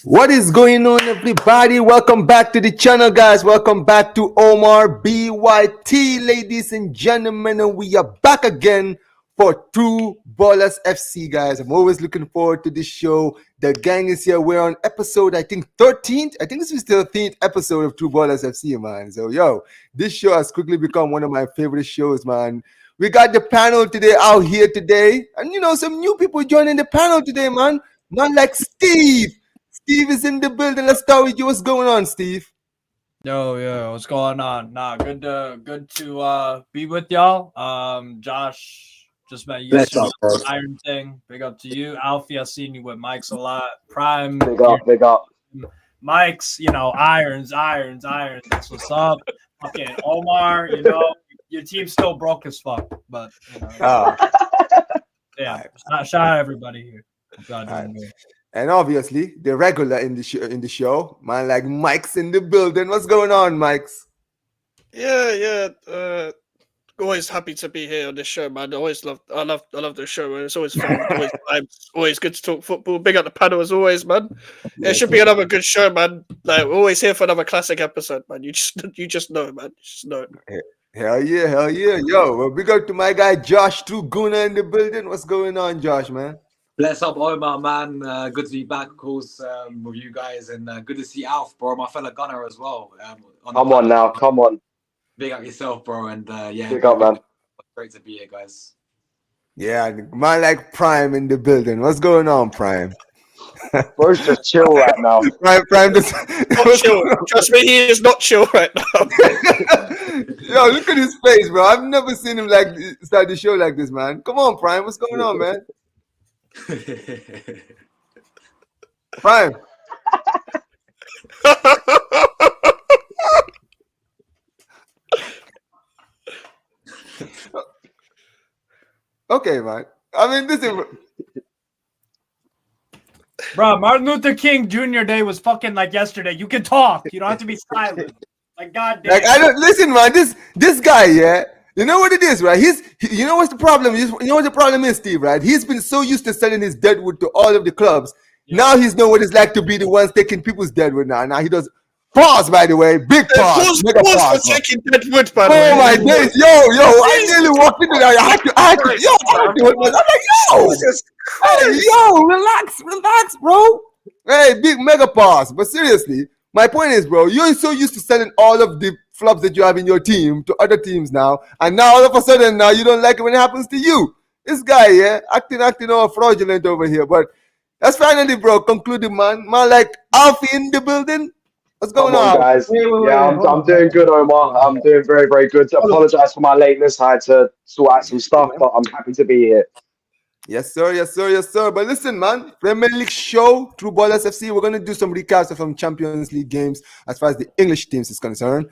What is going on, everybody? Welcome back to the channel, guys. Welcome back to Omar BYT, ladies and gentlemen. And we are back again for True Ballers FC, guys. I'm always looking forward to this show. The gang is here. We're on episode, I think, 13th. I think this is the 13th episode of True Ballers FC, man. So, this show has quickly become one of my favorite shows, man. We got the panel today out here today. And, some new people joining the panel today, man. Man like Steve. Steve is in the building. Let's start with you. What's going on, Steve? Yo, what's going on? Good to be with y'all. Josh just met you. Iron thing. Big up to you. Alfie, I've seen you with Mikez a lot. Prime. Big up. Mikez, irons. That's what's up. Okay, Omar, your team's still broke as fuck, but yeah. Shout out everybody here. And obviously, the regular in the show, man, like Mike's in the building. What's going on, Mike's? Yeah. Always happy to be here on this show, man. I love the show, man. It's always fun. always good to talk football. Big up the panel as always, man. It should be another good show, man. Like we're always here for another classic episode, man. You just know it, man. You just know it. Hell yeah. Yo, well, big up to my guy Josh Truguna in the building. What's going on, Josh, man? Bless up, Omar, man. Good to be back, of course, with you guys. And good to see Alf, bro, my fellow gunner as well. Come on. Big up yourself, bro. And Big up, man. Great to be here, guys. Yeah, man like Prime in the building. What's going on, Prime? Bro's just chill right now. Prime just... Not chill. Trust me, he is not chill right now. Yo, look at his face, bro. I've never seen him start the show like this, man. Come on, Prime. What's going on, man? Prime. Okay, man. I mean, this is... Bro, Martin Luther King Jr. Day was fucking like yesterday. You can talk. You don't have to be silent. Like, goddamn. Like, I don't... Listen, man. This guy, yeah... You know what it is, right? You know what's the problem? You know what the problem is, Steve, right? He's been so used to selling his deadwood to all of the clubs. Yeah. Now he's know what it's like to be the ones taking people's deadwood now. Now he does... Pause, by the way. Big pause. Pause for taking deadwood, by the way. Oh, my days. Yo. I nearly walked into that. I had to. I'm like, yo, relax, bro. Hey, big mega pause. But seriously, my point is, bro, you're so used to selling all of the flops that you have in your team to other teams now, and now all of a sudden now you don't like it when it happens to you. This guy, yeah, acting all fraudulent over here. But that's finally, bro, concluded, man. Man, like Alfie in the building. What's going on, guys? Yeah, I'm doing good, Omar. I'm doing very, very good. I apologize for my lateness. I had to sort out some stuff, but I'm happy to be here. Yes, sir. But listen, man, Premier League show, True Ballers FC. We're gonna do some recaps of some Champions League games as far as the English teams is concerned,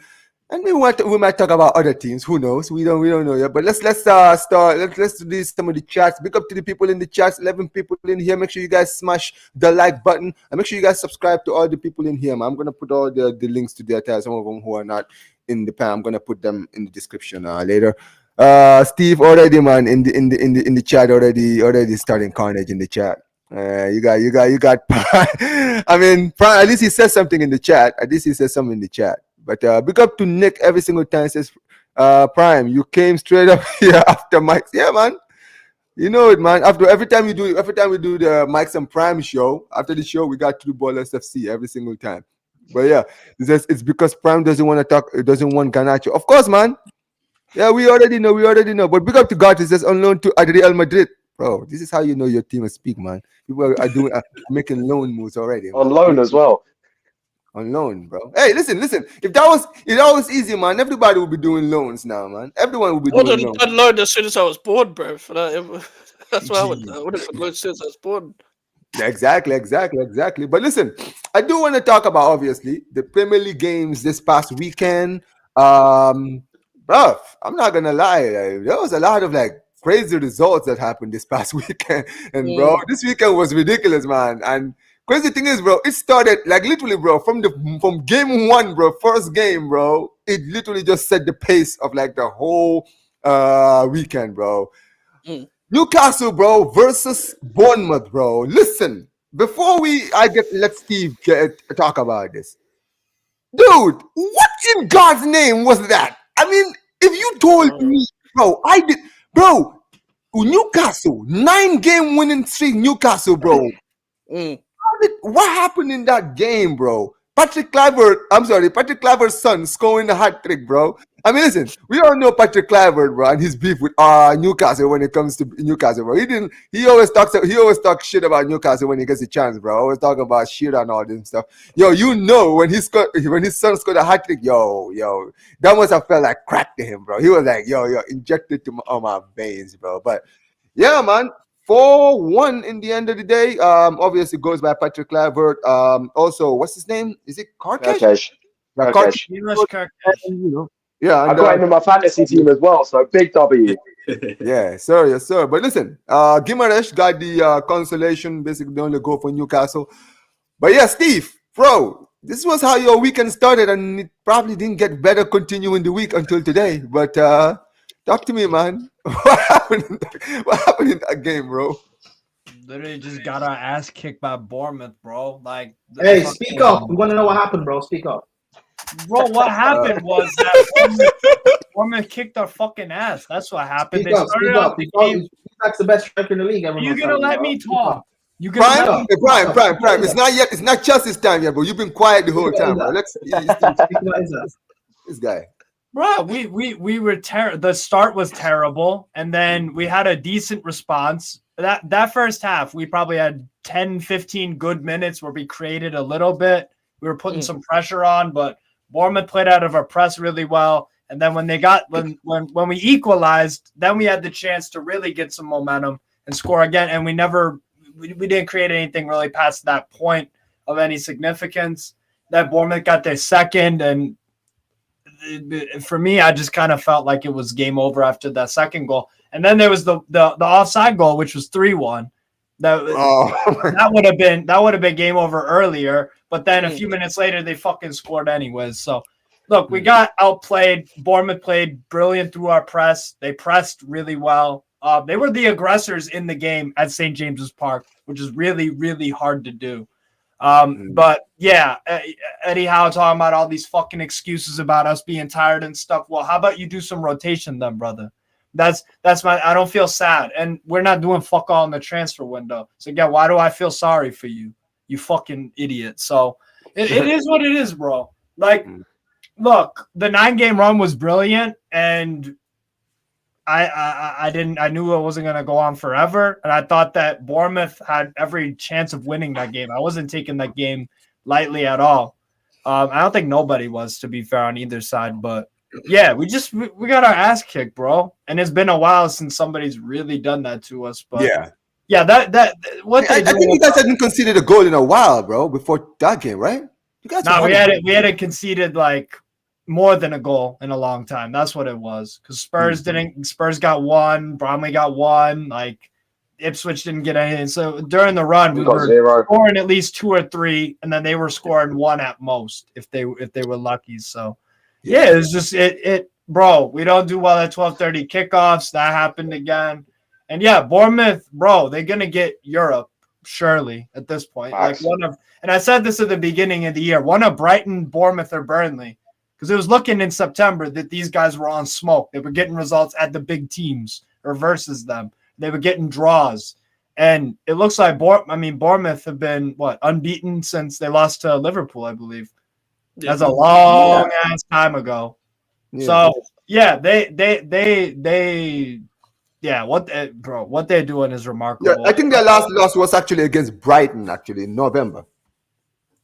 and we might talk about other teams. Who knows? We don't know yet. But let's start. Let's do some of the chats. Big up to the people in the chats. 11 people in here. Make sure you guys smash the like button and make sure you guys subscribe to all the people in here. Man. I'm gonna put all the links to their tags. Some of them who are not in the pan, I'm gonna put them in the description later. Steve already, man, in the chat already starting carnage in the chat. You got I mean, at least he says something in the chat. But big up to Nick every single time. Says Prime, you came straight up here after Mike's. Yeah, man. You know it, man. Every time we do the Mike's and Prime show, after the show we got True Ballers FC every single time. But yeah, it's because Prime doesn't want to talk, doesn't want Garnacho. Of course, man. Yeah, we already know. But big up to God, it says on loan to Real Madrid. Bro, this is how you know your team will speak, man. People are making loan moves already. On loan as well. On loan, bro. Hey, listen. If that was easy, man, everybody would be doing loans now, man. Everyone would be doing loans. I loaned as soon as I was born, bro. That's what I would have loaned as soon as I was born. Exactly. But listen, I do want to talk about, obviously, the Premier League games this past weekend. Bro, I'm not gonna lie. There was a lot of crazy results that happened this past weekend, and bro, this weekend was ridiculous, man. And crazy thing is, bro, it started literally, bro, from game one, bro, first game, bro. It literally just set the pace of the whole weekend, bro. Newcastle, bro, versus Bournemouth, bro. Listen, before let Steve talk about this, dude. What in God's name was that? I mean, if you told me, bro, bro. Newcastle 9-game winning streak. Newcastle, bro. What happened in that game, bro? Patrick Kluivert's son scoring the hat trick, bro. I mean, listen, we all know Patrick Kluivert, bro, and his beef with Newcastle when it comes to Newcastle, bro. He always talks shit about Newcastle when he gets a chance, bro. Always talk about shit and all this stuff. Yo, you know when his son scored a hat trick, yo, that must have felt like crack to him, bro. He was like, yo, injected to my veins, bro. But yeah, man. 4-1 in the end of the day. Obviously goes by Patrick Kluivert. Also, what's his name? Is it Karkesh? Karkesh. You know. Yeah, I got him in my fantasy team as well, so big W. Yes, sir. But listen, Gimaresh got the consolation, basically the only goal for Newcastle. But yeah, Steve, bro, this was how your weekend started, and it probably didn't get better continuing the week until today. But talk to me, man. What happened in that game, bro? Literally just got our ass kicked by Bournemouth, bro. Like, hey, speak up. We want to know what happened, bro. Speak up. Bro, what happened was that Bournemouth kicked our fucking ass. That's what happened. Speak up. That's the best striker in the league. You're gonna let me talk. Prime. It's not yet. It's not just this time yet, bro. You've been quiet the whole time, bro. Let's this guy. Bro, we were the start was terrible, and then we had a decent response. That first half, we probably had 10, 15 good minutes where we created a little bit. We were putting some pressure on, but Bournemouth played out of our press really well. And then when we equalized, then we had the chance to really get some momentum and score again. And we didn't create anything really past that point of any significance. That Bournemouth got their second, and for me, I just kind of felt like it was game over after that second goal. And then there was the offside goal, which was 3-1. That would have been game over earlier. But then a few minutes later, they fucking scored anyways. So, look, we got outplayed. Bournemouth played brilliant through our press. They pressed really well. They were the aggressors in the game at St. James's Park, which is really, really hard to do. But yeah, Eddie Howe talking about all these fucking excuses about us being tired and stuff. Well, how about you do some rotation then, brother? That's I don't feel sad. And we're not doing fuck all in the transfer window. So again, why do I feel sorry for you? You fucking idiot. So it is what it is, bro. Like, look, the 9-game run was brilliant, and I knew it wasn't going to go on forever. And I thought that Bournemouth had every chance of winning that game. I wasn't taking that game lightly at all. I don't think nobody was, to be fair, on either side. But yeah, we got our ass kicked, bro. And it's been a while since somebody's really done that to us. But yeah, I think you guys hadn't conceded a goal in a while, bro, before that game, right? You guys we hadn't conceded like more than a goal in a long time. That's what it was. Because Spurs got one, Bromley got one, like Ipswich didn't get anything. So during the run, we were scoring at least 2 or 3, and then they were scoring 1 at most if they were lucky. So yeah, it was just it bro. We don't do well at 12:30 kickoffs. That happened again. And yeah, Bournemouth, bro, they're gonna get Europe surely at this point. Like and I said this at the beginning of the year, one of Brighton, Bournemouth, or Burnley. Because it was looking in September that these guys were on smoke. They were getting results at the big teams or versus them. They were getting draws. And it looks like Bournemouth have been, unbeaten since they lost to Liverpool, I believe. That's a long ass time ago. Yeah. So, yeah, what they're doing is remarkable. Yeah, I think their last loss was actually against Brighton, in November.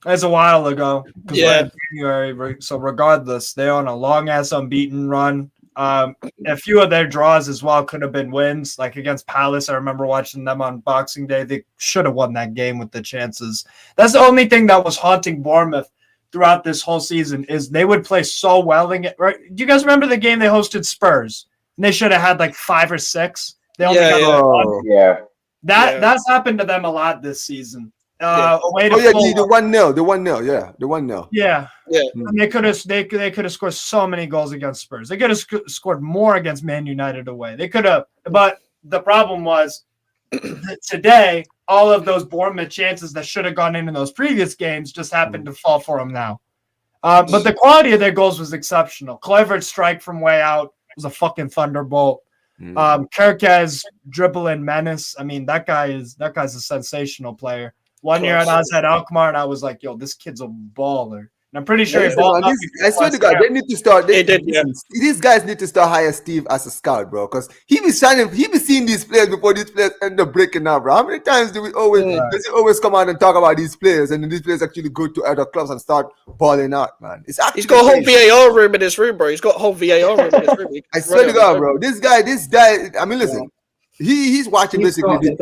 That's a while ago. Yeah. January. So regardless, they're on a long ass unbeaten run. A few of their draws as well could have been wins. Like against Palace, I remember watching them on Boxing Day. They should have won that game with the chances. That's the only thing that was haunting Bournemouth throughout this whole season is they would play so well in it. Right? Do you guys remember the game they hosted Spurs? And they should have had like 5 or 6. They only got one. That's happened to them a lot this season. The 1-0, the 1-0, yeah. And they could have scored so many goals against Spurs. They could have scored more against Man United away. They could have, but the problem was today, all of those Bournemouth chances that should have gone in those previous games just happened to fall for him now. But the quality of their goals was exceptional. Kluivert's strike from way out was a fucking thunderbolt. Kirkez dribbling menace. I mean, that guy's a sensational player. One year at Oz at Alkmaar, and I was like, yo, this kid's a baller. And I'm pretty sure he balled up. I swear to God, they need to start. Yeah. These guys need to start hire Steve as a scout, bro, because he be seeing these players before these players end up breaking up, bro. How many times does he always come out and talk about these players, and then these players actually go to other clubs and start balling out, man? He's got a whole VAR room in his room, bro. He's got a whole VAR room in his room. I swear to God, bro. This guy. I mean, listen. He's watching he's watching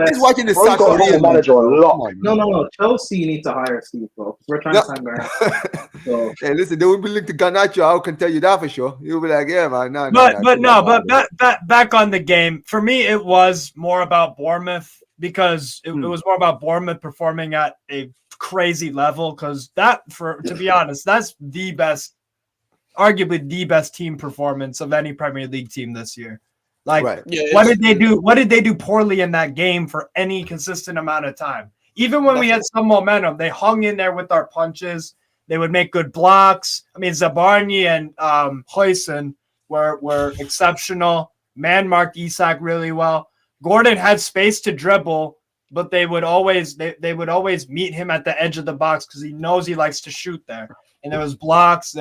the Bro, got a manager a lot. No. Chelsea need to hire Steve, bro. We're trying to sign Barry. So. Hey, listen, they will be linked to Garnacho. I can tell you that for sure. You'll be like, yeah, man. Back on the game. For me, it was more about Bournemouth because it was more about Bournemouth performing at a crazy level. Because to be honest, that's arguably the best team performance of any Premier League team this year. Like, what did they do? What did they do poorly in that game for any consistent amount of time? Even when we had some momentum, they hung in there with our punches. They would make good blocks. I mean, Zabarnyi and Huijsen were exceptional. Man marked Isak really well. Gordon had space to dribble, but they would always meet him at the edge of the box because he knows he likes to shoot there. And there was blocks.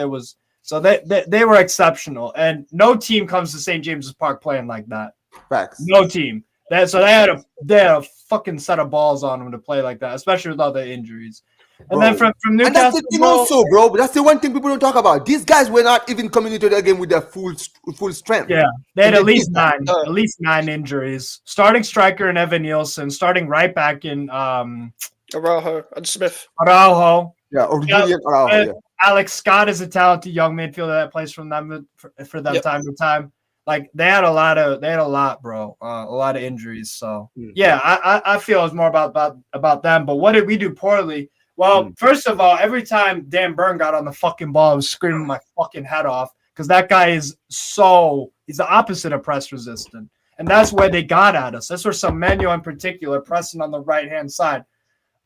So they were exceptional, and no team comes to St. James's Park playing like that. Facts. No team. They had a fucking set of balls on them to play like that, especially with all the injuries. And then from Newcastle, and that's the thing also, bro. But that's the one thing people don't talk about. These guys were not even coming into that game with their full strength. Yeah, they had at least nine injuries. Starting striker in Evan Nielsen, starting right back in Araujo and Smith. Araujo. Yeah, Araujo. Yeah. Alex Scott is a talented young midfielder that plays for them time to time. Like they had a lot, bro. A lot of injuries. So yeah, I feel it's more about them. But what did we do poorly? Well, first of all, every time Dan Burn got on the fucking ball, I was screaming my fucking head off because that guy he's the opposite of press resistant. And that's where they got at us. That's where Semenyo in particular pressing on the right hand side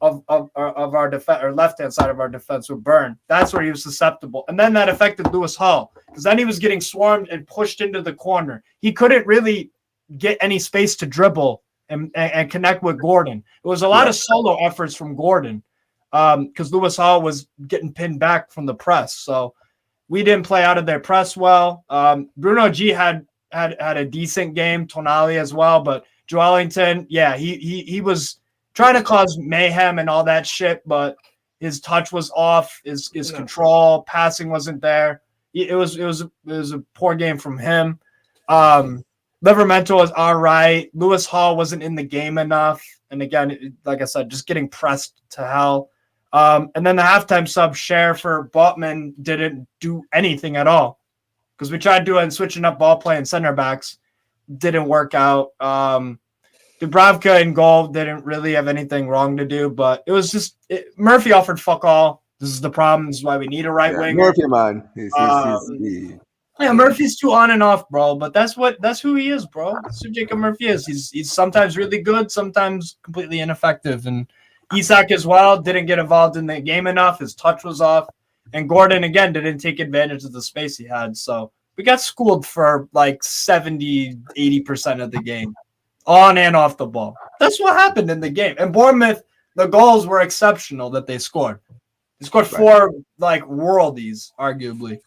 of our defense or left hand side of our defense with Burn. That's where he was susceptible. And then that affected Lewis Hall because then he was getting swarmed and pushed into the corner. He couldn't really get any space to dribble and connect with Gordon. It was a lot of solo efforts from Gordon because Lewis Hall was getting pinned back from the press. So we didn't play out of their press well. Bruno G had a decent game, Tonali as well, but Joelinton, he was trying to cause mayhem and all that shit, but his touch was off, his control, passing wasn't there. It was a poor game from him. Livermento was all right. Lewis Hall wasn't in the game enough. And again, like I said, just getting pressed to hell. And then the halftime sub share for Botman didn't do anything at all because we tried doing switching up ball play and center backs. Didn't work out. Dubravka in goal didn't really have anything wrong to do, but it was just Murphy offered fuck all. This is the problem. This is why we need a right winger. Murphy, man. Yeah, Murphy's too on and off, bro. But that's who he is, bro. That's who Jacob Murphy is. He's sometimes really good, sometimes completely ineffective. And Isak as well didn't get involved in the game enough. His touch was off. And Gordon, again, didn't take advantage of the space he had. So we got schooled for like 70, 80% of the game. On and off the ball. That's what happened in the game. And Bournemouth, the goals were exceptional that they scored. They scored 4 like worldies, arguably.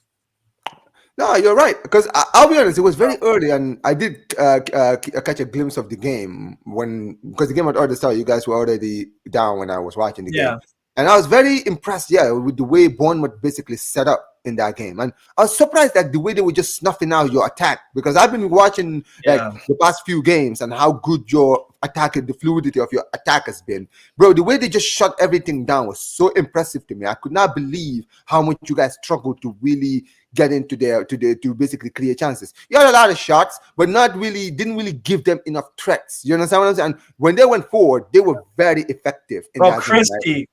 No, you're right. Because I'll be honest, it was very early, and I did catch a glimpse of the game because the game had already started. You guys were already down when I was watching the game. And I was very impressed, with the way Bournemouth basically set up in that game. And I was surprised at the way they were just snuffing out your attack because I've been watching the past few games and how good your attack and the fluidity of your attack has been. Bro, the way they just shut everything down was so impressive to me. I could not believe how much you guys struggled to really get into to basically create chances. You had a lot of shots, but didn't really give them enough threats. You understand what I'm saying? And when they went forward, they were very effective. Christie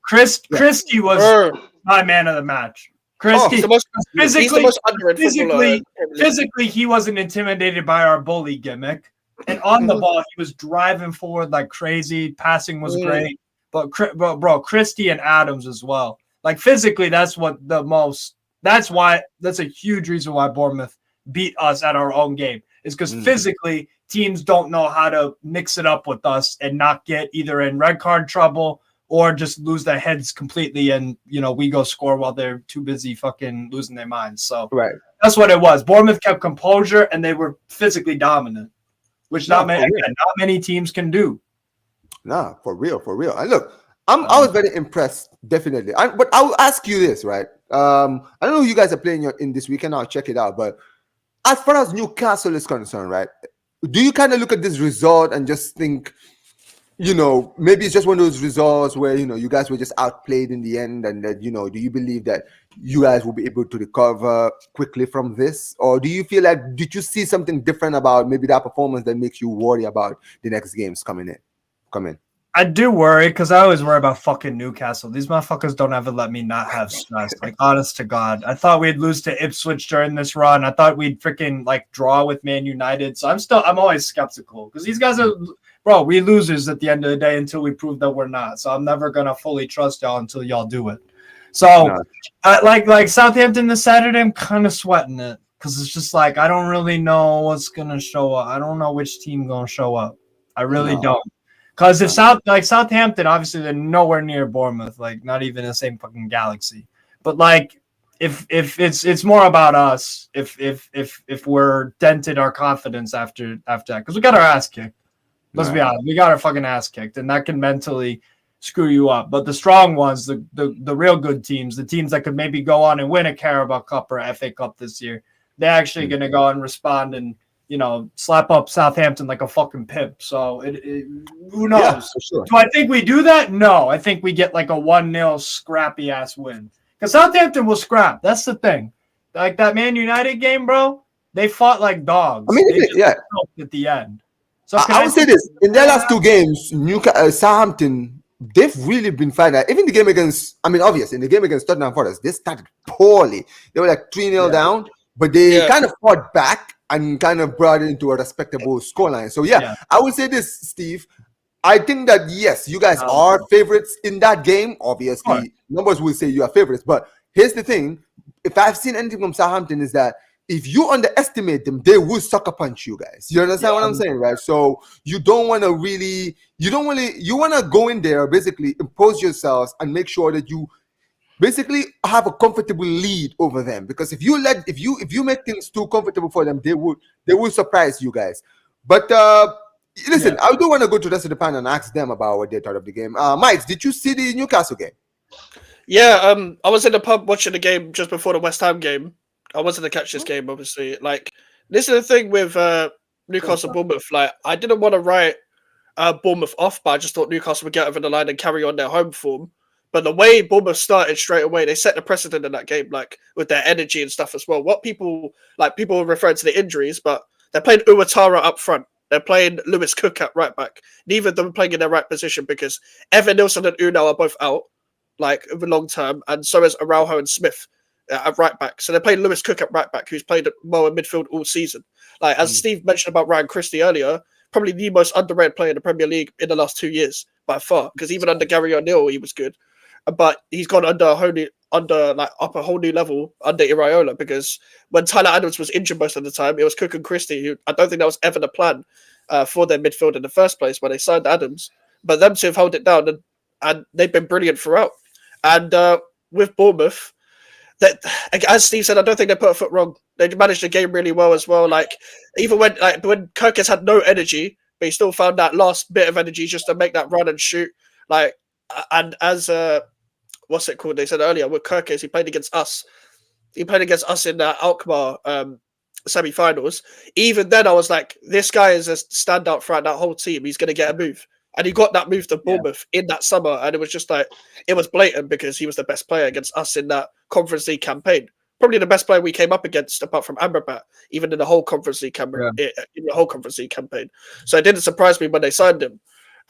was my man of the match. Christie, he's the most underrated footballer. Physically, he wasn't intimidated by our bully gimmick. And on the ball, he was driving forward like crazy. Passing was great. But bro, Christie and Adams as well. Like physically, that's a huge reason why Bournemouth beat us at our own game. Is because physically teams don't know how to mix it up with us and not get either in red card trouble or just lose their heads completely and we go score while they're too busy fucking losing their minds. So that's what it was. Bournemouth kept composure and they were physically dominant, which not many teams can do. Nah, for real. And look, I was very impressed, definitely. But I will ask you this, right? I don't know who you guys are playing in this weekend. I'll check it out. But as far as Newcastle is concerned, right? Do you kind of look at this result and just think, maybe it's just one of those results where, you guys were just outplayed in the end and that, do you believe that you guys will be able to recover quickly from this? Or do you feel like, did you see something different about maybe that performance that makes you worry about the next games coming in? I do worry because I always worry about fucking Newcastle. These motherfuckers don't ever let me not have stress. Like, honest to God. I thought we'd lose to Ipswich during this run. I thought we'd freaking draw with Man United. So I'm always skeptical because these guys are, bro, we losers at the end of the day until we prove that we're not. So I'm never going to fully trust y'all until y'all do it. So like Southampton this Saturday, I'm kind of sweating it because it's just like, I don't really know what's going to show up. I don't know which team going to show up. I really don't. Because if Southampton, obviously they're nowhere near Bournemouth, like not even in the same fucking galaxy. But like if it's more about us, if we're dented our confidence after that, because we got our ass kicked. Let's be honest, we got our fucking ass kicked, and that can mentally screw you up. But the strong ones, the real good teams, the teams that could maybe go on and win a Carabao Cup or FA Cup this year, they're actually going to go and respond and slap up Southampton like a fucking pimp. So who knows? Yeah, for sure. Do I think we do that? No, I think we get like a 1-0 scrappy ass win. Because Southampton will scrap. That's the thing. Like that Man United game, bro. They fought like dogs. I mean, at the end. So I would say this: in their last two games, Southampton, they've really been fighting. Even the game against, obviously, in the game against Tottenham Forest, they started poorly. They were like 3-0 down, but they kind of fought back and kind of brought it into a respectable scoreline. So, I would say this, Steve. I think that, yes, you guys are favorites in that game. Obviously, numbers will say you are favorites. But here's the thing. If I've seen anything from Southampton is that if you underestimate them, they will sucker punch you guys. You understand what I'm saying, right? So you don't want to really – you want to go in there, basically impose yourselves and make sure that you basically have a comfortable lead over them, because if you make things too comfortable for them, they will surprise you guys. But listen, I do want to go to the rest of the panel and ask them about what they thought of the game. Mikez, did you see the Newcastle game? Yeah, I was in the pub watching the game just before the West Ham game. I wanted to catch this game, obviously. Like, this is the thing with Newcastle Bournemouth. Like, I didn't want to write Bournemouth off, but I just thought Newcastle would get over the line and carry on their home form. But the way Bournemouth started straight away, they set the precedent in that game, like with their energy and stuff as well. What people were referring to the injuries, but they're playing Uwatara up front. They're playing Lewis Cook at right back. Neither of them are playing in their right position because Evan Nilsson and Unal are both out, like over long term, and so is Araujo and Smith at right back. So they're playing Lewis Cook at right back, who's played well in midfield all season. Like as Steve mentioned about Ryan Christie earlier, probably the most underrated player in the Premier League in the last 2 years by far. Because even under Gary O'Neill, he was good. But he's gone up a whole new level under Iraola, because when Tyler Adams was injured most of the time, it was Cook and Christie, who I don't think that was ever the plan for their midfield in the first place when they signed Adams. But them two have held it down, and they've been brilliant throughout. And with Bournemouth, that, as Steve said, I don't think they put a foot wrong. They managed the game really well as well. Like even when Kirkes had no energy, but he still found that last bit of energy just to make that run and shoot. Like, and as what's it called? They said earlier with Kirkes, he played against us. He played against us in the Alkmaar semi-finals. Even then, I was like, this guy is a standout throughout that whole team. He's going to get a move. And he got that move to Bournemouth in that summer. And it was just like, it was blatant because he was the best player against us in that Conference League campaign. Probably the best player we came up against, apart from Amrabat, even in the whole Conference League campaign. So it didn't surprise me when they signed him.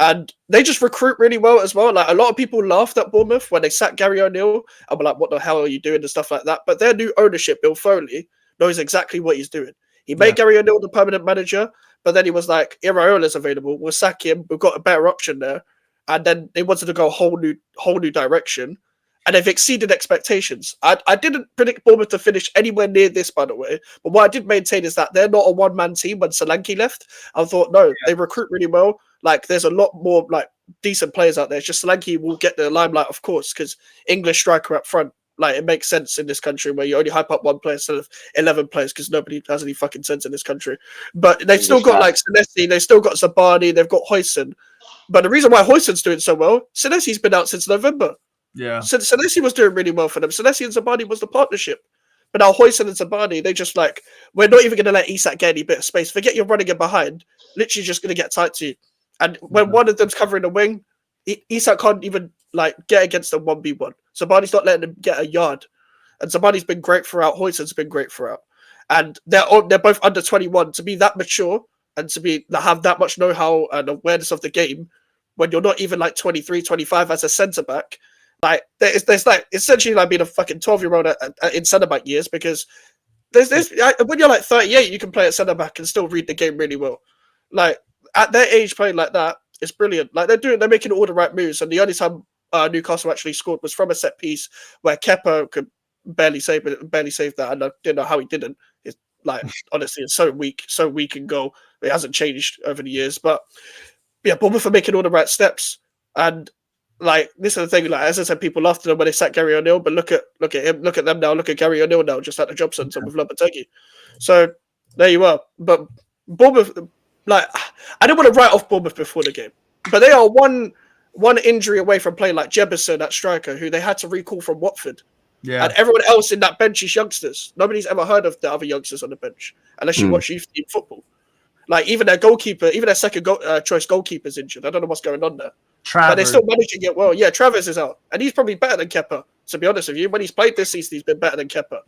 And they just recruit really well as well. Like a lot of people laughed at Bournemouth when they sacked Gary O'Neill and were like, what the hell are you doing and stuff like that. But their new ownership, Bill Foley, knows exactly what he's doing. He made Gary O'Neill the permanent manager, But then he was like, Iraola's available. We'll sack him. We've got a better option there. And then they wanted to go a whole new direction. And they've exceeded expectations. I didn't predict Bournemouth to finish anywhere near this, by the way. But what I did maintain is that they're not a one-man team when Solanke left. I thought, no, they recruit really well. Like, there's a lot more like decent players out there. It's just Solanke will get the limelight, of course, because English striker up front. Like, it makes sense in this country where you only hype up one player instead of 11 players because nobody has any fucking sense in this country. But they've still got, like, Senesi, they've still got Zabani, they've got Hoyson. But the reason why Hoyson's doing so well, Senesi's been out since November. Yeah. Senesi was doing really well for them. Senesi and Zabani was the partnership. But now Hoyson and Zabani, they just like, we're not even going to let Isak get any bit of space. Forget you're running it behind. Literally just going to get tight to you. And when one of them's covering the wing, Isak can't even like get against them 1v1. Zabani's not letting him get a yard. And Zabani's been great throughout. Hoyson's been great throughout. And they're both under 21. To be that mature and to have that much know-how and awareness of the game when you're not even like 23, 25 as a centre-back, like there's like essentially like being a fucking 12-year-old in centre-back years, because there's when you're like 38, you can play at centre-back and still read the game really well. Like at their age, playing like that, it's brilliant. Like they're making all the right moves, and the only time Newcastle actually scored was from a set piece where Kepa could barely save that, and I didn't know how he didn't. It's like honestly, it's so weak in goal. It hasn't changed over the years, but yeah, Bournemouth are making all the right steps, and like this is the thing. Like as I said, people laughed at them when they sacked Gary O'Neill, but look at him, look at them now. Look at Gary O'Neill now, just at the job centre with Lopetegui. So there you are. But Bournemouth, like I didn't want to write off Bournemouth before the game, but they are one injury away from playing like Jebison, that striker, who they had to recall from Watford. Yeah. And everyone else in that bench is youngsters. Nobody's ever heard of the other youngsters on the bench unless you watch youth team football. Like even their goalkeeper, even their second choice goalkeeper's injured. I don't know what's going on there. But they're still managing it well. Yeah, Travers is out. And he's probably better than Kepa, to be honest with you. When he's played this season, he's been better than Kepa.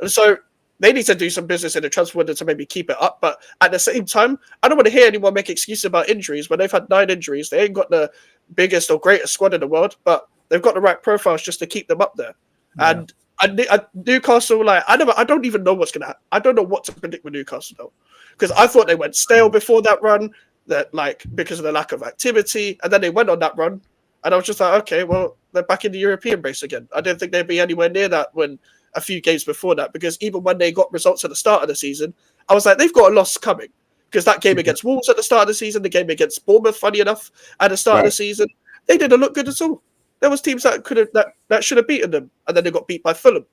And so they need to do some business in the transfer window to maybe keep it up. But at the same time, I don't want to hear anyone make excuses about injuries when they've had 9 injuries. They ain't got the biggest or greatest squad in the world, but they've got the right profiles just to keep them up there. Yeah. And Newcastle, like I don't even know what's going to happen. I don't know what to predict with Newcastle though, because I thought they went stale before that run, that like because of the lack of activity, and then they went on that run, and I was just like, okay, well they're back in the European race again. I didn't think they'd be anywhere near that when a few games before that, because even when they got results at the start of the season, I was like, they've got a loss coming, because that game against Wolves at the start of the season, the game against Bournemouth, funny enough, at the start of the season, they didn't look good at all. There was teams that should have beaten them, and then they got beat by Fulham.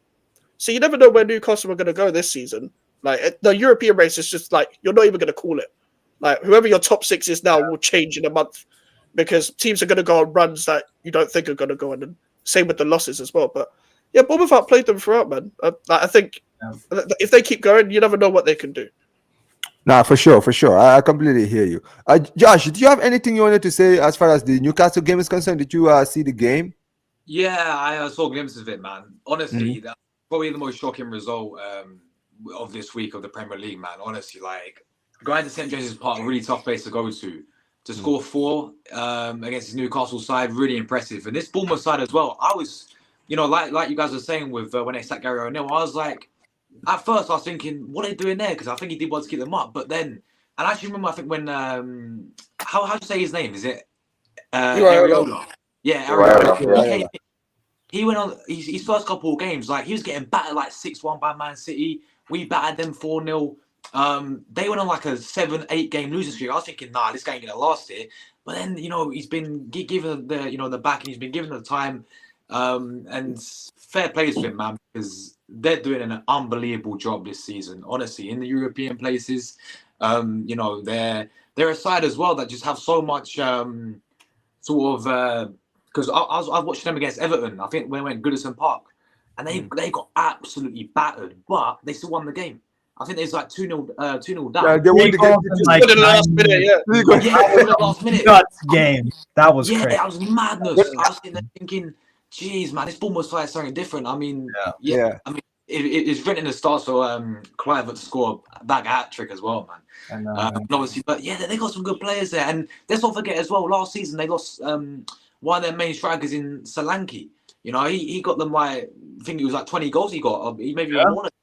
So you never know where Newcastle are going to go this season. Like the European race is just like you're not even going to call it. Like whoever your top 6 is now will change in a month, because teams are going to go on runs that you don't think are going to go on. And same with the losses as well. But yeah, Bournemouth outplayed them throughout, man. I think if they keep going, you never know what they can do. Nah, for sure. I completely hear you. Josh, do you have anything you wanted to say as far as the Newcastle game is concerned? Did you see the game? Yeah, I saw glimpses of it, man. Honestly, that's probably the most shocking result of this week of the Premier League, man. Honestly, like going to St James's Park, a really tough place to go to score 4 against his Newcastle side, really impressive. And this Bournemouth side as well. I was, like you guys were saying with when they sacked Gary O'Neill, I was like, at first I was thinking, what are they doing there? Because I think he did want to keep them up. But then, and I actually remember, I think when, how do you say his name? Is it Areola? Yeah, Areola. He went on his first couple of games, like he was getting battered like 6-1 by Man City. We battered them 4-0. They went on like a 7-8 game losing streak. I was thinking, nah, this guy ain't gonna last it. But then, he's been given the back, and he's been given the time. And fair play to him, man, because they're doing an unbelievable job this season. Honestly, in the European places, they're a side as well that just have so much sort of. Because I was watching them against Everton, I think when they went Goodison Park, and they got absolutely battered, but they still won the game. I think there's like 2-0 down. Yeah, they won the game. Like the last minute, the last minute. Nuts game. That was crazy. That was madness. I was sitting there thinking, geez, man, this Bournemouth side is something different. I mean, I mean, it's written in the stars for Kluivert to score that hat trick as well, man. And obviously, but yeah, they got some good players there. And let's not forget as well, last season they lost one of their main strikers in Solanke. He got them like, I think it was like 20 goals he got. He maybe won it.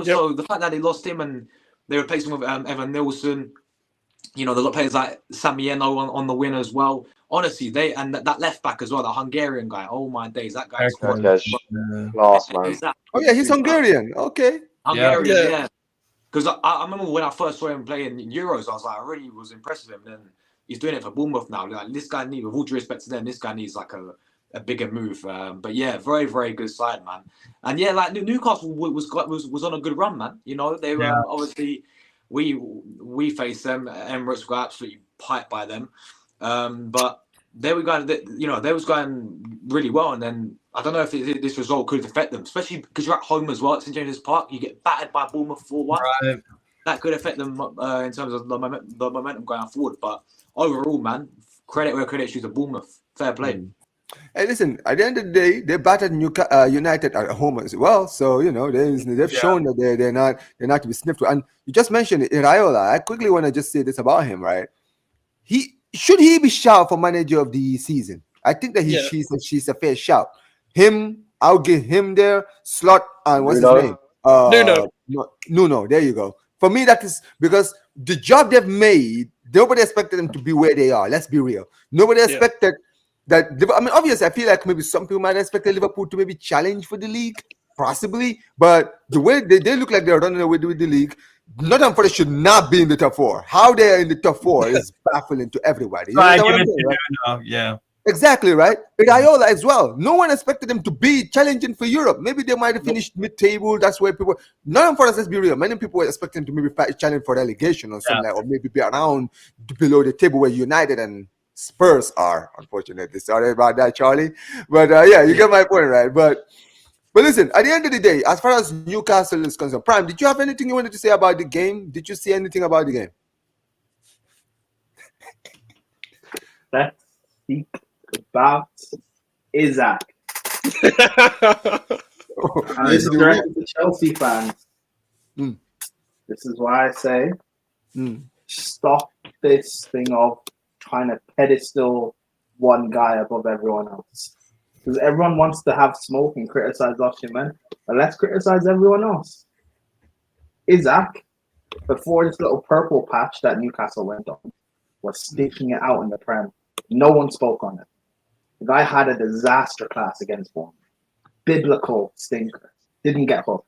So the fact that they lost him and they replaced him with Evan Nilsson, You know, they've got players like Samieno on the wing as well. Honestly, that left back as well, the Hungarian guy. Oh my days, that guy is quality. Mikez, class, man. Oh yeah, he's Hungarian. Okay. Hungarian, Yeah. yeah. Because I remember when I first saw him play in Euros, I was like, I really was impressed with him. Then he's doing it for Bournemouth now. Like, this guy needs, with all due respect to them, this guy needs like a bigger move. But yeah, very, very good side, man. And yeah, like Newcastle was on a good run, man. You know, they were obviously we faced them. Emirates got absolutely piped by them. But they were going, they was going really well. And then I don't know if this result could affect them, especially because you're at home as well at St James's Park. You get battered by Bournemouth 4-1. Right. That could affect them in terms of the momentum going forward. But overall, man, credit where credit's due to Bournemouth. Fair play. Hey, listen. At the end of the day, they battered United at home as well. So they've shown that they're not to be sniffed at. And you just mentioned Iraola. I quickly want to just say this about him, right? Should he be shout for manager of the season? I think that she's a fair shout. Him, I'll give him there. Slot and what's his name? Nuno. There you go. For me, that is because the job they've made, nobody expected them to be where they are. Let's be real. Nobody expected that. I mean, obviously, I feel like maybe some people might expect Liverpool to maybe challenge for the league, possibly. But the way they look like they're running away with the league, Nottingham Forest should not be in the top four. How they're in the top four is baffling to everybody. Yeah. Exactly, right? Iraola as well. No one expected them to be challenging for Europe. Maybe they might have finished mid-table. That's where people... Nottingham Forest, let's be real. Many people were expecting to maybe challenge for relegation or something or maybe be around below the table where United and Spurs are, unfortunately. Sorry about that, Charlie. But you get my point, right? But listen, at the end of the day, as far as Newcastle is concerned, Prime, did you have anything you wanted to say about the game? Did you see anything about the game? Let's speak about Isaac. And this is directed to Chelsea fans. This is why I say stop this thing of trying to pedestal one guy above everyone else. Because everyone wants to have smoke and criticize Osimhen, but let's criticize everyone else. Isaac, before this little purple patch that Newcastle went on, was sticking it out in the Prem. No one spoke on it. The guy had a disaster class against Bournemouth. Biblical stinker. Didn't get hooked.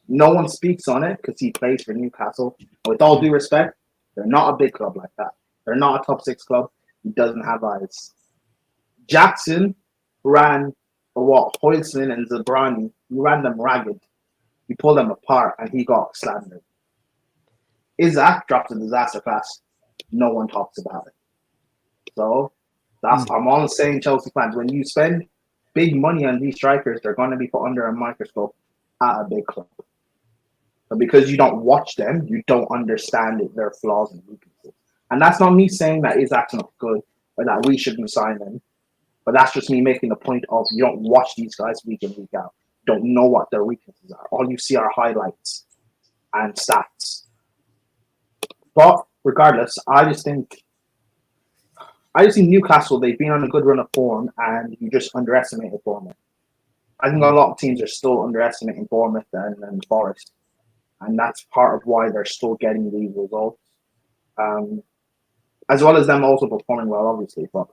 No one speaks on it because he plays for Newcastle. With all due respect, they're not a big club like that. They're not a top 6 club. He doesn't have eyes. Jackson ran Hoylson and Zabrani. He ran them ragged. He pulled them apart and he got slandered. Isaac dropped a disaster class. No one talks about it. So I'm all saying, Chelsea fans, when you spend big money on these strikers, they're going to be put under a microscope at a big club. But because you don't watch them, you don't understand their flaws and weaknesses. And that's not me saying that Isaac's not good or that we shouldn't sign him. But that's just me making the point of you don't watch these guys week in, week out. You don't know what their weaknesses are. All you see are highlights and stats. But regardless, I just think Newcastle, they've been on a good run of form and you just underestimated Bournemouth. I think a lot of teams are still underestimating Bournemouth and Forest. And that's part of why they're still getting these results. As well as them also performing well, obviously. But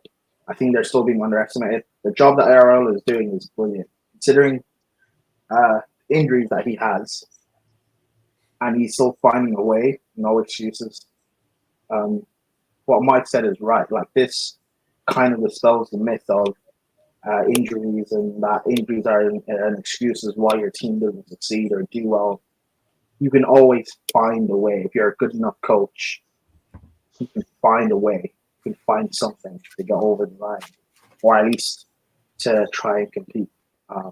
I think they're still being underestimated. The job that Iraola is doing is brilliant. Considering injuries that he has. And he's still finding a way. No excuses. What Mike said is right. Like, this kind of dispels the myth of injuries and that injuries are an excuse as why your team doesn't succeed or do well. You can always find a way. If you're a good enough coach, you can find a way. You can find something to get over the line, or at least to try and compete. I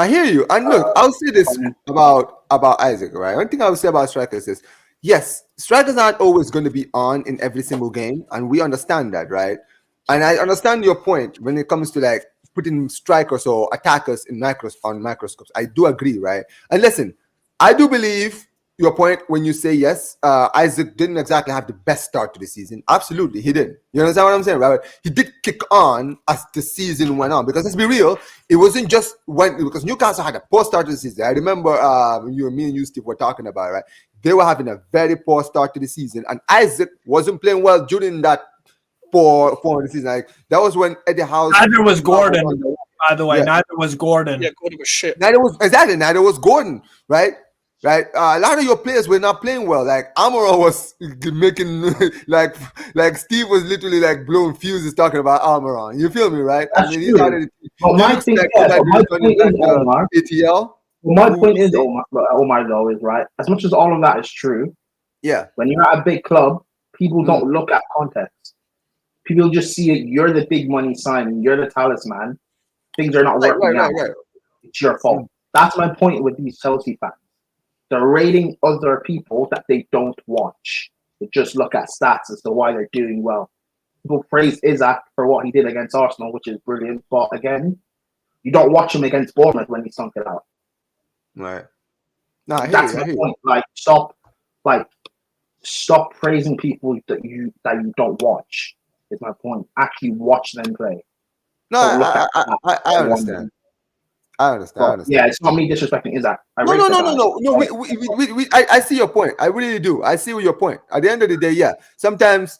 hear you. And look, I'll say this about Isaac, right? One thing I would say about strikers is, yes, strikers aren't always going to be on in every single game, and we understand that, right? And I understand your point when it comes to like putting strikers or attackers in microscopes. I do agree, right? And listen, I do believe your point when you say yes, Isaac didn't exactly have the best start to the season. Absolutely, he didn't. You understand what I'm saying, right? He did kick on as the season went on. Because let's be real, it wasn't just because Newcastle had a poor start to the season. I remember me and you, Steve, were talking about it, right? they were having a very poor start to the season, and Isaac wasn't playing well during that poor in the season. Like that was when Eddie Howe. Neither was Gordon, by the way. Yeah. Neither was Gordon. Yeah, Gordon was shit. Neither was Gordon, right? Right. A lot of your players were not playing well. Like Almiron was making like Steve was literally like blowing fuses talking about Almiron. You feel me, right? That's he's true. out of the team. But my thing, my point is, Omar. ATL. Well, my point is, Omar, though, is right. As much as all of that is true, yeah. When you're at a big club, people don't look at context. People just see it. You're the big money signing. You're the talisman. Things are not working out. Right. It's your fault. That's my point with these Chelsea fans. They're rating other people that they don't watch. They just look at stats as to why they're doing well. People praise Isaac for what he did against Arsenal, which is brilliant. But again, you don't watch him against Bournemouth when he sunk it out. Right. No, that's my point. Like, stop praising people that you don't watch. Is my point. Actually, watch them play. No, I understand. I understand. Yeah, it's not me disrespecting Isaac. No. I see your point. I really do. I see your point. At the end of the day, yeah. Sometimes,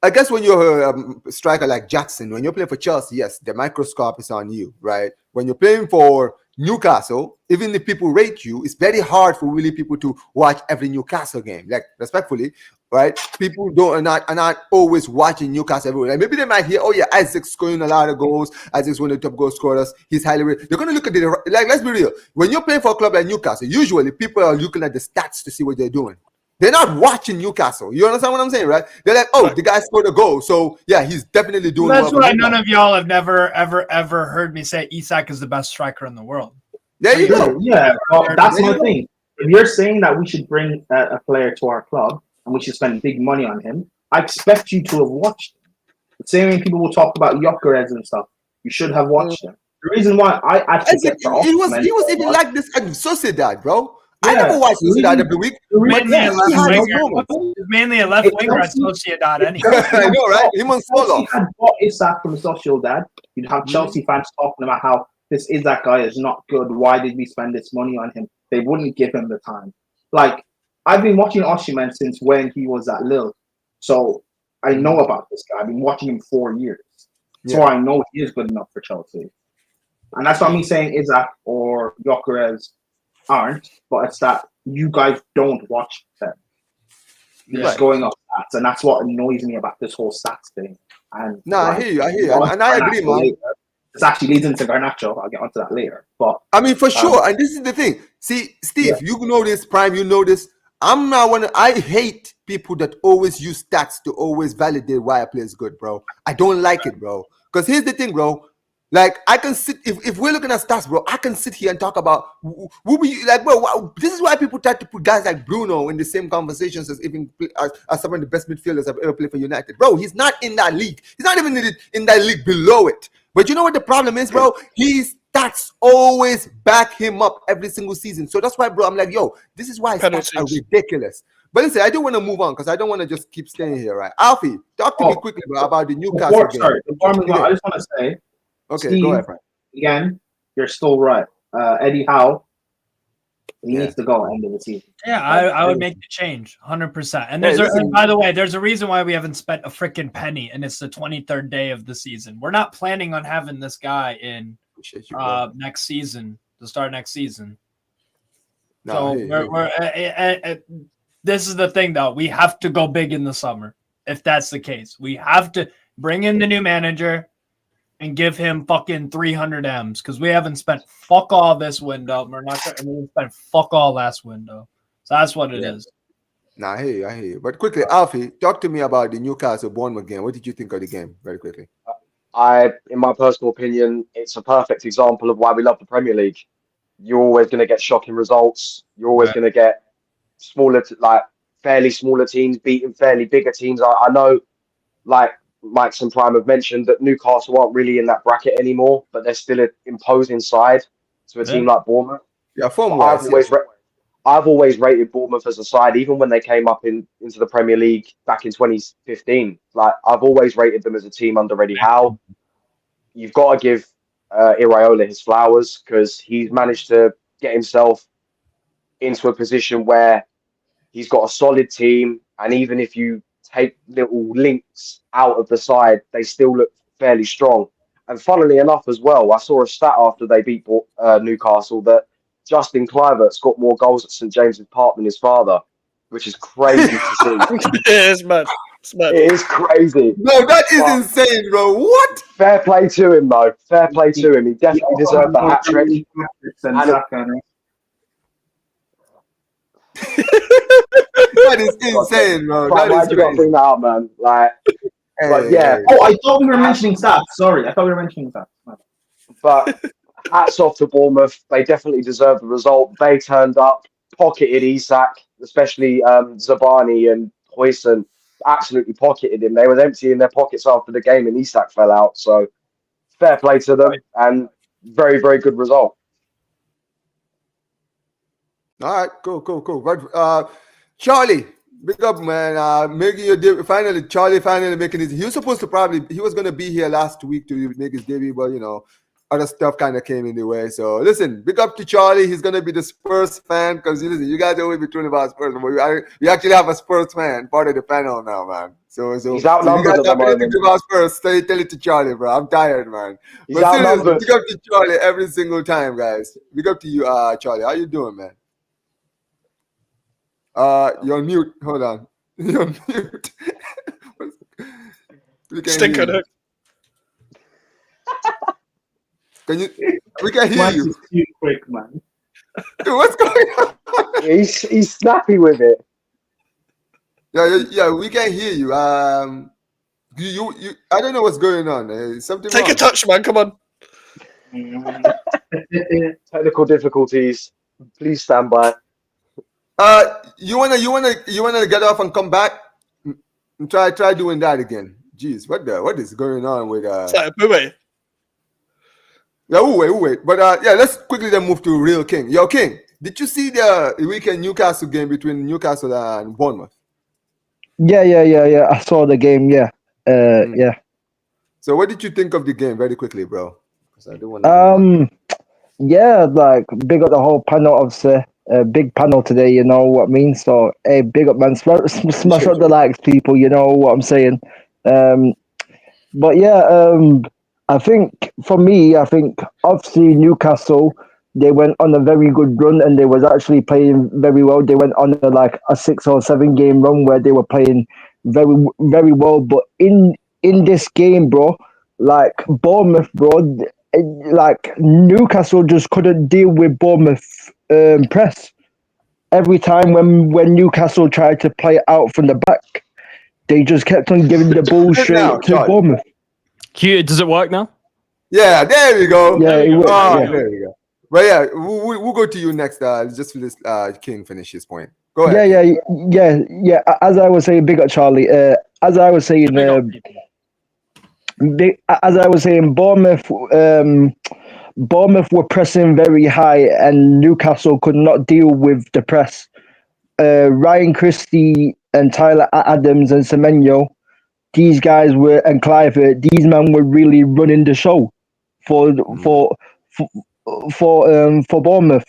I guess when you're a striker like Jackson, when you're playing for Chelsea, yes, the microscope is on you, right? When you're playing for Newcastle, even if people rate you, it's very hard for really people to watch every Newcastle game. Like, respectfully, right? People are not always watching Newcastle everywhere. Like maybe they might hear, oh yeah, Isaac's scoring a lot of goals. Isaac's one of the top goal scorers. He's highly rated. They're going to look at let's be real. When you're playing for a club like Newcastle, usually people are looking at the stats to see what they're doing. They're not watching Newcastle. You understand what I'm saying, right? They're like, oh, the guy scored a goal. So, yeah, he's definitely doing well. That's why none of y'all have never, ever heard me say Isak is the best striker in the world. There you go. Yeah, well, that's my thing. If you're saying that we should bring a player to our club and we should spend big money on him, I expect you to have watched him. The same way people will talk about Gyökeres and stuff. You should have watched him. The reason why I actually get he was even like this at Sociedad, bro. Yeah, I never watched Sociedad every week. Mainly a left winger at Sociedad anyway. I know, right? Him on solo. If you had bought Isak from Sociedad, you'd have Chelsea fans talking about how this Isak guy is not good. Why did we spend this money on him? They wouldn't give him the time. Like, I've been watching Osimhen since when he was at Lille. So I know about this guy. I've been watching him 4 years. So I know he is good enough for Chelsea. And that's not me saying Isak or Gyökeres aren't, but it's that you guys don't watch them. You're just going off stats, and that's what annoys me about this whole stats thing. And I hear you, and I agree, man. This actually leads into Garnacho. I'll get onto that later. But I mean, for sure, and this is the thing. See, Steve, you know this, Prime, you know this. I hate people that always use stats to always validate why a player is good, bro. I don't like it, bro. Because here's the thing, bro. Like, I can sit, if we're looking at stats, bro, I can sit here and talk about, bro, this is why people try to put guys like Bruno in the same conversations as some of the best midfielders I've ever played for United. Bro, he's not in that league. He's not even in that league below it. But you know what the problem is, bro? His stats always back him up every single season. So that's why, bro, I'm like, yo, this is why stats are ridiculous. But listen, I do want to move on because I don't want to just keep staying here, right? Alfie, talk to me quickly, bro, about the Newcastle game. I just want to say, okay, Steve, go ahead, Frank. Again, you're still right. Eddie Howe, he needs to go at the end of the season. Yeah, I would make the change, 100%. And and by the way, there's a reason why we haven't spent a freaking penny, and it's the 23rd day of the season. We're not planning on having this guy in next season to start next season. No, so this is the thing, though. We have to go big in the summer if that's the case. We have to bring in the new manager and give him fucking 300 M's because we haven't spent fuck all this window. We're not going to spend fuck all last window. So that's what it is. Nah, I hear you. But quickly, Alfie, talk to me about the Newcastle Bournemouth game. What did you think of the game? Very quickly. In my personal opinion, it's a perfect example of why we love the Premier League. You're always going to get shocking results. You're always going to get fairly smaller teams beating fairly bigger teams. I know, like Mike's and Prime have mentioned, that Newcastle aren't really in that bracket anymore, but they're still an imposing side to a team like Bournemouth. Yeah, I've always rated Bournemouth as a side, even when they came up into the Premier League back in 2015. Like, I've always rated them as a team under Eddie Howe. You've got to give Iraola his flowers because he's managed to get himself into a position where He's got a solid team, and even if you take little links out of the side, they still look fairly strong. And funnily enough, as well, I saw a stat after they beat Newcastle that Justin Kluivert's got more goals at St James's Park than his father, which is crazy to see. It's mad. It's mad. It is crazy. No, that is But insane, bro. What? fair play to him, though. Fair play to him. He definitely deserved the hat trick. That is insane, bro. That Why'd is you got to crazy. bring that up, man? Like, but yeah. Oh, I thought we were mentioning stats. Sorry, I thought we were mentioning stats. But hats off to Bournemouth. They definitely deserved the result. They turned up, pocketed Isak, especially Zabani and Hoyson. Absolutely pocketed him. They were emptying their pockets after the game, and Isak fell out. So fair play to them, and very, very good result. All right, cool. But Charlie, big up, man. Making your debut. Finally, Charlie finally making his. He was supposed to he was gonna be here last week to make his debut, but other stuff kind of came in the way. So listen, big up to Charlie. He's gonna be the Spurs fan because you guys always be talking about Spurs, but we actually have a Spurs fan part of the panel now, man. So He's you outnumbered guys at the have anything moment. about Spurs, tell it to Charlie, bro. I'm tired, man. He's But seriously, outnumbered. big up to Charlie every single time, guys. Big up to you, Charlie. How you doing, man? You're on mute. Hold on. You're on mute. We can't Stinker. hear you. Can you? We can hear you. Too quick, man. Dude, what's going on? He's snappy with it. Yeah. We can hear you. You. I don't know what's going on. Something. Take wrong. a touch, man. Come on. Technical difficulties. Please stand by. You wanna get off and come back? Try doing that again. Jeez, what is going on with It's like a booey. Yeah, we'll wait. But let's quickly then move to Real King. Yo, King, did you see the weekend Newcastle game between Newcastle and Bournemouth? Yeah. I saw the game. Yeah. Yeah. So, what did you think of the game, very quickly, bro? 'Cause I don't want Yeah, like big up the whole panel, obviously. Big panel today, you know what I mean? So, hey, big up, man. Smash up the likes, people, you know what I'm saying? But yeah, I think for me, obviously Newcastle, they went on a very good run and they was actually playing very well. They went on a 6 or 7 game run where they were playing very, very well. But in this game, bro, like Bournemouth, bro, like Newcastle just couldn't deal with Bournemouth press. Every time when Newcastle tried to play it out from the back, they just kept on giving the ball straight to Bournemouth. Does it work now? Yeah, there we go. Yeah, it worked, yeah. There we go. But yeah, we'll go to you next. Just for this, King finish his point. Go ahead. Yeah. As I was saying, big up Charlie. As I was saying, Bournemouth were pressing very high, and Newcastle could not deal with the press. Ryan Christie and Tyler Adams and Semenyo, these guys were, and Clive, these men were really running the show for Bournemouth.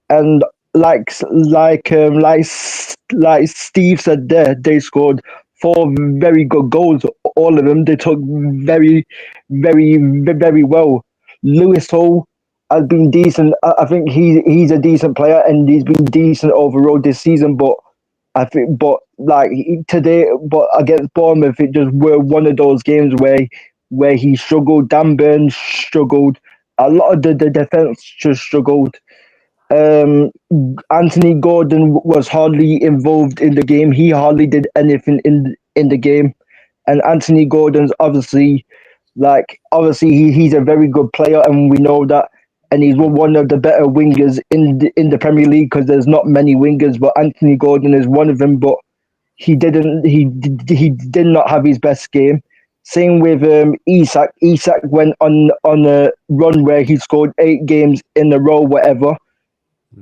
And like Steve said there, they scored 4 very good goals. All of them they took very, very, very well. Lewis Hall has been decent. I think he's a decent player and he's been decent overall this season. But I think, today, against Bournemouth, it just were one of those games where he struggled. Dan Burns struggled. A lot of the defense just struggled. Anthony Gordon was hardly involved in the game. He hardly did anything in the game. And Anthony Gordon's obviously he's a very good player, and we know that. And he's one of the better wingers in the Premier League because there's not many wingers, but Anthony Gordon is one of them. But he did not have his best game. Same with Isak. Isak went on a run where he scored 8 games in a row, whatever.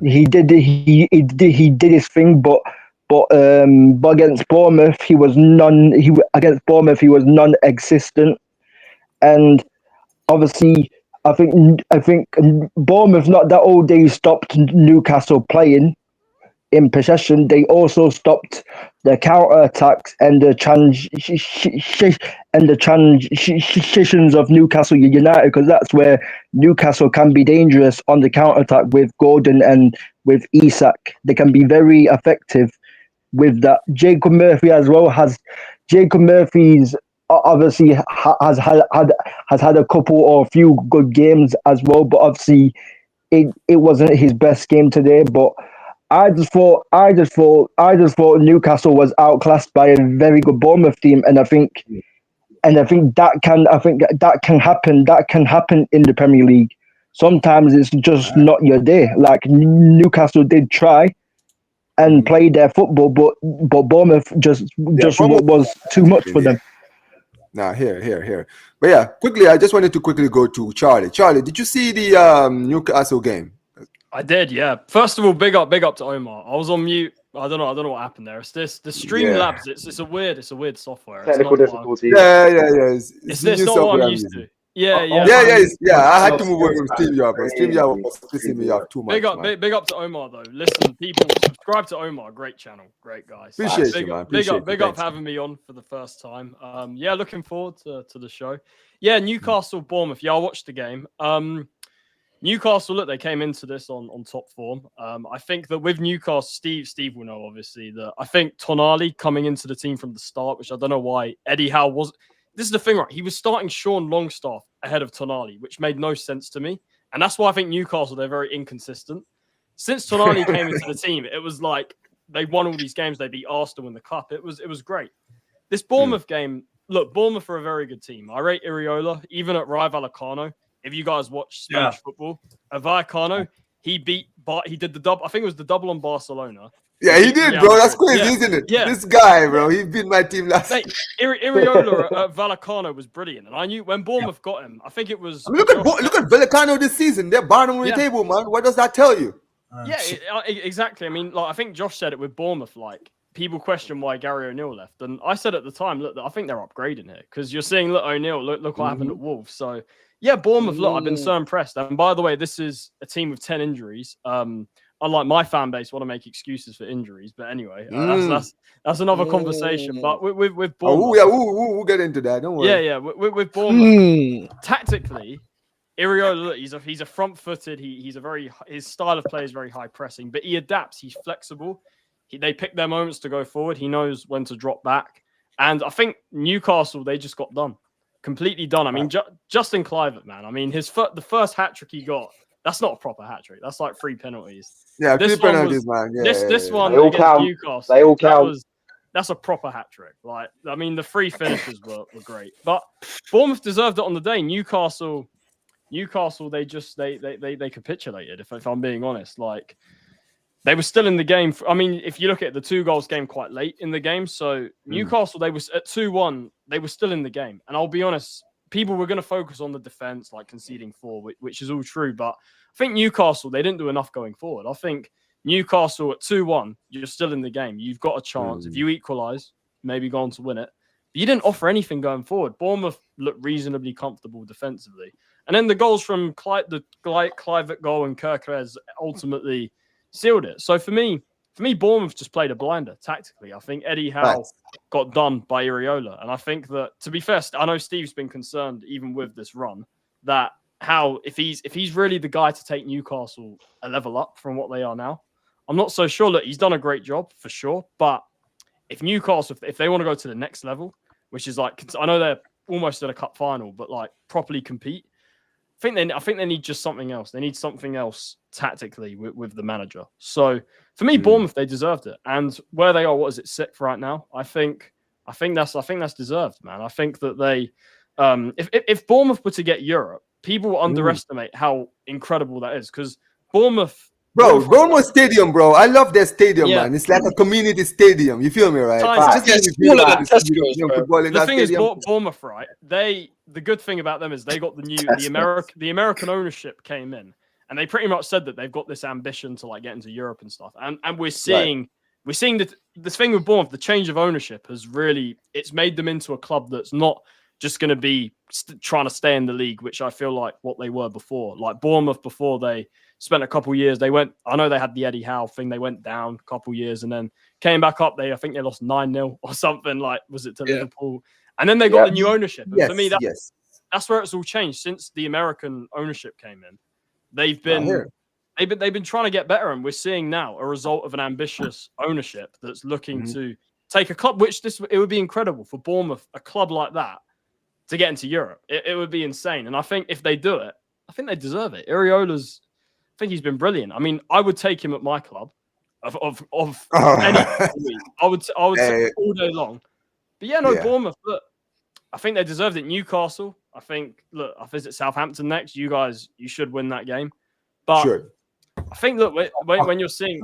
He did his thing, but against Bournemouth he was non-existent, and obviously I think Bournemouth not that old they stopped Newcastle playing, in possession, they also stopped the counter attacks and the transitions of Newcastle United, because that's where Newcastle can be dangerous on the counter attack with Gordon and with Isak. They can be very effective with that. Jacob Murphy as well Jacob Murphy's obviously has had a couple or a few good games as well, but obviously it wasn't his best game today. But I just thought Newcastle was outclassed by a very good Bournemouth team, and I think that can happen. That can happen in the Premier League. Sometimes it's just not your day. Like Newcastle did try and played their football, but Bournemouth just was too much for them. Nah, here. But yeah, quickly, I just wanted to quickly go to Charlie. Charlie, did you see the Newcastle game? I did, yeah. First of all, big up to Omar. I was on mute. I don't know what happened there. It's the Streamlabs. It's a weird software. Technical difficulties. Yeah. It's not what I'm used to. Yeah. I had to move away from StreamYard, but StreamYard was pissing me off too much. Big up to Omar though. Listen, people, subscribe to Omar. Great channel, great guys. Appreciate you, man. Big up for having me on for the first time. Looking forward to the show. Yeah, Newcastle Bournemouth. Yeah, I watched the game. Newcastle, look, they came into this on top form. I think that with Newcastle, Steve will know, obviously, that I think Tonali coming into the team from the start, which I don't know why Eddie Howe was. This is the thing, right? He was starting Sean Longstaff ahead of Tonali, which made no sense to me. And that's why I think Newcastle, they're very inconsistent. Since Tonali came into the team, it was like they won all these games. They beat Arsenal in the cup. It was great. This Bournemouth game, look, Bournemouth are a very good team. I rate Iriola, even at Rayo Vallecano. If you guys watch Spanish football, Vallecano, he did the double. I think it was the double on Barcelona. Yeah, he did, bro. That's crazy, isn't it? Yeah. This guy, bro, he beat my team last year. Iriola at Vallecano was brilliant. And I knew when Bournemouth got him, I think it was... I mean, look at Vallecano this season. They're bottom of the table, man. What does that tell you? Exactly. I mean, like I think Josh said it with Bournemouth, like, people question why Gary O'Neill left. And I said at the time, look, I think they're upgrading here. Because you're seeing, look, O'Neill, look what happened at Wolves. So, yeah, Bournemouth, look, I've been so impressed. And by the way, this is a team with 10 injuries. Unlike my fan base, want to make excuses for injuries, but anyway, that's another conversation. But with Bournemouth, we'll get into that. Don't worry. With Bournemouth, tactically, Iriola, he's a front-footed. His style of play is very high pressing, but he adapts. He's flexible. They pick their moments to go forward. He knows when to drop back, and I think Newcastle, they just got done, completely done. I mean, Justin Kluivert, man. I mean, the first hat trick he got. That's not a proper hat trick. That's like 3 penalties. Yeah, 3 penalties, man. This one against count. Newcastle. They all count. That's a proper hat trick. Like, I mean, the 3 finishes were great. But Bournemouth deserved it on the day. Newcastle, they capitulated. If I'm being honest, like they were still in the game. I mean, if you look at the 2 goals game quite late in the game, so Newcastle, they was at 2-1. They were still in the game, and I'll be honest. People were going to focus on the defense, like conceding 4, which is all true. But I think Newcastle, they didn't do enough going forward. I think Newcastle at 2-1, you're still in the game. You've got a chance. If you equalise, maybe go on to win it. But you didn't offer anything going forward. Bournemouth looked reasonably comfortable defensively. And then the goals from the Kluivert goal and Kerkeres ultimately sealed it. So for me, Bournemouth just played a blinder tactically. I think Eddie Howe got done by Iriola. And I think that, to be fair, I know Steve's been concerned, even with this run, that Howe, if he's really the guy to take Newcastle a level up from what they are now, I'm not so sure. Look, he's done a great job, for sure. But if Newcastle, if they want to go to the next level, which is like, I know they're almost at a cup final, but like properly compete, I think they need just something else. They need something else tactically with the manager. So for me, Bournemouth, they deserved it. And where they are, what is it, 6th right now? I think that's deserved, man. I think that they, if Bournemouth were to get Europe, people will underestimate how incredible that is, because Bournemouth. Bro, Bournemouth Stadium, bro. I love their stadium, man. It's like a community stadium. You feel me, right? The thing is, Bournemouth, right? The good thing about them is they got the American ownership came in, and they pretty much said that they've got this ambition to like get into Europe and stuff. And we're seeing this thing with Bournemouth. The change of ownership has really, it's made them into a club that's not just going to be trying to stay in the league, which I feel like what they were before. Like Bournemouth, before they spent a couple years, I know they had the Eddie Howe thing. They went down a couple years and then came back up. I think they lost 9-0 or something, like, was it to Liverpool? And then they got the new ownership. And for me, that's where it's all changed since the American ownership came in. They've been trying to get better, and we're seeing now a result of an ambitious ownership that's looking to take a club, it would be incredible for Bournemouth, a club like that, to get into Europe. It would be insane. And I think if they do it, I think they deserve it. Iriola's, I think he's been brilliant. I mean, I would take him at my club of any week. I would take him all day long. But Bournemouth, look, I think they deserved it. Newcastle, I visit Southampton next. You guys, you should win that game. But I think, look, when you're seeing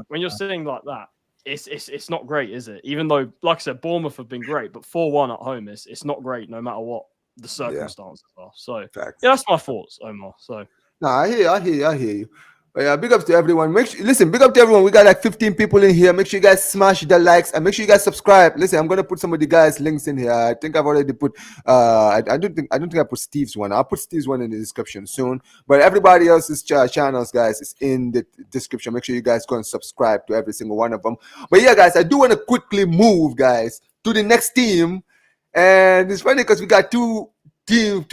like that, it's not great, is it? Even though, like I said, Bournemouth have been great, but 4-1 at home it's not great no matter what the circumstances are. So that's my thoughts, Omar. So I hear you. But yeah, big up to everyone. Big up to everyone. We got like 15 people in here. Make sure you guys smash the likes and make sure you guys subscribe. Listen, I'm gonna put some of the guys' links in here. I think I've already put. I don't think I put Steve's one. I'll put Steve's one in the description soon. But everybody else's channels, guys, is in the description. Make sure you guys go and subscribe to every single one of them. But yeah, guys, I do want to quickly move, guys, to the next team. And it's funny because we got two of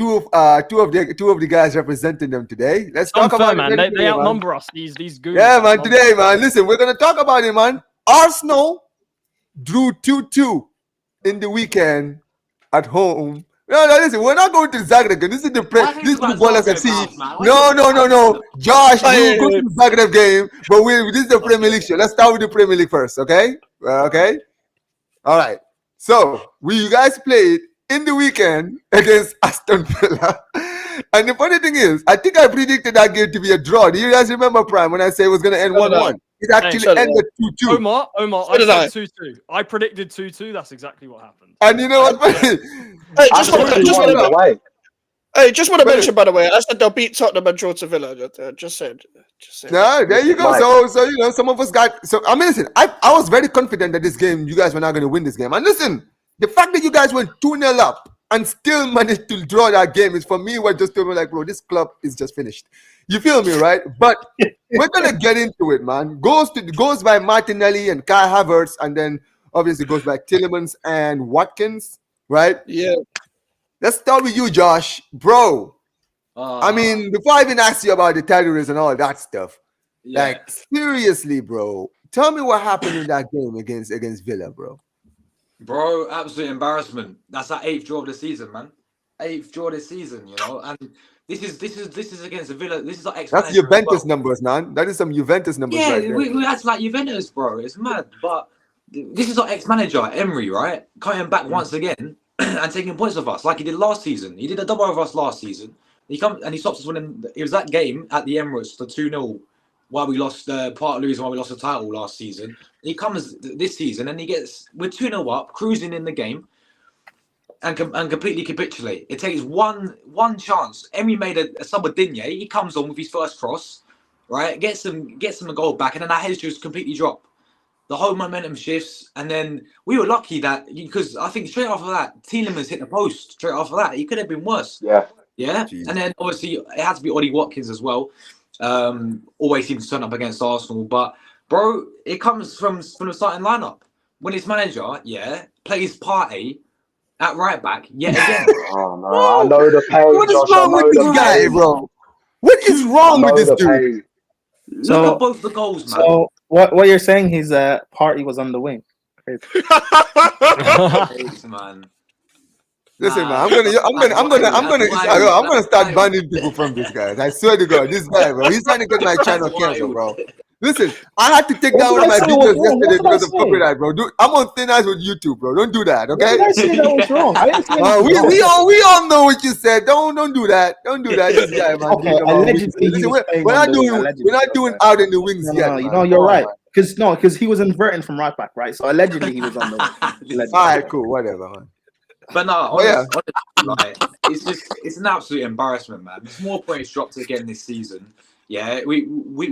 the guys representing them today. Let's talk about man. They outnumber us. These goons. Yeah, man. Today, man. Listen, we're gonna talk about it, man. Arsenal drew 2-2 in the weekend at home. No, listen, we're not going to Zagreb. This is the this is Bournemouth FC. No. Josh, you go to the Zagreb game, but this is the Premier League show. Let's start with the Premier League first, okay? Okay. All right. So you guys played in the weekend against Aston Villa. And the funny thing is, I think I predicted that game to be a draw. Do you guys remember, Prime, when I said it was going to end 1-1? It actually ended 2-2. Omar, I said 2-2. I predicted 2-2. That's exactly what happened. And you know what? Hey, just want to mention, by the way, I said they'll beat Tottenham and draw to Villa. Just said. No, there you go. So you know, some of us got. So I mean, listen, I was very confident that this game, you guys were not going to win this game. And listen, the fact that you guys went 2-0 up and still managed to draw that game is, for me, what just told me, like, bro, this club is just finished. You feel me, right? But we're gonna get into it, man. Goes by Martinelli and Kai Havertz, and then obviously goes by Tielemans and Watkins, right? Yeah. Let's start with you, Josh, bro. I mean, before I even ask you about the terrorists and all that stuff, like, seriously, bro, tell me what happened in that game against Villa, bro. Bro, absolute embarrassment. That's our 8th draw of the season, man. 8th draw this season, you know. And this is against the Villa. This is our That's Juventus numbers, man. That is some Juventus numbers. Yeah, right there. we act like Juventus, bro. It's mad. But this is our ex-manager, Emery, right? Coming back once again and taking points off us like he did last season. He did a double over us last season. He comes and he stops us winning. It was that game at the Emirates, the 2-0. Why we lost part of the reason why we lost the title last season. He comes this season and we're 2-0 up, cruising in the game, and completely capitulate. It takes one chance. Emery made a sub with Digne. He comes on with his first cross, right? Gets him a goal back, and then our heads just completely drop. The whole momentum shifts, and then we were lucky that, because I think straight after that, Tielemans hit the post. Straight after that, he could have been worse. Yeah. Jeez. And then obviously it had to be Ollie Watkins as well. Always seems to turn up against Arsenal, but bro, it comes from the starting lineup. When his manager, plays Partey at right back yet again. Oh no, I know the pain. What is wrong with this guy, bro? What is wrong with this dude? Look at both the goals, man. So what you're saying is Partey was on the wing. Crazy, man. Listen, man, I'm gonna start banning people from this guy. I swear to God, this guy, bro, he's trying to get my channel canceled, bro. Listen, I had to take down one of my videos yesterday because of copyright, bro. Dude, I'm on thin ice with YouTube, bro. Don't do that, okay? I say that was wrong. I didn't say we all know what you said. Don't do that. Don't do that. This guy, man. Okay, allegedly, listen, we're not doing out in the wings yet. No, you know, you're right. Because he was inverting from right back, right? So allegedly he was on the wing. All right, cool, whatever, man. But no, honestly, like, it's an absolute embarrassment, man. Small points dropped again this season. Yeah, we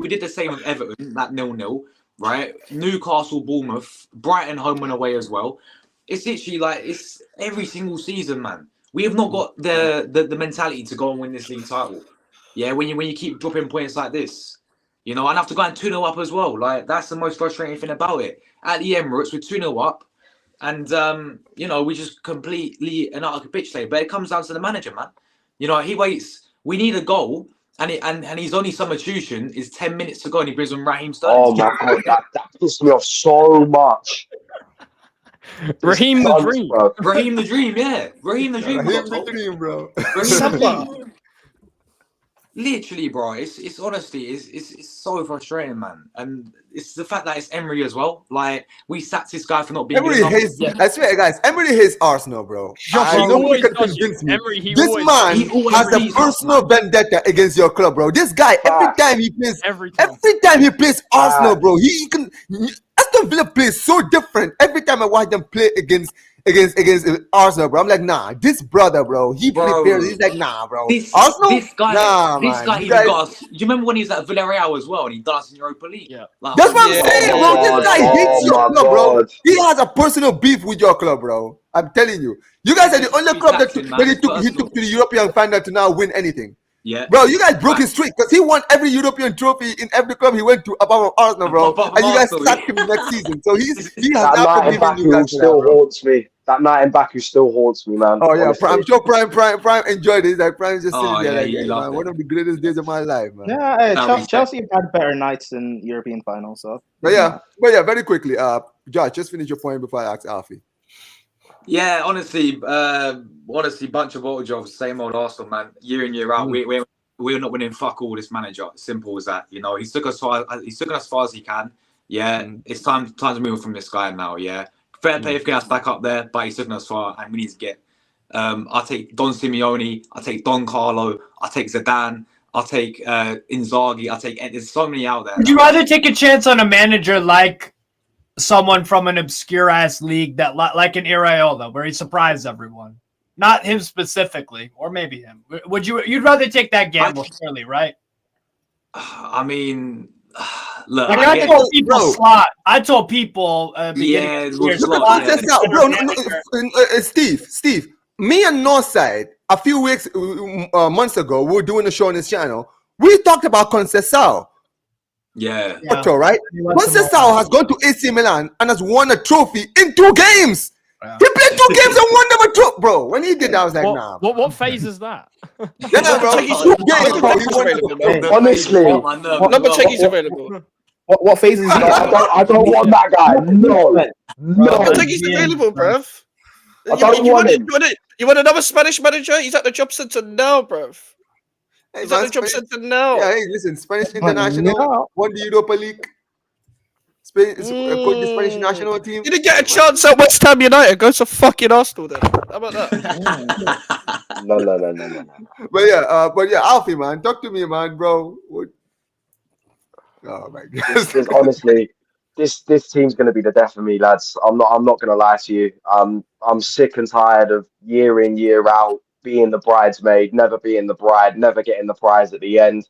did the same with Everton, that 0-0, right? Newcastle, Bournemouth, Brighton home and away as well. It's literally like, it's every single season, man. We have not got the mentality to go and win this league title. Yeah, when you keep dropping points like this, you know, and have to go and 2-0 up as well. Like, that's the most frustrating thing about it. At the Emirates, we're 2-0 up, and you know, we just completely and utter capitulate. But it comes down to the manager, man. You know, he waits. We need a goal, and his only substitution is 10 minutes to go, and he brings on Raheem Sterling. Oh my god, that pissed me off so much. Raheem the Dream. Bro. Raheem the Dream, yeah. Raheem the Dream. Raheem the Dream, bro. Raheem the Dream. Literally, bro. It's honestly, it's so frustrating, man. And it's the fact that it's Emery as well. Like, we sacked this guy for not being Emery good enough. hates. I swear, guys. Emery hates Arsenal, bro. He Nobody always can does convince it. me. Emery, he This always- man he always has a hates us, personal vendetta against your club, bro. This guy, every time he plays, Every time. Arsenal, bro, he can. Aston Villa plays so different. Every time I watch them play against Arsenal, bro, I'm like, nah, this brother, bro, he prepares. He's like, nah, bro. Arsenal, this guy man, even got us. Do you remember when he was at Villarreal as well and he done us in Europa League? Yeah. Like, that's what I'm Yeah. saying, bro. This guy hates your my club, bro. God. He has a personal beef with your club, bro. I'm telling you. You guys are the only club that Taxing, man. he It's took personal. to the European final to now win anything. Yeah. Bro, you guys broke his streak because he won every European trophy in every club he went to apart from Arsenal, bro. Apart from And you guys Arsenal, sacked him next season. So he has That not night in forgiven you Baku guys for that, still bro. haunts me. That night in Baku still haunts me, man. Oh yeah, honestly. I'm sure Prime enjoyed it. Like Prime just sitting Oh, there yeah, like, he hey, loved man, it. one of the greatest days of my life, man. Yeah, No, respect. Chelsea have had better nights in European finals. So But yeah, very quickly, Josh, just finish your point before I ask Alfie. Yeah, honestly, bunch of water jobs, same old Arsenal, man. Year in, year out, we're not winning fuck all. This manager, simple as that. You know, he's taken us as far as he can. Yeah, it's time to move on from this guy now. Yeah, fair play if he gets back up there, but he's taken us far, and we need to get. I'll take Don Simeone, I'll take Don Carlo, I'll take Zidane, I'll take Inzaghi, I'll take. There's so many out there. Would you rather take a chance on a manager like someone from an obscure ass league that like an Iraola, where he surprised everyone? Not him specifically, or maybe him. You'd rather take that gamble, surely, right? I mean, look. Like I I told people slot. I told people Yeah, beginning of the year, Slot, slot yeah. is Just now, a bro. manager. Steve. Me and Northside a few months ago, we were doing a show on this channel. We talked about Conceição, Yeah. right? Conceição has gone to AC Milan and has won a trophy in 2 games. Yeah. He played 2 games and won them a trophy, bro. When he did that, I was like, nah. What phase is that? Yeah, bro. 2 games, bro. He won the trophy. Honestly, Number Cheki's available. what phase is that? I don't want that guy. No. Number Cheki's available, bruv. I don't want him. You want another Spanish manager? He's at the job center now, bruv. Hey, He's at man, the job Spanish- center now. Yeah, hey, listen, Spanish international now. won the Europa League. Spain, coach the Spanish national team. You didn't get a chance at West Ham United. Go to fucking Arsenal then. How about that? No. But yeah, Alfie, man, talk to me, man, bro. Oh my God. Honestly, this team's going to be the death of me, lads. I'm not going to lie to you. I'm sick and tired of year in, year out being the bridesmaid, never being the bride, never getting the prize at the end.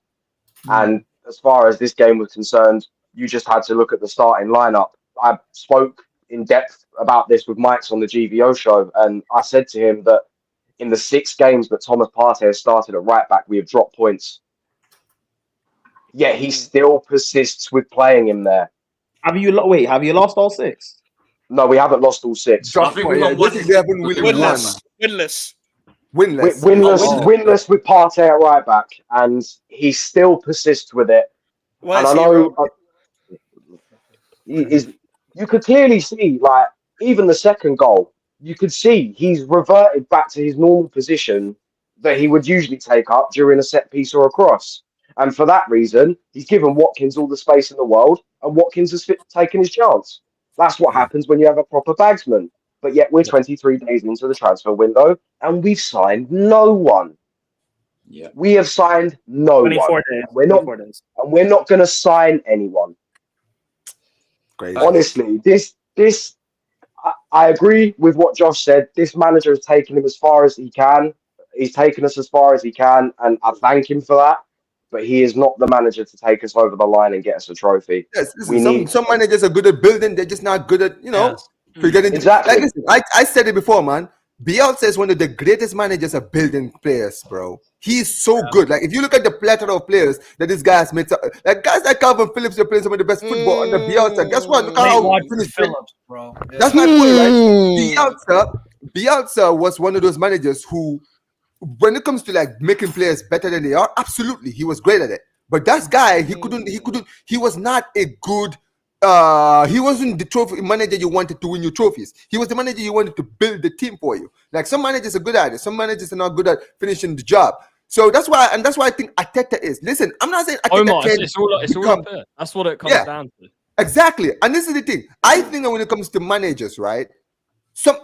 And as far as this game was concerned, you just had to look at the starting lineup. I spoke in depth about this with Mikez on the GVO show, and I said to him that in the 6 games that Thomas Partey has started at right back, we have dropped points. Yet he still persists with playing him there. Have you lost all 6? No, we haven't lost all 6. I think we won one. This is Devon Winless. Winless. Winless with Partey at right back, and he still persists with it. Why And is I he know wrong? you could clearly see, like, even the second goal, you could see he's reverted back to his normal position that he would usually take up during a set piece or a cross. And for that reason, he's given Watkins all the space in the world, and Watkins has taken his chance. That's what happens when you have a proper bagsman. But yet we're 23 days into the transfer window, and we've signed no one. Yeah. We have signed no 24 one. days. We're not 24 days. and we're not going to sign anyone. Crazy. Honestly, I agree with what Josh said. This manager has taken him as far as he can. He's taken us as far as he can, and I thank him for that. But he is not the manager to take us over the line and get us a trophy. Yes, listen, some managers are good at building. They're just not good at, Yes. forgetting. Exactly. Like, listen, I said it before, man. Bielsa is one of the greatest managers of building players, bro. He's so good. Like, if you look at the plethora of players that this guy has made, like guys like Calvin Phillips are playing some of the best football under Bielsa. Guess what? Look at how he finished. Phillips, bro. Yeah. That's my point, right? Bielsa was one of those managers who, when it comes to like making players better than they are, absolutely, he was great at it. But that guy, he was not a good. He wasn't the trophy manager you wanted to win your trophies. He was the manager you wanted to build the team for you. Like, some managers are good at it, some managers are not good at finishing the job. So that's why I think Arteta is. Listen, I'm not saying Arteta Omar, it's all up there. That's what it comes down to. Exactly, and this is the thing. I think that when it comes to managers, right?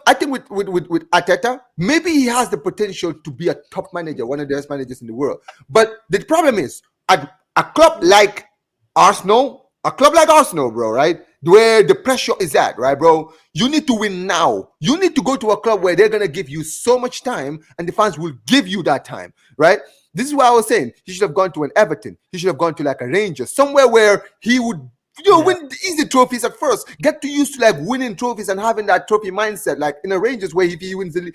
I think with Arteta, maybe he has the potential to be a top manager, one of the best managers in the world. But the problem is, a club like Arsenal, bro, right? Where the pressure is at, right, bro? You need to win now. You need to go to a club where they're going to give you so much time and the fans will give you that time, right? This is what I was saying. He should have gone to an Everton. He should have gone to like a Rangers, somewhere where he would, win easy trophies at first. Get to used to like winning trophies and having that trophy mindset. Like in a Rangers, where if he wins the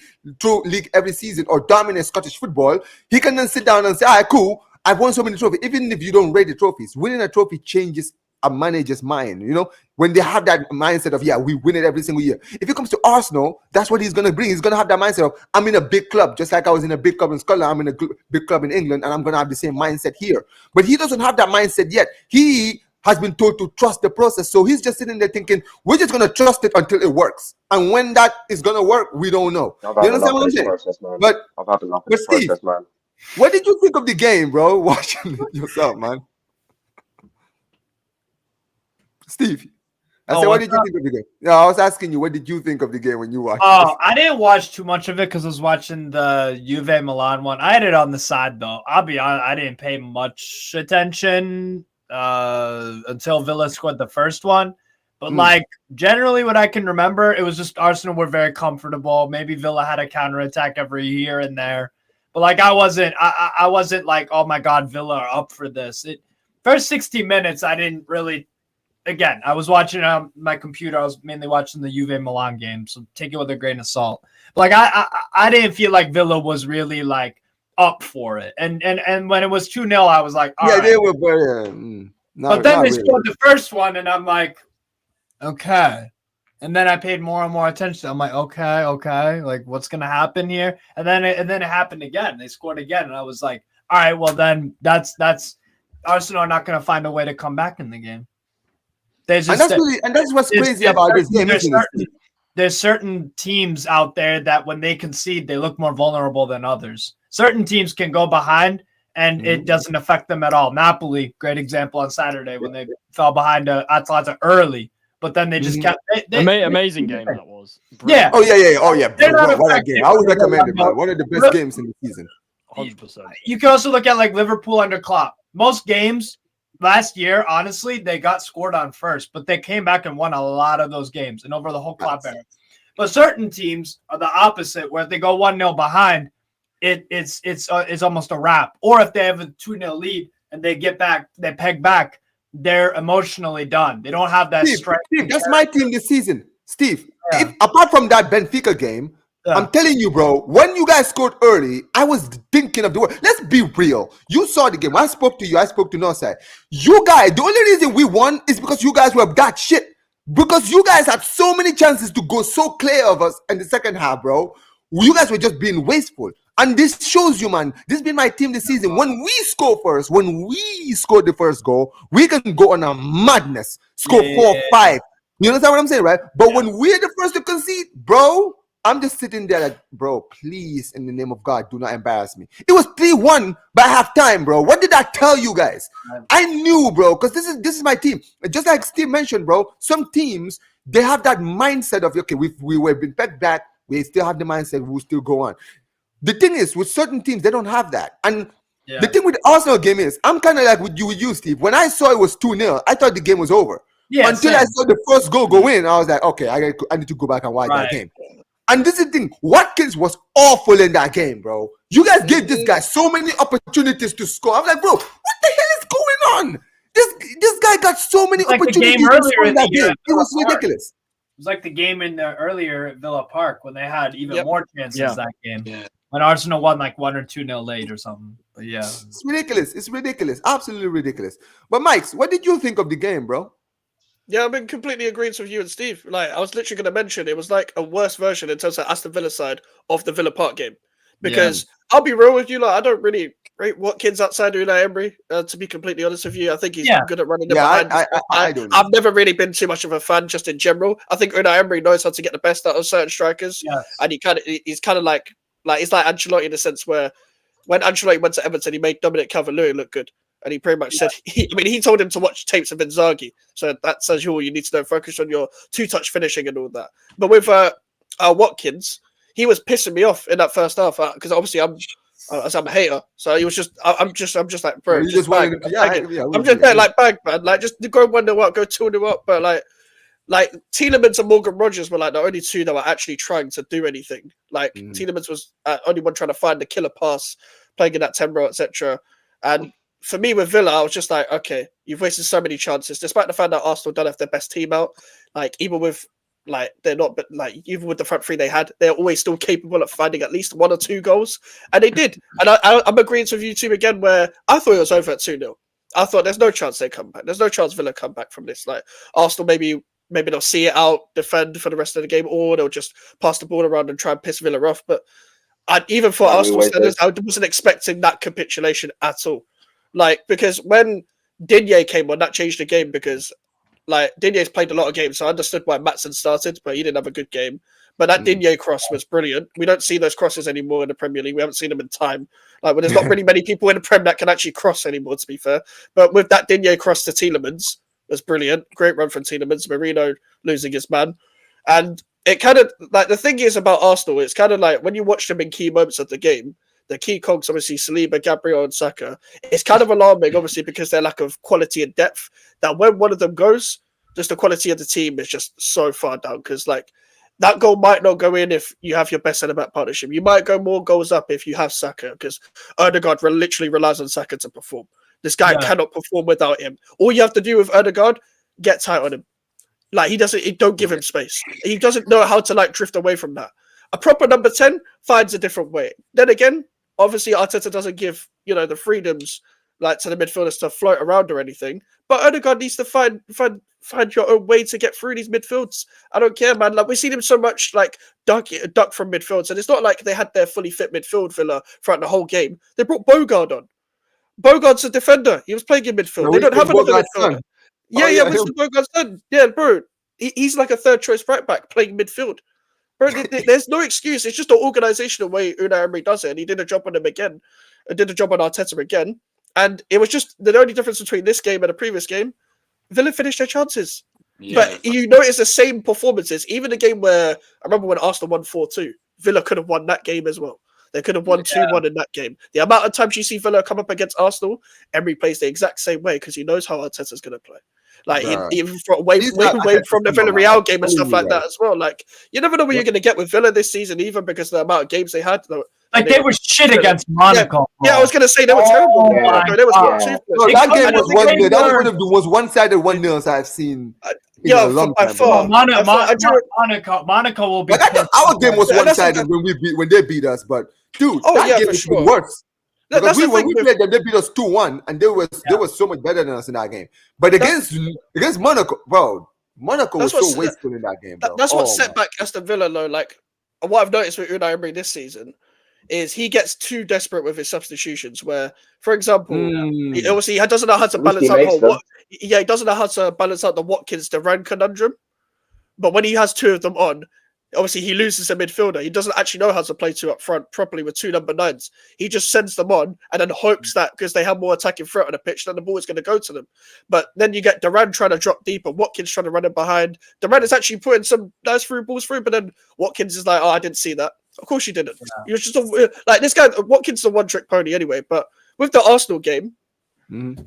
league every season or dominates Scottish football, he can then sit down and say, all right, cool, I've won so many trophies. Even if you don't rate the trophies, winning a trophy changes a manager's mind, when they have that mindset of, we win it every single year. If it comes to Arsenal, that's what he's going to bring. He's going to have that mindset of, I'm in a big club, just like I was in a big club in Scotland, I'm in a big club in England, and I'm going to have the same mindset here. But he doesn't have that mindset yet. He has been told to trust the process. So he's just sitting there thinking, we're just going to trust it until it works. And when that is going to work, we don't know. You understand what I'm saying? I've had enough of this process, man. What did you think of the game, bro? Watching it yourself, man. Steve, I said, what did you think of the game? No, I was asking you, what did you think of the game when you watched it? I didn't watch too much of it because I was watching the Juve Milan one. I had it on the side, though. I'll be honest, I didn't pay much attention until Villa scored the first one. But, like, generally what I can remember, it was just Arsenal were very comfortable. Maybe Villa had a counterattack every here and there. But, like, I wasn't like, oh, my God, Villa are up for this. First 60 minutes, I didn't really... Again, I was watching on my computer. I was mainly watching the Juve Milan game, so take it with a grain of salt. Like, I didn't feel like Villa was really like up for it, and when it was 2-0, I was like, all right. They were, but then they scored the first one, and I'm like, okay. And then I paid more and more attention. I'm like, okay, like what's gonna happen here? And then it happened again. They scored again, and I was like, all right, well then that's Arsenal are not gonna find a way to come back in the game. And that's what's crazy about this game. There's certain teams out there that when they concede, they look more vulnerable than others. Certain teams can go behind and it doesn't affect them at all. Napoli, great example on Saturday when they fell behind Atalanta early, but then they just kept. Amazing game that was. Yeah. Oh yeah. What a game! I would recommend it, man. One of the best games in the season. 100%. You can also look at like Liverpool under Klopp. Most games. Last year, honestly, they got scored on first, but they came back and won a lot of those games and over the whole Klopp era. But certain teams are the opposite, where if they go 1-0 behind, it's almost a wrap. Or if they have a 2-0 lead and they get back, they peg back, they're emotionally done. They don't have that strength. Steve, that's my team this season. Steve, apart from that Benfica game, I'm telling you, bro, when you guys scored early, I was thinking of the word. Let's be real. You saw the game. I spoke to you. I spoke to Northside. You guys, the only reason we won is because you guys were that shit. Because you guys had so many chances to go so clear of us in the second half, bro. You guys were just being wasteful. And this shows you, man, this has been my team this season. When we score first, when we scored the first goal, we can go on a madness. Score 4-5. You understand what I'm saying, right? But when we're the first to concede, bro, I'm just sitting there like, bro, please, in the name of God, do not embarrass me. It was 3-1 by halftime, bro. What did I tell you guys? I knew, bro, because this is my team. Just like Steve mentioned, bro, some teams, they have that mindset of, okay, we were been pegged back. We still have the mindset. We'll still go on. The thing is, with certain teams, they don't have that. And the thing with the Arsenal game is, I'm kind of like with you, Steve. When I saw it was 2-0, I thought the game was over. Yeah, until I saw the first goal go in, I was like, okay, I need to go back and watch that game. And this is the thing, Watkins was awful in that game, bro. You guys gave this guy so many opportunities to score. I'm like, bro, what the hell is going on? This guy got so many opportunities to score in that game. It was ridiculous. was like the game in the earlier at Villa Park when they had even more chances that game. Yeah. When Arsenal won like 1 or 2-0 late or something. But yeah. It's ridiculous. It's ridiculous. Absolutely ridiculous. But Mikes, what did you think of the game, bro? Yeah, I'm in completely agreement with you and Steve. Like, I was literally going to mention it was like a worse version in terms of Aston Villa side of the Villa Park game. Because I'll be real with you, like I don't really rate Watkins outside of Unai Emery. To be completely honest with you, I think he's good at running the behind. I've never really been too much of a fan, just in general. I think Unai Emery knows how to get the best out of certain strikers, and he's kind of like he's like Ancelotti in the sense where when Ancelotti went to Everton, he made Dominic Calvert-Lewin look good. And he pretty much said, he told him to watch tapes of Inzaghi. So that says you all you need to know, focus on your two-touch finishing and all that. But with Watkins, he was pissing me off in that first half because obviously I'm a hater. So he was just, I'm just like, bro, just bang. I'm just there like bang, man. Like just go 1-0 up, go 2-0 up. But like Tielemans and Morgan Rogers were like the only two that were actually trying to do anything. Like Tielemans was only one trying to find the killer pass, playing in that 10 row, etc. And for me with Villa, I was just like, okay, you've wasted so many chances, despite the fact that Arsenal don't have their best team out. Like even with they're not, but like even with the front three they had, they're always still capable of finding at least 1 or 2 goals, and they did. And I'm agreeing with you two again, where I thought it was over at 2-0. I thought there's no chance they come back. There's no chance Villa come back from this. Like Arsenal, maybe they'll see it out, defend for the rest of the game, or they'll just pass the ball around and try and piss Villa off. But even for Arsenal standards, I wasn't expecting that capitulation at all. Like, because when Digne came on, that changed the game because, like, Digne's played a lot of games, so I understood why Maatsen started, but he didn't have a good game. But that Digne cross was brilliant. We don't see those crosses anymore in the Premier League. We haven't seen them in time. Like, when there's not really many people in the Prem that can actually cross anymore, to be fair. But with that Digne cross to Tielemans, was brilliant. Great run from Tielemans. Marino losing his man. And it kind of, like, the thing is about Arsenal, it's kind of like when you watch them in key moments of the game, the key cogs, obviously, Saliba, Gabriel, and Saka. It's kind of alarming, obviously, because their lack of quality and depth, that when one of them goes, just the quality of the team is just so far down. Because, like, that goal might not go in if you have your best centre-back partnership. You might go more goals up if you have Saka, because Ødegaard literally relies on Saka to perform. This guy cannot perform without him. All you have to do with Ødegaard, get tight on him. Like, don't give him space. He doesn't know how to, like, drift away from that. A proper number 10 finds a different way. Then again, obviously, Arteta doesn't give, the freedoms like to the midfielders to float around or anything. But Ødegaard needs to find your own way to get through these midfields. I don't care, man. Like, we've seen him so much like duck from midfields, and it's not like they had their fully fit midfield Villa throughout the whole game. They brought Bogarde on. Bogarde's a defender. He was playing in midfield. They don't have another midfielder. Yeah, Mr. Bogarde's son. Yeah, bro. He's like a third choice right back playing midfield. Bro, there's no excuse. It's just an organizational way Unai Emery does it, and he did a job on him again. Did a job on Arteta again. And it was just the only difference between this game and the previous game. Villa finished their chances. Yeah. But you notice the same performances. Even the game where, I remember when Arsenal won 4-2, Villa could have won that game as well. They could have won 2-1 in that game. The amount of times you see Villa come up against Arsenal, Emery plays the exact same way because he knows how Arteta's going to play. Like, even away from the Villarreal game and stuff like that as well. Like, you never know what you're going to get with Villa this season, even because of the amount of games they had. Like, they were shit against Monaco. Yeah, I was going to say they were terrible. That game was one-sided 1-0 I've seen. By far. Monaco will be. Our game was one-sided when they beat us, but dude, that game was worse. Because when we played them, they beat us 2-1, and they were so much better than us in that game. But against Monaco, bro, Monaco was so wasteful in that game, bro. That's what set back Aston Villa, though. Like, what I've noticed with Unai Emery this season is he gets too desperate with his substitutions. Where, for example, he doesn't know how to balance out. He doesn't know how to balance out the Watkins-Duran conundrum. But when he has 2 of them on, obviously he loses a midfielder. He doesn't actually know how to play 2 up front properly with 2 number 9s. He just sends them on and then hopes that because they have more attacking threat on the pitch, then the ball is going to go to them. But then you get Duran trying to drop deep and Watkins trying to run in behind. Duran is actually putting some nice through balls through, but then Watkins is like, oh, I didn't see that. Of course you didn't. Yeah. You're just like this guy. Watkins is a one-trick pony anyway. But with the Arsenal game,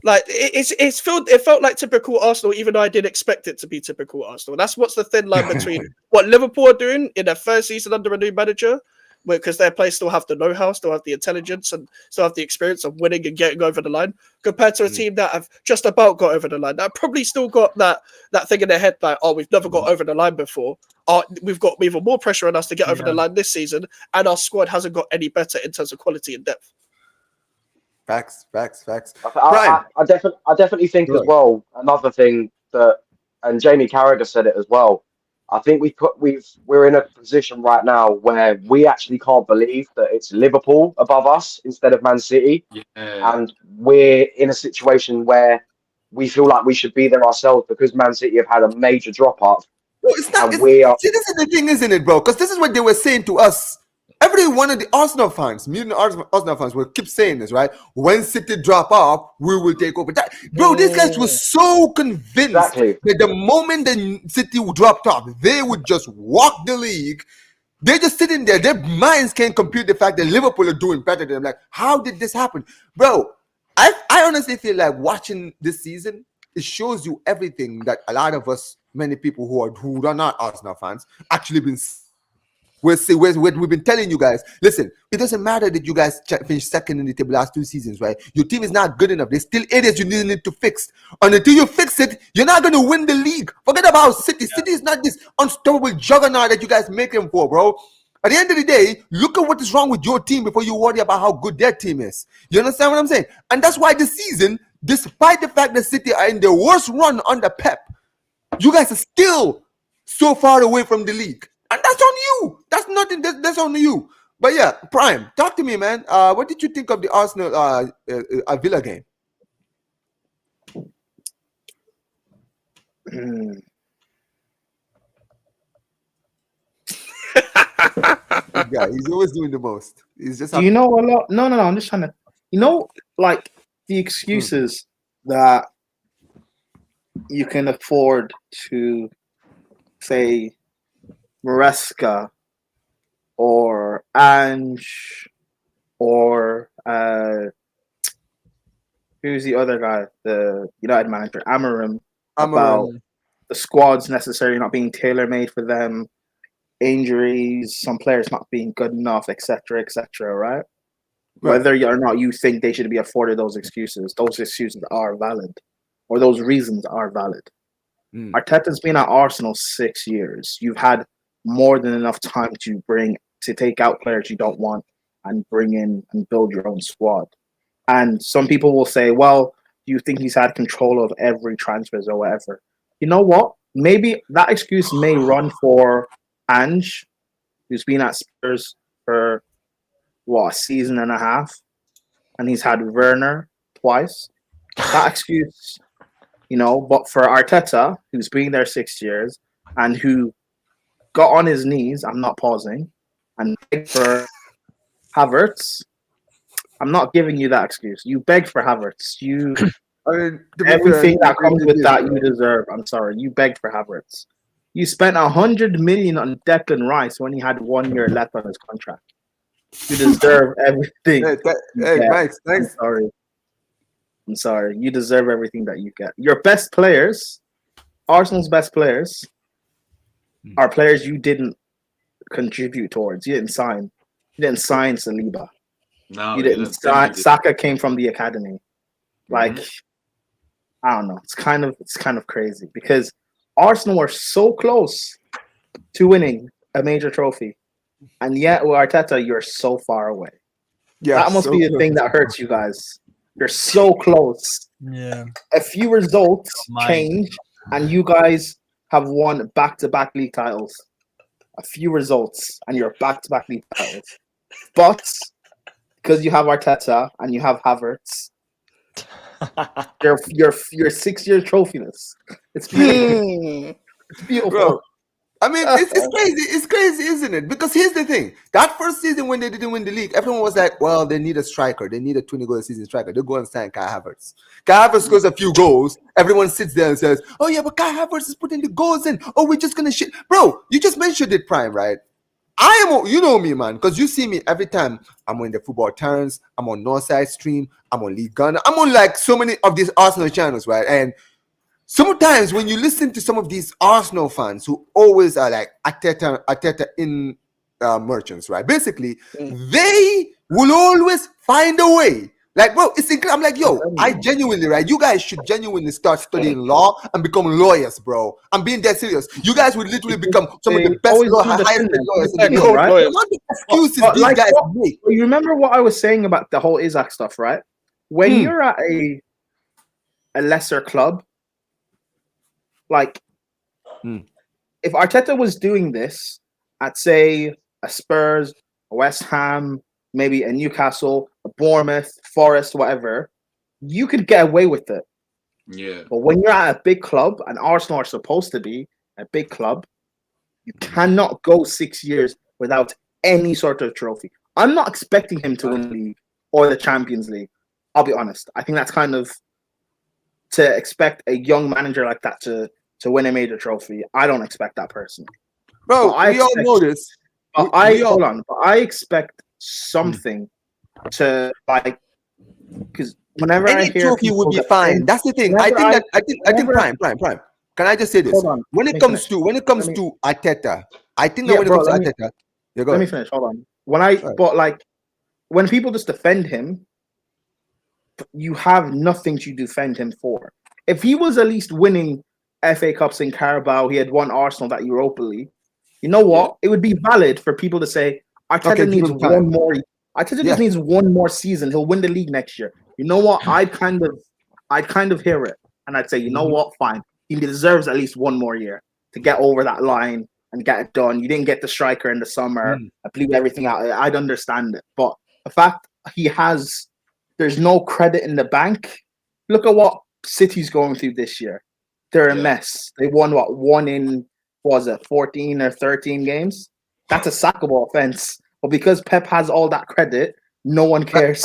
like it felt like typical Arsenal, even though I didn't expect it to be typical Arsenal. And that's what's the thin line between what Liverpool are doing in their first season under a new manager because their players still have the know-how, still have the intelligence, and still have the experience of winning and getting over the line, compared to a team that have just about got over the line. That probably still got that thing in their head like, oh, we've never got over the line before. We've got even more pressure on us to get over the line this season, and our squad hasn't got any better in terms of quality and depth. Facts. I definitely think as well, another thing that, and Jamie Carragher said it as well, I think we're in a position right now where we actually can't believe that it's Liverpool above us instead of Man City. And we're in a situation where we feel like we should be there ourselves because Man City have had a major drop off. Well, it's not. See, this is the thing, isn't it, bro? Because this is what they were saying to us. Every one of the Arsenal fans, mutant Arsenal fans, will keep saying this, right? When City drop off, we will take over. These guys were so convinced that the moment the City dropped off, they would just walk the league. They're just sitting there. Their minds can't compute the fact that Liverpool are doing better than them. Like, how did this happen? Bro, I honestly feel like watching this season, it shows you everything that a lot of us, many people who are not Arsenal fans, actually been. We've been telling you guys, listen, it doesn't matter that you guys finished second in the table last 2 seasons, right? Your team is not good enough. There's still areas you need to fix. And until you fix it, you're not going to win the league. Forget about City. City is not this unstoppable juggernaut that you guys make them for, bro. At the end of the day, look at what is wrong with your team before you worry about how good their team is. You understand what I'm saying? And that's why this season, despite the fact that City are in their worst run under Pep, you guys are still so far away from the league. And that's on you. That's nothing. That's on you. But yeah, Prime, talk to me, man. What did you think of the Arsenal Villa game? Yeah, he's always doing the most. He's just. Do you know a lot? No. I'm just trying to. Like the excuses that you can afford to say. Maresca or Ange or who's the other guy, the United manager, Amarim, about the squads necessarily not being tailor-made for them, injuries, some players not being good enough, etc., right? Whether or not you think they should be afforded those excuses are valid, or those reasons are valid. Arteta's been at Arsenal 6 years. You've had more than enough time to take out players you don't want and bring in and build your own squad. And some people will say, well, you think he's had control of every transfers or whatever. You know what? Maybe that excuse may run for Ange, who's been at Spurs for a season and a half, and he's had Werner twice. That excuse, but for Arteta, who's been there 6 years and who got on his knees, I'm not pausing, and begged for Havertz. I'm not giving you that excuse. You begged for Havertz. Everything that comes with that you deserve. I'm sorry. You begged for Havertz. You spent 100 million on Declan Rice when he had 1 year left on his contract. You deserve everything. Thanks. I'm sorry. You deserve everything that you get. Your best players, Arsenal's best players, are players you didn't contribute towards. You didn't sign. You didn't sign Saliba. No, you didn't sign. Saka came from the academy. Like, I don't know. It's kind of crazy because Arsenal were so close to winning a major trophy, and yet with Arteta, you're so far away. Yeah, that must be the thing that hurts you guys. You're so close. Yeah. A few results change, and you guys have won back-to-back league titles. A few results, and you're back-to-back league titles. But because you have Arteta and you have Havertz, you're 6 years trophyless. It's beautiful. It's beautiful. Bro, I mean, it's crazy. It's crazy, isn't it? Because here's the thing. That first season when they didn't win the league, everyone was like, well, they need a striker. They need a 20-goal-a-season striker. They go and sign Kai Havertz. Kai Havertz scores a few goals. Everyone sits there and says, oh, yeah, but Kai Havertz is putting the goals in. Oh, we're just going to shit. Bro, you just mentioned it, Prime, right? You know me, man, because you see me every time I'm on the football turns, I'm on Northside Stream, I'm on League Gun, I'm on like so many of these Arsenal channels, right? And sometimes when you listen to some of these Arsenal fans who always are like Arteta in merchants, right? Basically, they will always find a way. Like, bro, I'm like, yo, I genuinely, right? You guys should genuinely start studying law and become lawyers, bro. I'm being dead serious. You guys would literally become some of the best highest paid lawyers in the world. right? What the excuses these guys make? You remember what I was saying about the whole Isaac stuff, right? When you're at a lesser club, like if Arteta was doing this at, say, a Spurs, a West Ham, maybe a Newcastle, a Bournemouth, Forest, whatever, you could get away with it. Yeah. But when you're at a big club, and Arsenal are supposed to be a big club, you cannot go 6 years without any sort of trophy. I'm not expecting him to win the league or the Champions League. I'll be honest. I think that's kind of to expect a young manager like that to win a major trophy. I don't expect that person. Bro, we all know this. But I expect something to, like, because whenever any I hear trophy would be fine. That's the thing. I think prime. Can I just say this? When it comes to Arteta, I think that when it comes to Arteta, let me finish. Hold on. But like when people just defend him, you have nothing to defend him for. If he was at least winning FA Cups in Carabao, he had won Arsenal that Europa League. You know what? It would be valid for people to say Arteta needs one more. Arteta just needs one more season. He'll win the league next year. You know what? I'd kind of hear it, and I'd say, you know what? Fine. He deserves at least one more year to get over that line and get it done. You didn't get the striker in the summer. I blew everything out. I'd understand it, but the fact there's no credit in the bank. Look at what City's going through this year. They're a mess. They won one in 14 or 13 games? That's a sackable offense. But because Pep has all that credit, no one cares.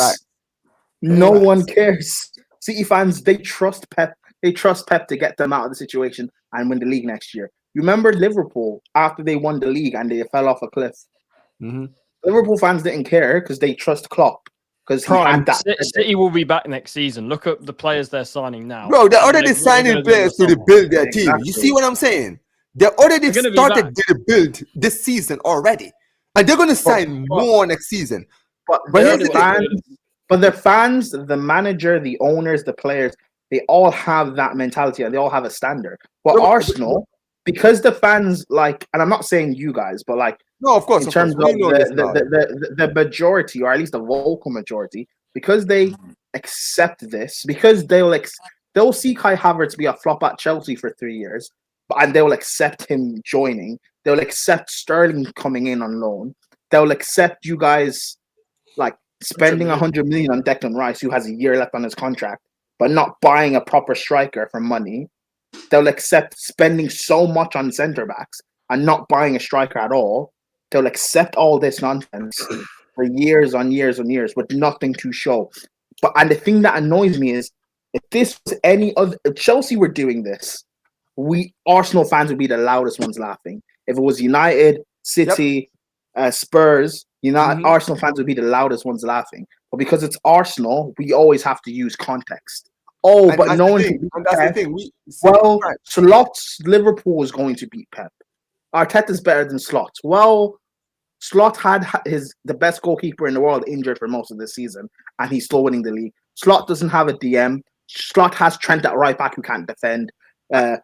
No one cares. City fans, they trust Pep. They trust Pep to get them out of the situation and win the league next year. You remember Liverpool after they won the league and they fell off a cliff? Liverpool fans didn't care because they trust Klopp. Because City will be back next season. Look at the players they're signing now. Bro, they're already signing players to rebuild their team. Exactly. You see what I'm saying? They already started to rebuild this season already. And they're going to sign more next season. But the fans, the manager, the owners, the players, they all have that mentality and they all have a standard. But Arsenal, because the fans like, and I'm not saying you guys, but like, no, of course, in terms of the majority, or at least the vocal majority, because they accept this, because they'll see Kai Havertz be a flop at Chelsea for 3 years, and they'll accept him joining. They'll accept Sterling coming in on loan. They'll accept you guys like spending 100 million on Declan Rice, who has a year left on his contract, but not buying a proper striker for money. They'll accept spending so much on centre backs and not buying a striker at all. They'll accept all this nonsense for years on years on years with nothing to show. And the thing that annoys me is, if this was if Chelsea were doing this, Arsenal fans would be the loudest ones laughing. If it was United, City, Spurs, Arsenal fans would be the loudest ones laughing. But because it's Arsenal, we always have to use context. But no one can beat Pep. Slot's Liverpool is going to beat Pep. Arteta's better than Slot. Well, Slot had the best goalkeeper in the world injured for most of the season, and he's still winning the league. Slot doesn't have a DM. Slot has Trent at right back who can't defend.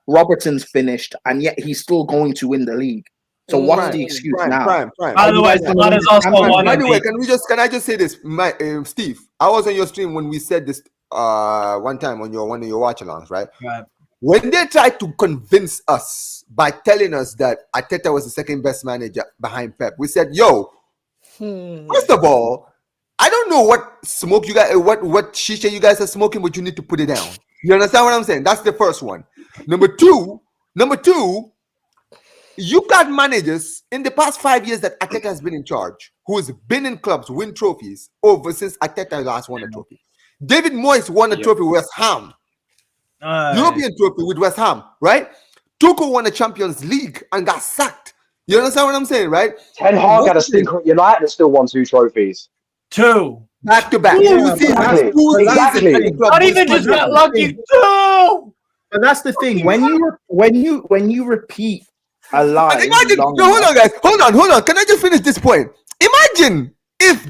Robertson's finished, and yet he's still going to win the league. So what's the excuse now? By the way, Slot is also one. By the way, can I just say this, Steve? I was on your stream when we said this one time on one of your watch-alongs, right? Right. When they tried to convince us by telling us that Arteta was the second best manager behind Pep, we said, yo, first of all, I don't know what smoke you guys, what shisha you guys are smoking, but you need to put it down. You understand what I'm saying? That's the first one. Number two, you got managers in the past 5 years that Arteta has been in charge, who has been in clubs, win trophies over since Arteta last won a trophy. David Moyes won a trophy with West Ham. European trophy with West Ham, right? Tuchel won a Champions League and got sacked. You understand what I'm saying, right? Ten Hag had a stink at United and still won 2 trophies. 2 back to back. Exactly. Not even just got lucky. 2. But that's the thing. When you repeat And imagine, no, hold on, guys. Hold on. Can I just finish this point? Imagine if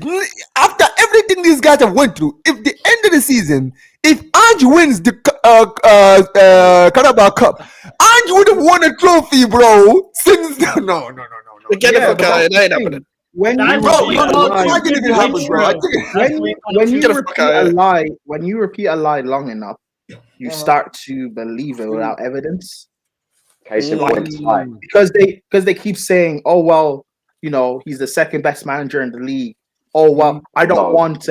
after everything these guys have went through, if the end of the season, if Ange wins the Carabao Cup, Ange would have won a trophy, bro. Since no. Get it for guy. It ain't happening. When you imagine if it happens, bro. When you repeat a lie long enough, you start to believe it without evidence. Case in point, because they keep saying, "Oh well, you know, he's the second best manager in the league." Oh well, I don't want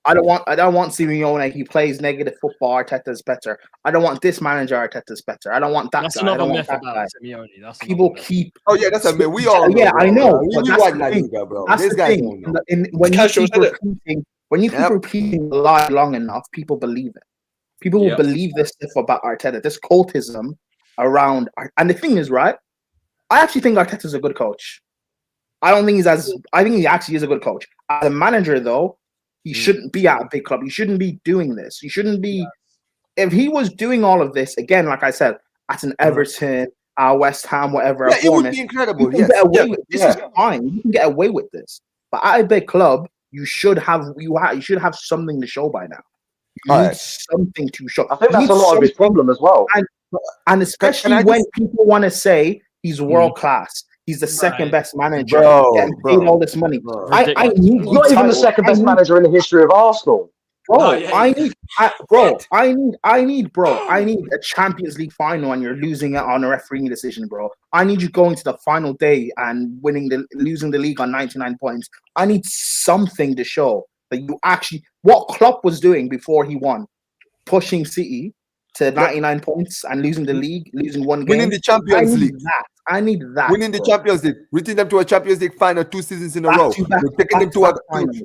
Simeone. He plays negative football. Arteta's better. I don't want this manager. Arteta's better. I don't want that That's guy. I another don't myth want that about guy. Simeone. That's People keep. Oh yeah, that's a myth. We all know. Yeah, bro. I know. We watch La Liga, bro. That's These the guys thing. don't know. When you keep repeating a lie long enough, people believe it. People will believe this stuff about Arteta. This cultism around, and the thing is, right? I actually think Arteta's a good coach. I think he actually is a good coach. As a manager, though, he shouldn't be at a big club. He shouldn't be doing this. He shouldn't be. If he was doing all of this again, like I said, at an Everton, West Ham, whatever, it would be incredible. This is fine. You can get away with this. But at a big club, you should have something to show by now. You need something to show. I think that's a lot of his problem as well. And especially when people want to say he's world class. He's the second best manager. Getting paid all this money. I need not even the second best manager in the history of Arsenal. I need a Champions League final and you're losing it on a refereeing decision, bro. I need you going to the final day and losing the league on 99 points. I need something to show that you actually what Klopp was doing before he won, pushing City to 99 points and losing the league, losing one game. Winning the Champions League. I need that. Winning the Champions League. Reaching them to a Champions League final 2 seasons in a row. Taking them to a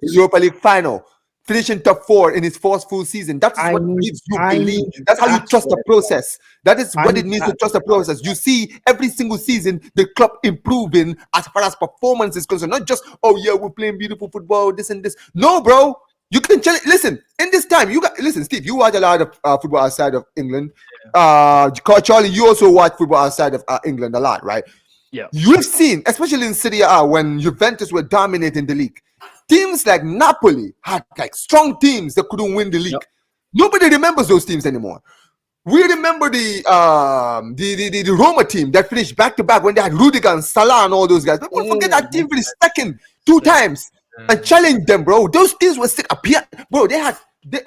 Europa League final. Finishing top 4 in his first full season. That's what gives you believe. That's how you trust the process. That is what it means to trust the process. You see every single season the club improving as far as performance is concerned. Not just, oh yeah, we're playing beautiful football, this and this. No, bro. You can listen, in this time, Steve, you watch a lot of football outside of England. Charlie, you also watch football outside of England a lot, right? Yeah. You've seen, especially in Serie A, when Juventus were dominating the league, teams like Napoli had like strong teams that couldn't win the league. Yep. Nobody remembers those teams anymore. We remember the Roma team that finished back to back when they had Rudiger and Salah and all those guys. Don't forget that team finished second 2 times. And challenge them, bro. Those teams were sick. Bro, I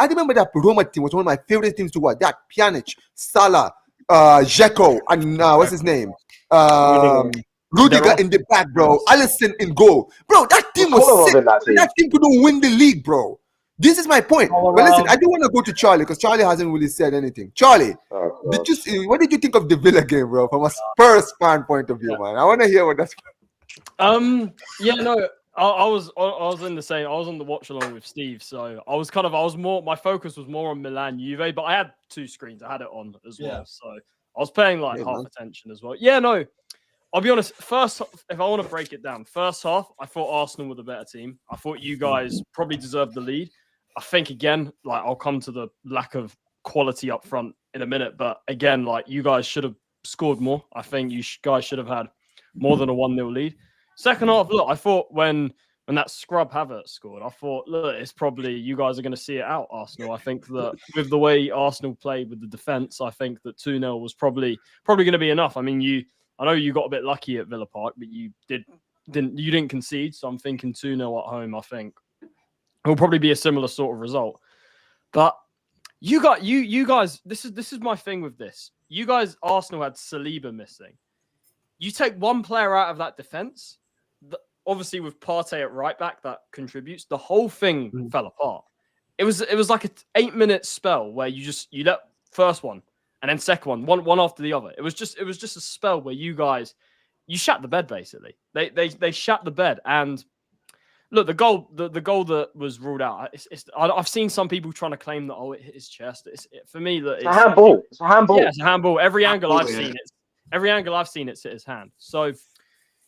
remember that Roma team was one of my favorite teams to watch. That Pjanic, Salah, Dzeko, and what's his name? Rudiger in the back, bro. Alisson in goal. Bro, that team was sick. That team couldn't win the league, bro. This is my point. But listen, I do want to go to Charlie because Charlie hasn't really said anything. Charlie, what did you think of the Villa game, bro? From a Spurs fan point of view, man. I want to hear what that's. I was in the same. I was on the watch along with Steve, so my focus was more on Milan Juve, but I had 2 screens. I had it on as well, so I was paying half attention as well. Yeah, no, I'll be honest. First, if I want to break it down, first half, I thought Arsenal were the better team. I thought you guys probably deserved the lead. I think again, I'll come to the lack of quality up front in a minute, but again, you guys should have scored more. I think you guys should have had more than a 1-0 lead. Second half, look, I thought when that scrub Havertz scored, I thought, look, it's probably you guys are going to see it out, Arsenal. I think that with the way Arsenal played with the defence, I think that 2-0 was probably going to be enough. I mean, I know you got a bit lucky at Villa Park, but you didn't concede. So I'm thinking 2-0 at home. I think it will probably be a similar sort of result. But you guys, this is my thing with this. You guys, Arsenal had Saliba missing. You take one player out of that defence. Obviously, with Partey at right back, that contributes. The whole thing fell apart. It was like an 8-minute spell where you let first one and then second one after the other. It was just a spell where you shat the bed basically. They shat the bed. And look, the goal that was ruled out. I've seen some people trying to claim that it hit his chest. For me, it's a handball. It's a handball. Yeah, it's a handball. Every angle I've seen it's hit his hand. So.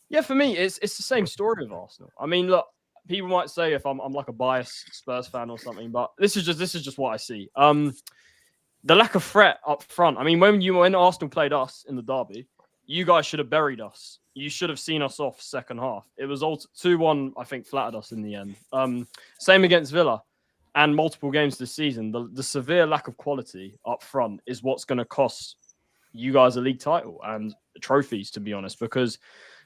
Yeah, for me, it's the same story of Arsenal. I mean, look, people might say if I'm like a biased Spurs fan or something, but this is just what I see. The lack of threat up front. I mean, when Arsenal played us in the derby, you guys should have buried us. You should have seen us off second half. It was all 2-1, I think, flattered us in the end. Same against Villa and multiple games this season. The severe lack of quality up front is what's going to cost you guys a league title and trophies, to be honest, because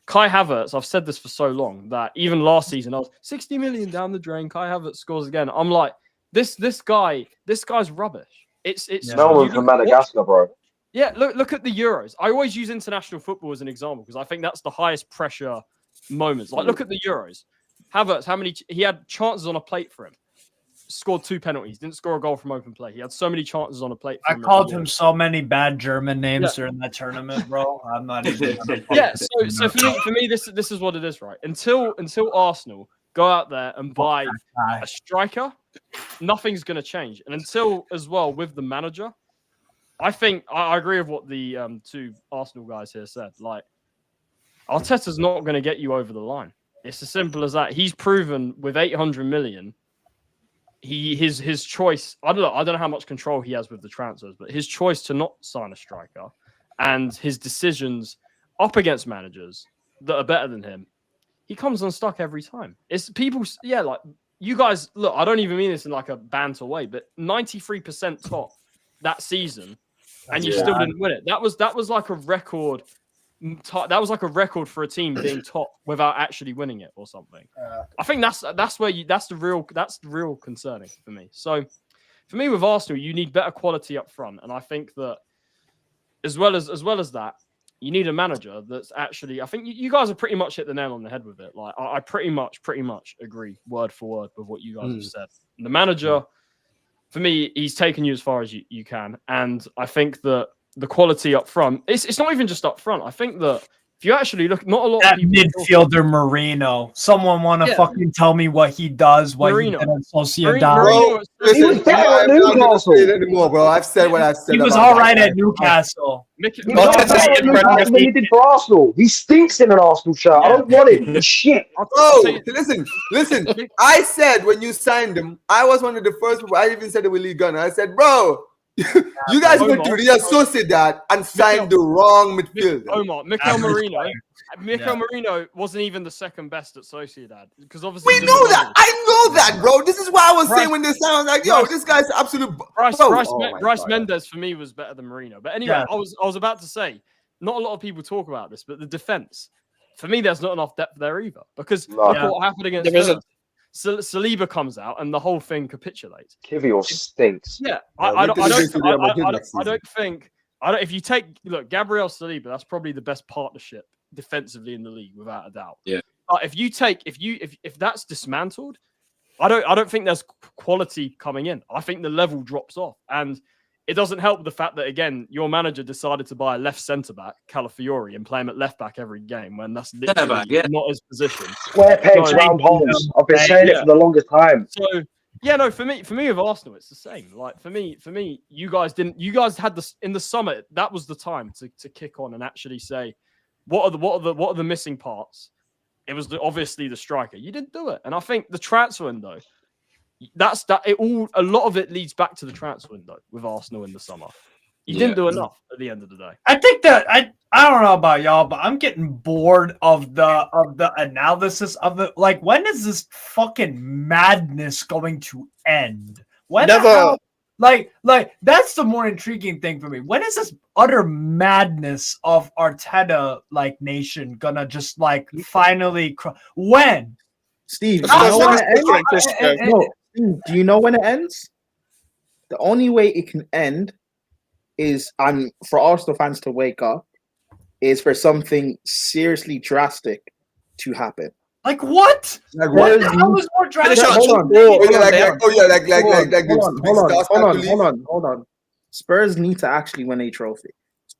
Kai Havertz, I've said this for so long that even last season I was 60 million down the drain. Kai Havertz scores again. I'm like, this guy's rubbish. It's Melbourne from Madagascar, bro. Yeah, look at the Euros. I always use international football as an example because I think that's the highest pressure moments. Like, look at the Euros. Havertz, he had chances on a plate for him. Scored 2 penalties, didn't score a goal from open play. He had so many chances on a plate. I called him so many bad German names during that tournament, bro. I'm not even. So for me, this is what it is, right? Until Arsenal go out there and buy a striker, nothing's going to change. And until, as well, with the manager, I think I agree with what the 2 Arsenal guys here said. Like, Arteta's not going to get you over the line. It's as simple as that. He's proven with 800 million. His choice. I don't know how much control he has with the transfers, but his choice to not sign a striker and his decisions up against managers that are better than him, he comes unstuck every time. It's people. Yeah, like you guys. Look, I don't even mean this in like a banter way, but 93% top that season, and you still didn't win it. That was like a record. That was like a record for a team being top without actually winning it or something. I think that's the real concerning for me. So for me with Arsenal, you need better quality up front, and I think that as well as that, you need a manager that's actually. I think you guys have pretty much hit the nail on the head with it. Like I pretty much agree word for word with what you guys have said. And the manager, for me, he's taken you as far as you can, and I think that the quality up front, it's not even just up front. I think that if you actually look, not a lot that of people midfielder Marino. Someone want to fucking tell me what he does, what Marino. he did at Sociedad. Bro, listen, He was better at I'm not gonna Newcastle. say it anymore, bro. I've said what I've said. He was about all right that at guy. Newcastle. He was better at Newcastle than he did for Arsenal. He stinks in an Arsenal shirt. I don't want it. He's shit. Bro, listen. I said when you signed him, I was one of the first people. I even said it with Lee Gunner. I said, bro, you guys went to Real Sociedad and signed the wrong midfielder. Mikel Marino wasn't even the second best at Sociedad because obviously We know that. I know that, bro. This is why I was saying when they sound like, yo, this guy's absolute. Bryce Mendes for me was better than Marino. But anyway, I was about to say, not a lot of people talk about this, but the defense, for me, there's not enough depth there either because look what happened against Spurs. Saliba comes out and the whole thing capitulates. Kivior stinks. Yeah, I don't think. If you take Gabriel Saliba, that's probably the best partnership defensively in the league without a doubt. Yeah. But if that's dismantled, I don't think there's quality coming in. I think the level drops off, and it doesn't help the fact that again your manager decided to buy a left centre back, Calafiori, and play him at left back every game when that's literally not his position. Square pegs, round holes. I've been saying it for the longest time. So. Yeah, no. For me with Arsenal, it's the same. Like for me, you guys didn't. You guys had this in the summer. That was the time to kick on and actually say, what are the missing parts? It was obviously the striker. You didn't do it, and I think the transfer window. A lot of it leads back to the transfer window with Arsenal in the summer. You didn't do enough at the end of the day. I think that I don't know about y'all, but I'm getting bored of the analysis of it. Like, when is this fucking madness going to end? Never. Like that's the more intriguing thing for me. When is this utter madness of Arteta nation gonna just finally when? Steve, do you know when it ends? No, Steve, do you know when it ends? The only way it can end is, and for Arsenal fans to wake up, is for something seriously drastic to happen. Like what? Like what? How was more drastic? Hold on. Spurs need to actually win a trophy.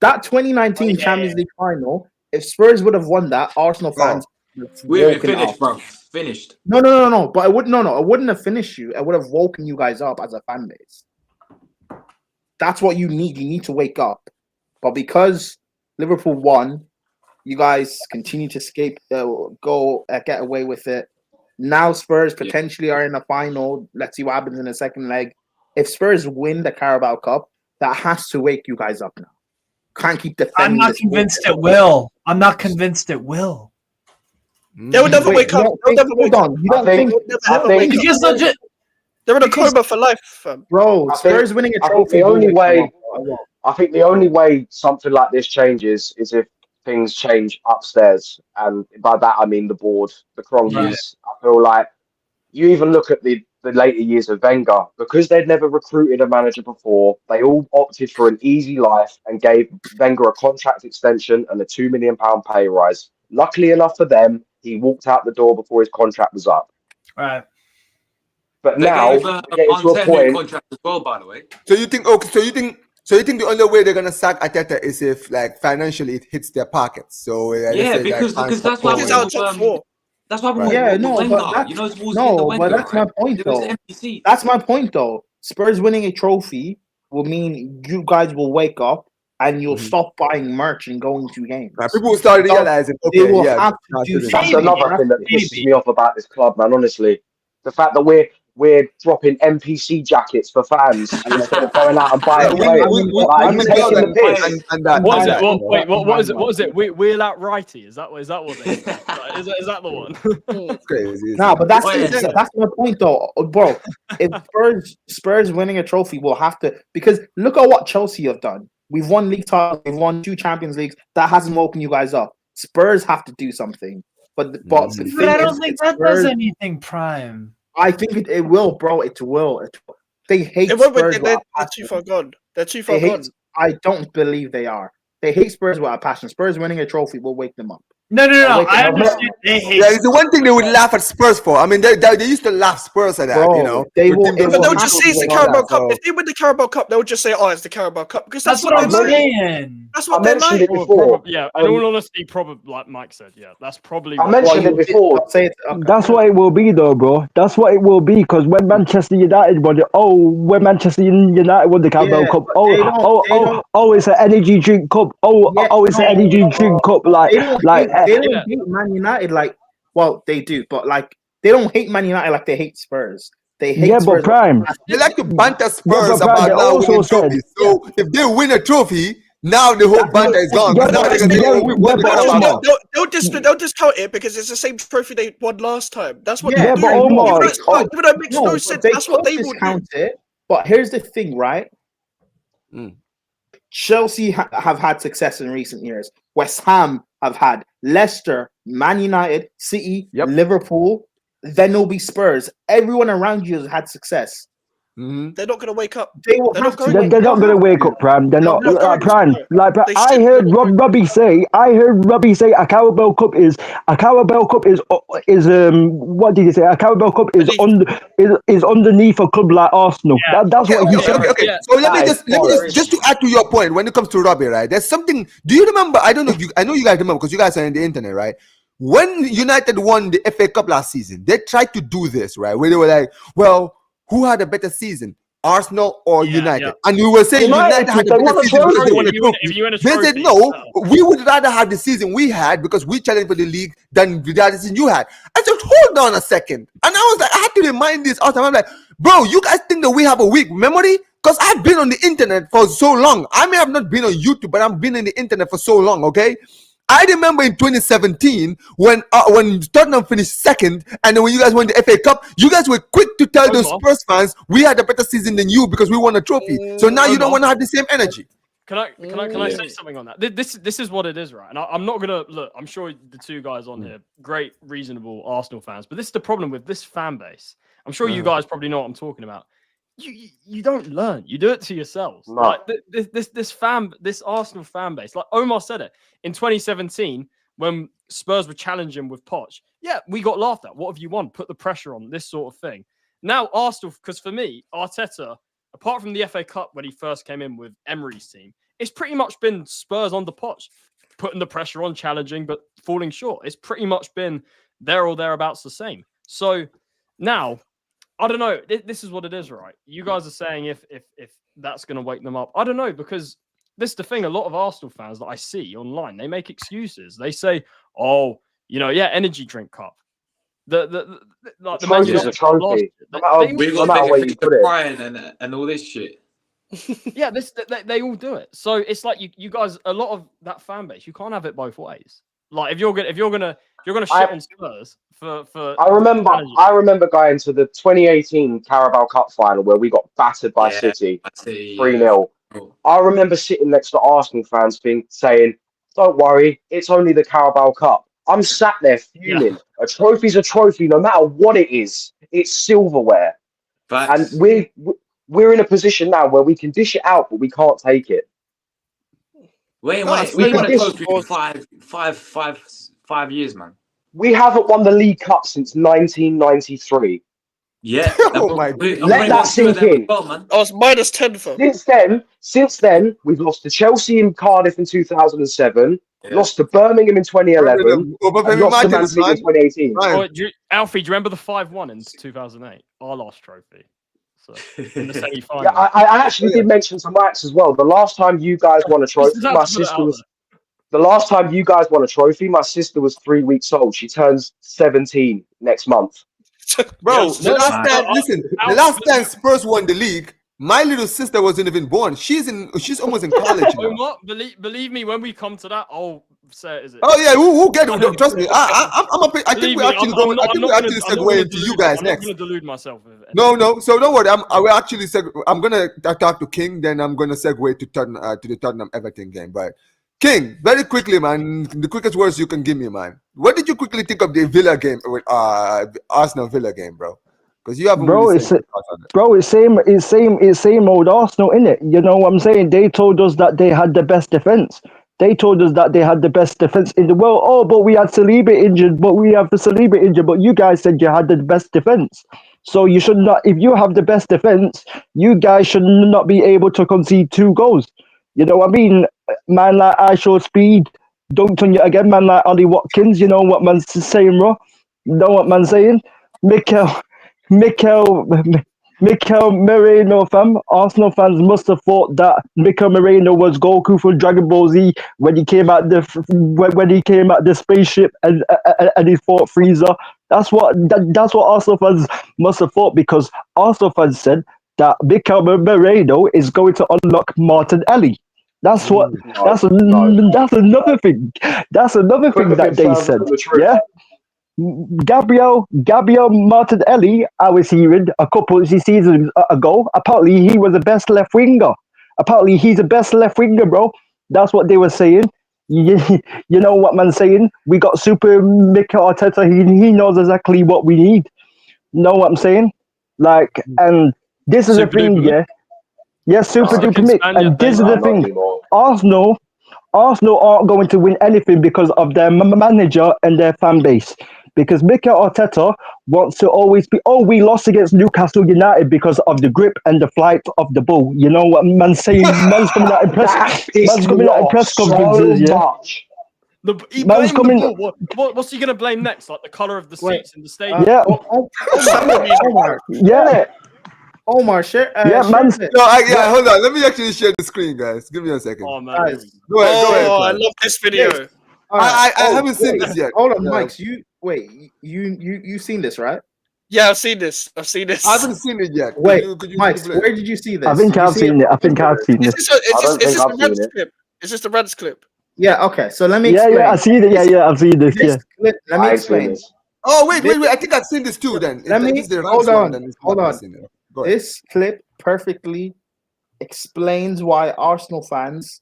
That 2019 Champions League final, if Spurs would have won that, Arsenal fans we're finished, bro. Finished. No. But I wouldn't have finished you. I would have woken you guys up as a fan base. That's what you need. You need to wake up. But because Liverpool won, you guys continue to get away with it. Now Spurs potentially are in the final. Let's see what happens in the second leg. If Spurs win the Carabao Cup, that has to wake you guys up now. can't keep defending. I'm not this convinced bullshit. it will. I'm not convinced it will. They will never wake up. no, They'll never wake hold up. on. You don't think? Never wake up. Because they'll just, They're in a because- coma for life, fam. Bro, I Spurs think- winning a I think trophy. the only will wake way- them up, bro. I think the only way something like this changes is if things change upstairs, and by that I mean the board, the Cronkies. I feel like you even look at the later years of Wenger, because they'd never recruited a manager before. They all opted for an easy life and gave Wenger a contract extension and a £2 million pay rise. Luckily enough for them, he walked out the door before his contract was up. right. But They now gave we're getting to a Arteta new point. contract as well, by the way. So you think? Okay. So you think the only way they're gonna sack Arteta is if like financially it hits their pockets. So let's Yeah, say, because like, that's why He's we our top four. that's why we Right. Yeah, with no, Wenger, but that's, you know, towards the end of no, Wenger, but that's my right? point It was though. NPC. That's my point though. Spurs winning a trophy will mean you guys will wake up and you'll stop buying merch and going to games. Right, people will start realizing, They okay, will yeah, have to do that's That's something. another thing that pisses Maybe. me off about this club, man. Honestly, the fact that we're dropping NPC jackets for fans instead of going out and buying players. Like, are you taking the piss? and that. What is and it? that. Well, wait, what is it? What is it? Wheel out righty. Is that what they say? Right, is that the one? It's crazy. No, but that's Wait, that's my point though, bro. If Spurs winning a trophy will have to, because look at what Chelsea have done. We've won league titles, we've won 2 Champions Leagues. That hasn't woken you guys up. Spurs have to do something. But the But thing I don't is, think that Spurs, does anything, Prime. I think it will, bro. It will. They hate They won't. Spurs. They're with a too passion. far gone. They're too They far gone. hate. I don't believe they are. They hate Spurs with a passion. Spurs winning a trophy will wake them up. No. wait, I no, understand they hate. Yeah, it's the one thing they would laugh at Spurs for. I mean, they used to laugh Spurs at that, Bro, you know. they With will- teams it that But will they'll win just happen say it's the with all Carabao that, Cup. so- If they win the Carabao Cup, they'll just say, "Oh, it's the Carabao Cup," because That's that's what I'm they're like. saying. That's I what they're mentioned like. it before. Yeah, in all honesty, probably like Mike said, yeah, that's probably. I mentioned it before. I'll say it, okay. That's what it will be, though, bro. That's what it will be. Because when Manchester United won it, when Manchester United won the Carabao Yeah, Cup, but they don't- it's an energy drink cup. Yeah, It's an no, energy no, drink cup. they don't yeah. hate Man United like. Well, they do, but like they don't hate Man United like they hate Spurs. They hate Yeah, Spurs. but Prime. They like to banter Yeah, Spurs but Brad, about they now also winning said- trophies. So if they win a trophy, now the whole banter is gone. Yeah, Now but- they're gonna say, yeah, "Oh, we won the but Carabao Omar- Cup." They'll discount it because it's the same trophy they won last time. That's what Yeah, they but do. Omar- Even though it makes no but sense, they that's what could they will do. discount it. But here's the thing, right? Chelsea have had success in recent years. West Ham have had Leicester, Man United, City, Yep. Liverpool. Then there'll be Spurs. Everyone around you has had success. They're not going to wake up. They will They're have not to. going They're not going to wake up, Prime. They're not. not going to. Prime. Like, They I should heard not. Robbie say. A Carabao Cup is. What did he say? A Carabao Cup is underneath a club like Arsenal. Yeah. That's what he said. Okay. Yeah. So let me That is just to add to your point when it comes to Robbie, right? There's something. Do you remember? I don't know if you. I know you guys remember because you guys are on the internet, right? When United won the FA Cup last season, they tried to do this, right? Where they were like, "Well, who had a better season, Arsenal or Yeah, United?" yeah. And we were saying United had a they won better a season because they won a If you win- trophy. if you win a They said trophy, no, so- we would rather have the season we had because we challenged for the league than the other season you had. I said, hold on a second. And I was like, I had to remind this all the time. I'm like, bro, you guys think that we have a weak memory? Because I've been on the internet for so long. I may have not been on YouTube, but I've been in the internet for so long, okay? I remember in 2017 when Tottenham finished second, and then when you guys won the FA Cup, you guys were quick to tell those Omar. Spurs fans we had a better season than you because we won a trophy. So now you don't Omar. want to have the same energy. Can I say something on that? This is what it is, right? And I'm not gonna look. I'm sure the two guys on here, great, reasonable Arsenal fans, but this is the problem with this fan base. I'm sure you guys probably know what I'm talking about. You don't learn. You do it to yourselves. No. Like this Arsenal fan base. Like Omar said it in 2017 when Spurs were challenging with Poch. Yeah, we got laughed at. What have you won? Put the pressure on. This sort of thing. Now Arsenal, because for me, Arteta, apart from the FA Cup when he first came in with Emery's team, it's pretty much been Spurs on the Poch, putting the pressure on, challenging, but falling short. It's pretty much been there or thereabouts the same. So now, I don't know. This is what it is, right? You guys are saying if that's going to wake them up. I don't know, because this is the thing. A lot of Arsenal fans that I see online, they make excuses. They say, "Oh, energy drink cup." The trophy is a trophy. No matter We no got matter where you the put it. crying and all this shit. Yeah, they all do it. So it's like you guys, a lot of that fan base, you can't have it both ways. Like if you're gonna shit on Spurs for I remember going to the 2018 Carabao Cup final where we got battered by City 3-0. I remember sitting next to Arsenal fans saying, "Don't worry, it's only the Carabao Cup." I'm sat there fuming. Yeah. A trophy's a trophy, no matter what it is. It's silverware, and we're in a position now where we can dish it out, but we can't take it. We won a trophy for 5 years, man. We haven't won the League Cup since 1993. Yeah. Oh my God. Let that sink in. I was minus 10 for. Since then, we've lost to Chelsea in Cardiff in 2007, lost to Birmingham in 2011, and lost to Man City in 2018. Oh, Alfie, do you remember the 5-1 in 2008? Our last trophy. So, in the semi-final. Yeah, I actually did mention to Max as well. The last time you guys won a trophy, my sister was. The last time you guys won a trophy, my sister was 3 weeks old. She turns 17 next month. Bro, the last time Spurs won the league, my little sister wasn't even born. She's almost in college. What? Believe me, when we come to that, I'll say it as it. Oh yeah, we'll get it. Trust me. I think we're actually going. I think we're actually segue into you guys next. I'm gonna delude myself. No. So don't worry. I'm gonna talk to King. Then I'm gonna segue to the Tottenham Everton game. But King, very quickly, man. The quickest words you can give me, man. What did you quickly think of the Villa game with Arsenal Villa game, bro? Because you haven't. It's same old Arsenal, innit? You know what I'm saying? They told us that they had the best defense. They told us that they had the best defense in the world. Oh, but we had Saliba injured. But you guys said you had the best defense. So you should not. If you have the best defense, you guys should not be able to concede 2 goals. You know what I mean? Man like I show speed. Dunked on you again, man like Ollie Watkins. You know what man's saying, bro? You know what man's saying? Mikel Moreno, fam. Arsenal fans must have thought that Mikel Moreno was Goku from Dragon Ball Z when he came out the spaceship and he fought Frieza. That's what Arsenal fans must have thought, because Arsenal fans said that Mikel Moreno is going to unlock Martinelli. That's another thing. That's another thing that they said. Yeah. Gabriel Martinelli, I was hearing a couple of seasons ago, apparently he was the best left winger. Apparently he's the best left winger, bro. That's what they were saying. You know what man's saying? We got Super Mikel Arteta. He knows exactly what we need. Know what I'm saying? Like, and this is the thing, yeah. Yes, super duper Mick. And this is the thing. Arsenal aren't going to win anything because of their manager and their fan base. Because Mikel Arteta wants to always be, we lost against Newcastle United because of the grip and the flight of the ball. You know what man's saying? Man's coming out in press conferences. What's he going to blame next? Like the colour of the seats in the stadium? Omar, share. Man. Hold on. Let me actually share the screen, guys. Give me a second. Oh man. Go ahead. I love this video. I haven't seen this yet. Hold on, Mikes. You seen this, right? Yeah, I've seen this. I haven't seen it yet. Wait, Mikes, where did you see this? I think I've seen it. Is this the Reds clip? Yeah. Okay. So let me explain. Yeah, I see it. Yeah, I've seen this. Let me explain. Oh wait! I think I've seen this too. Then hold on. This clip perfectly explains why Arsenal fans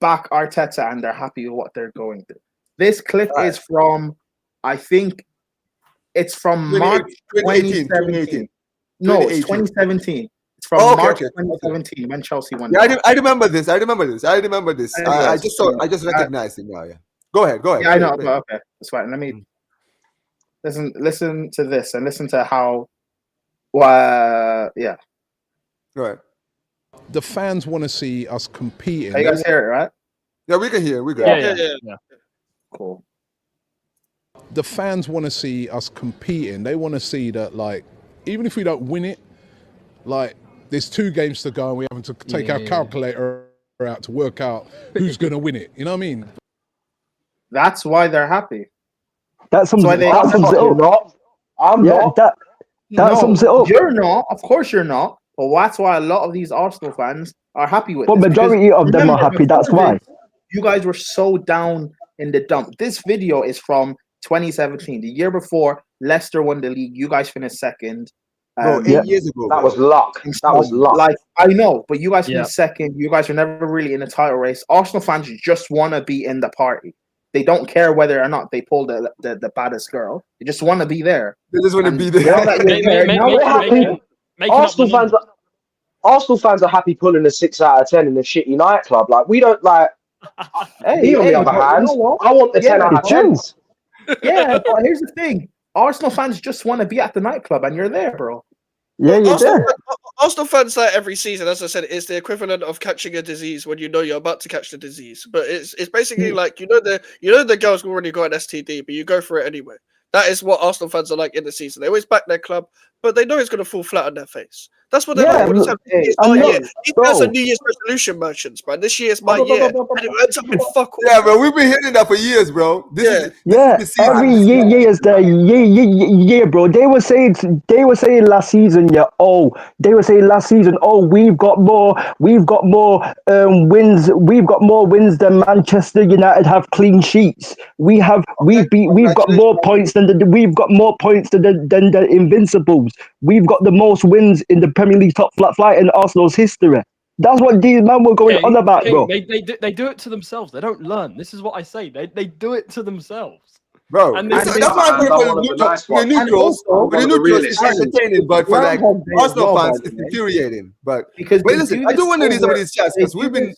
back Arteta and they're happy with what they're going through. This clip is from, I think, it's from March 2017. No, it's 2017. It's from March 2017 when Chelsea won. Yeah, I remember this. I just recognized it now. Yeah. Go ahead. Yeah, I know. But okay, that's fine. Let me listen to this and listen to how. Yeah. Go ahead. The fans want to see us competing. You guys hear it, right? Yeah, we can hear. We can. Yeah. Cool. The fans want to see us competing. They want to see that, like, even if we don't win it, like, there's 2 games to go and we're having to take our calculator out to work out who's going to win it. You know what I mean? That's why they're happy. That's why they. I'm not. That sums it up. You're not. Of course, you're not. But that's why a lot of these Arsenal fans are happy with But this. Because majority of them are remember, happy. That's before why. this, you guys were so down in the dump. This video is from 2017. The year before, Leicester won the league. You guys finished second. Bro, 8 years ago. That was luck. That was luck. Like, I know, but you guys Yeah. finished second. You guys were never really in the title race. Arsenal fans just want to be in the party. They don't care whether or not they pull the baddest girl. They just want to be there. They just want to And be there. now that you're there, now they're happy. Arsenal fans are happy pulling a 6 out of 10 in a shitty nightclub. Like, we don't like. Me on the other hand, I want the 10 out of 10s. Yeah, but here's the thing: Arsenal fans just want to be at the nightclub, and you're there, bro. Yeah, you're there. Arsenal fans like every season, as I said, it's the equivalent of catching a disease when you know you're about to catch the disease. But it's basically like the girl's already got an STD, but you go for it anyway. That is what Arsenal fans are like in the season. They always back their club, but they know it's going to fall flat on their face. That's what they're like all the time. These guys are New Year's resolution merchants, man. This year is my year, and it ends up in fuck all. Yeah, bro, we've been hitting that for years, bro. This is every year is the year, bro. They were saying last season, we've got more wins than Manchester United have clean sheets. We've got more points than the Invincibles. We've got the most wins in the Premier League top flight in Arsenal's history. That's what these men were going on about, bro. They do it to themselves. They don't learn. This is what I say. They do it to themselves. Bro, and that's why the neutrals it's entertaining, but for like Arsenal fans, it's infuriating. But listen, I do want to read some of these chats because we've been.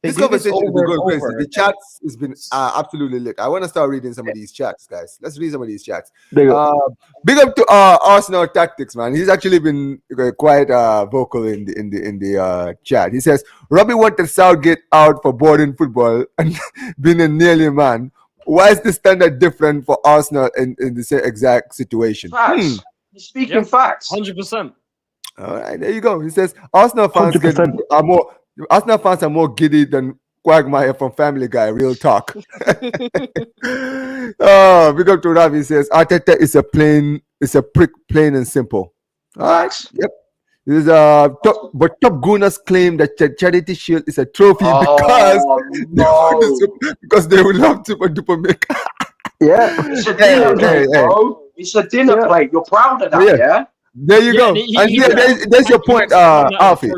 This conversation has been going crazy. The chats has been absolutely lit. I want to start reading some of these chats, guys. Let's read some of these chats. Big up to Arsenal Tactics, man. He's actually been quite vocal in the chat. He says Robbie wanted Southgate out for boarding football and being a nearly man. Why is the standard different for Arsenal in the same exact situation? Facts. He's speaking facts. 100%. All right, there you go. He says Arsenal fans Arsenal fans are more giddy than Quagmire from Family Guy. Real talk. Oh, big up to Ravi. He says Arteta is a prick, plain and simple. All right. Yep. This is but Top Gunners claim that Charity Shield is a trophy because they would love to make. Yeah, it's a dinner plate, bro. It's a dinner plate. You're proud of that, yeah? There you go. There's your point, Alfie. He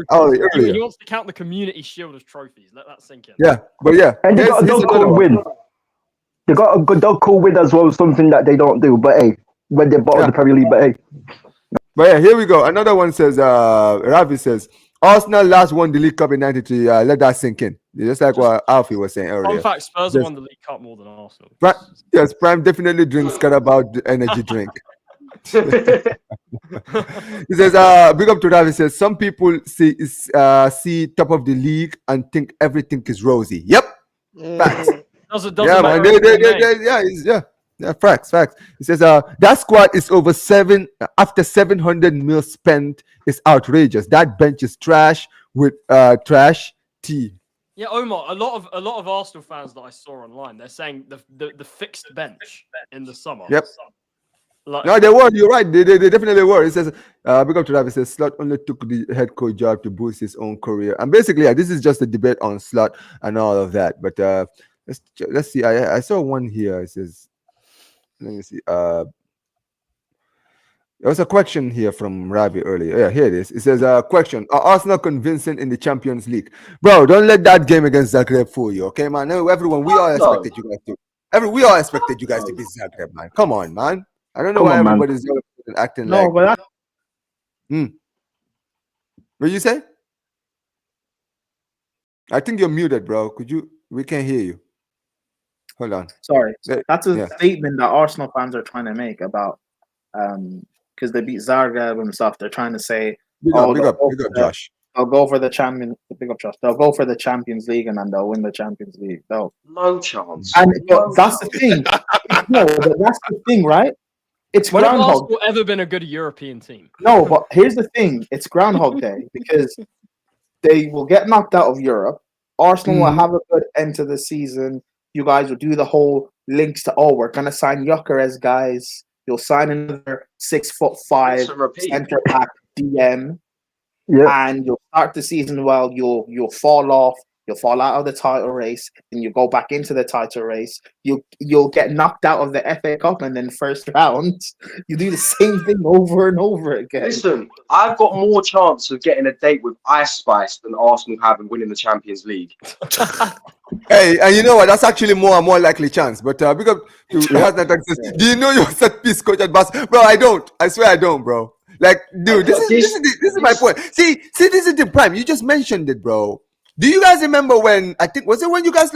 wants to count the Community Shield as trophies. Let that sink in. Yeah, but yeah. And they got a dog cool win. They got a good dog cool win as well, something that they don't do. But hey, when they're bottom of the Premier League, but hey. But yeah, here we go. Another one says, Ravi says, Arsenal last won the League Cup in 93. Let that sink in. Just like what Alfie was saying earlier. In fact, Spurs won the League Cup more than Arsenal. Yes, Prime definitely drinks Carabao energy drink. He says, big up to Ravi. He says, some people see top of the league and think everything is rosy. Yep. Facts. Facts. He says, that squad is over 700 mil spent is outrageous. That bench is trash with trash tea. Yeah, Omar. A lot of Arsenal fans that I saw online, they're saying the fixed bench in the summer. Yep. No, they were. You're right. They definitely were. It says, big up to that. It says, Slot only took the head coach job to boost his own career. And basically, this is just a debate on Slot and all of that. But let's see. I saw one here. It says, let me see. There was a question here from Ravi earlier. Yeah, here it is. It says, question: are Arsenal convincing in the Champions League? Bro, don't let that game against Zagreb fool you, okay, man? No, everyone, we all expected you guys to beat Zagreb, man. Come on, man. I don't know why everybody's acting like. But what did you say? I think you're muted, bro. We can't hear you. Hold on. Sorry. That's a statement that Arsenal fans are trying to make about because they beat Zagreb and stuff. They're trying to say, big up, Josh. They'll go for the champion. Big up, Josh. They'll go for the Champions League and then they'll win the Champions League. No chance. That's the thing. But that's the thing, right? It's when has Groundhog. Arsenal ever been a good European team? No, but here's the thing: it's Groundhog Day because they will get knocked out of Europe. Arsenal will have a good end to the season. You guys will do the whole links to we're gonna sign Gyökeres, guys. You'll sign another 6'5" center back DM. Yeah. and you'll start the season well. You'll fall off. You'll fall out of the title race, and you go back into the title race. You'll get knocked out of the FA Cup, and then first round, you do the same thing over and over again. Listen, I've got more chance of getting a date with Ice Spice than Arsenal have in winning the Champions League. Hey, and you know what? That's actually more likely chance. But big up to Hasnat Access. Do you know your set piece coach at Bas? Bro, I don't. I swear I don't, bro. Like, dude, this is my point. See, this is the prime. You just mentioned it, bro. Do you guys remember when was it when you guys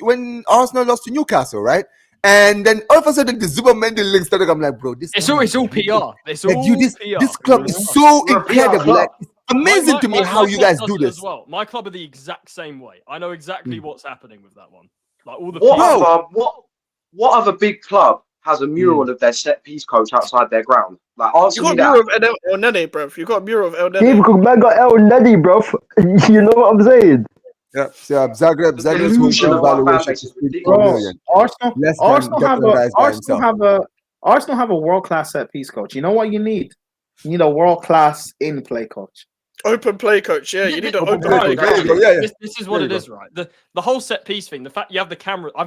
when Arsenal lost to Newcastle, right? And then all of a sudden the Zubermendi link started. I'm like, bro, this it's all PR. It's all PR. This club is so incredible. Like, amazing to me how you guys do this. As well. My club are the exact same way. I know exactly what's happening with that one. Like all the what other big club has a mural of their set piece coach outside their ground? Like Arsenal, you got a mural of El Nene, bro. You got a mural of El Nene. Yeah, because man got El Nene, bro. You know what I'm saying? Yeah, so Zagreb's valuation is 50 million. Arsenal have a world-class set piece coach. You know what you need? You need a world-class in-play coach. Open play coach, yeah. You need an open play play coach. This is what it is, right? The whole set piece thing. The fact you have the camera. I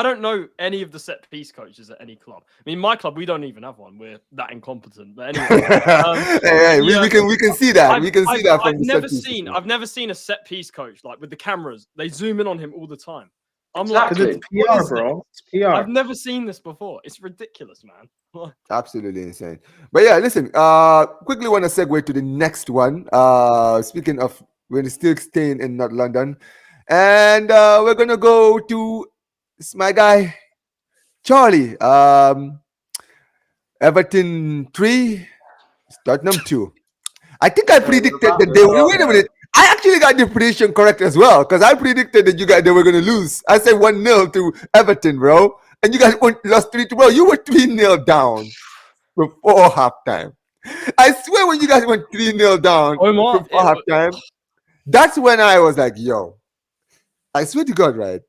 don't know any of the set piece coaches at any club. I mean, my club, we don't even have one. We're that incompetent. But anyway, we can see that. We can see that from the set piece. I've never seen a set piece coach like with the cameras. They zoom in on him all the time. I'm exactly. Like, it's PR, bro. It's PR. I've never seen this before. It's ridiculous, man. Absolutely insane. But yeah, listen, quickly want to segue to the next one. Speaking of, we're still staying in North London. And we're going to go to my guy, Charlie. Everton 3, Tottenham 2. I think I predicted that they will. Wait a minute. I actually got the prediction correct as well, because I predicted that they were going to lose. I said 1-0 to Everton, bro. And you guys lost 3-2. Bro, you were 3-0 down before halftime. I swear when you guys went 3-0 down before halftime, that's when I was like, yo, I swear to God, right?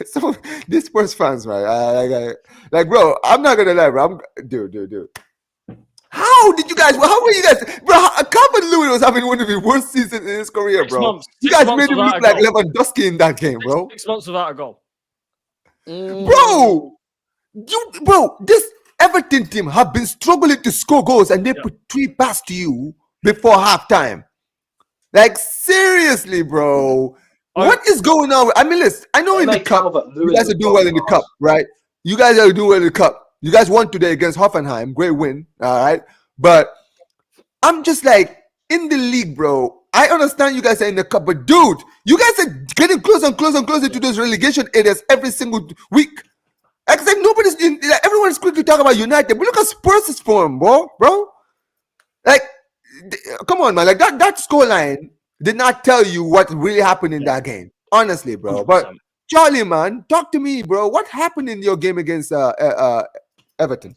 So these Spurs fans, right? Like, bro, I'm not going to lie, bro. Dude. How did you guys? How were you guys, bro? Calvert-Lewin was having one of the worst seasons in his career, bro. You guys made him look like Lewandowski in that game, bro. 6 months without a goal, bro. This Everton team have been struggling to score goals, and they put 3 past to you before halftime. Like seriously, bro. What is going on? I mean, listen. I know in the cup, you guys are doing well in the cup, right? You guys are doing well in the cup. You guys won today against Hoffenheim. Great win. All right. But I'm just like, in the league, bro, I understand you guys are in the cup, but dude, you guys are getting closer and closer to those relegation areas every single week. Like everyone's quickly talking about United, but look at Spurs' form, bro. Like, come on, man. Like that scoreline did not tell you what really happened in that game. Honestly, bro. 100%. But Charlie, man, talk to me, bro. What happened in your game against Everton?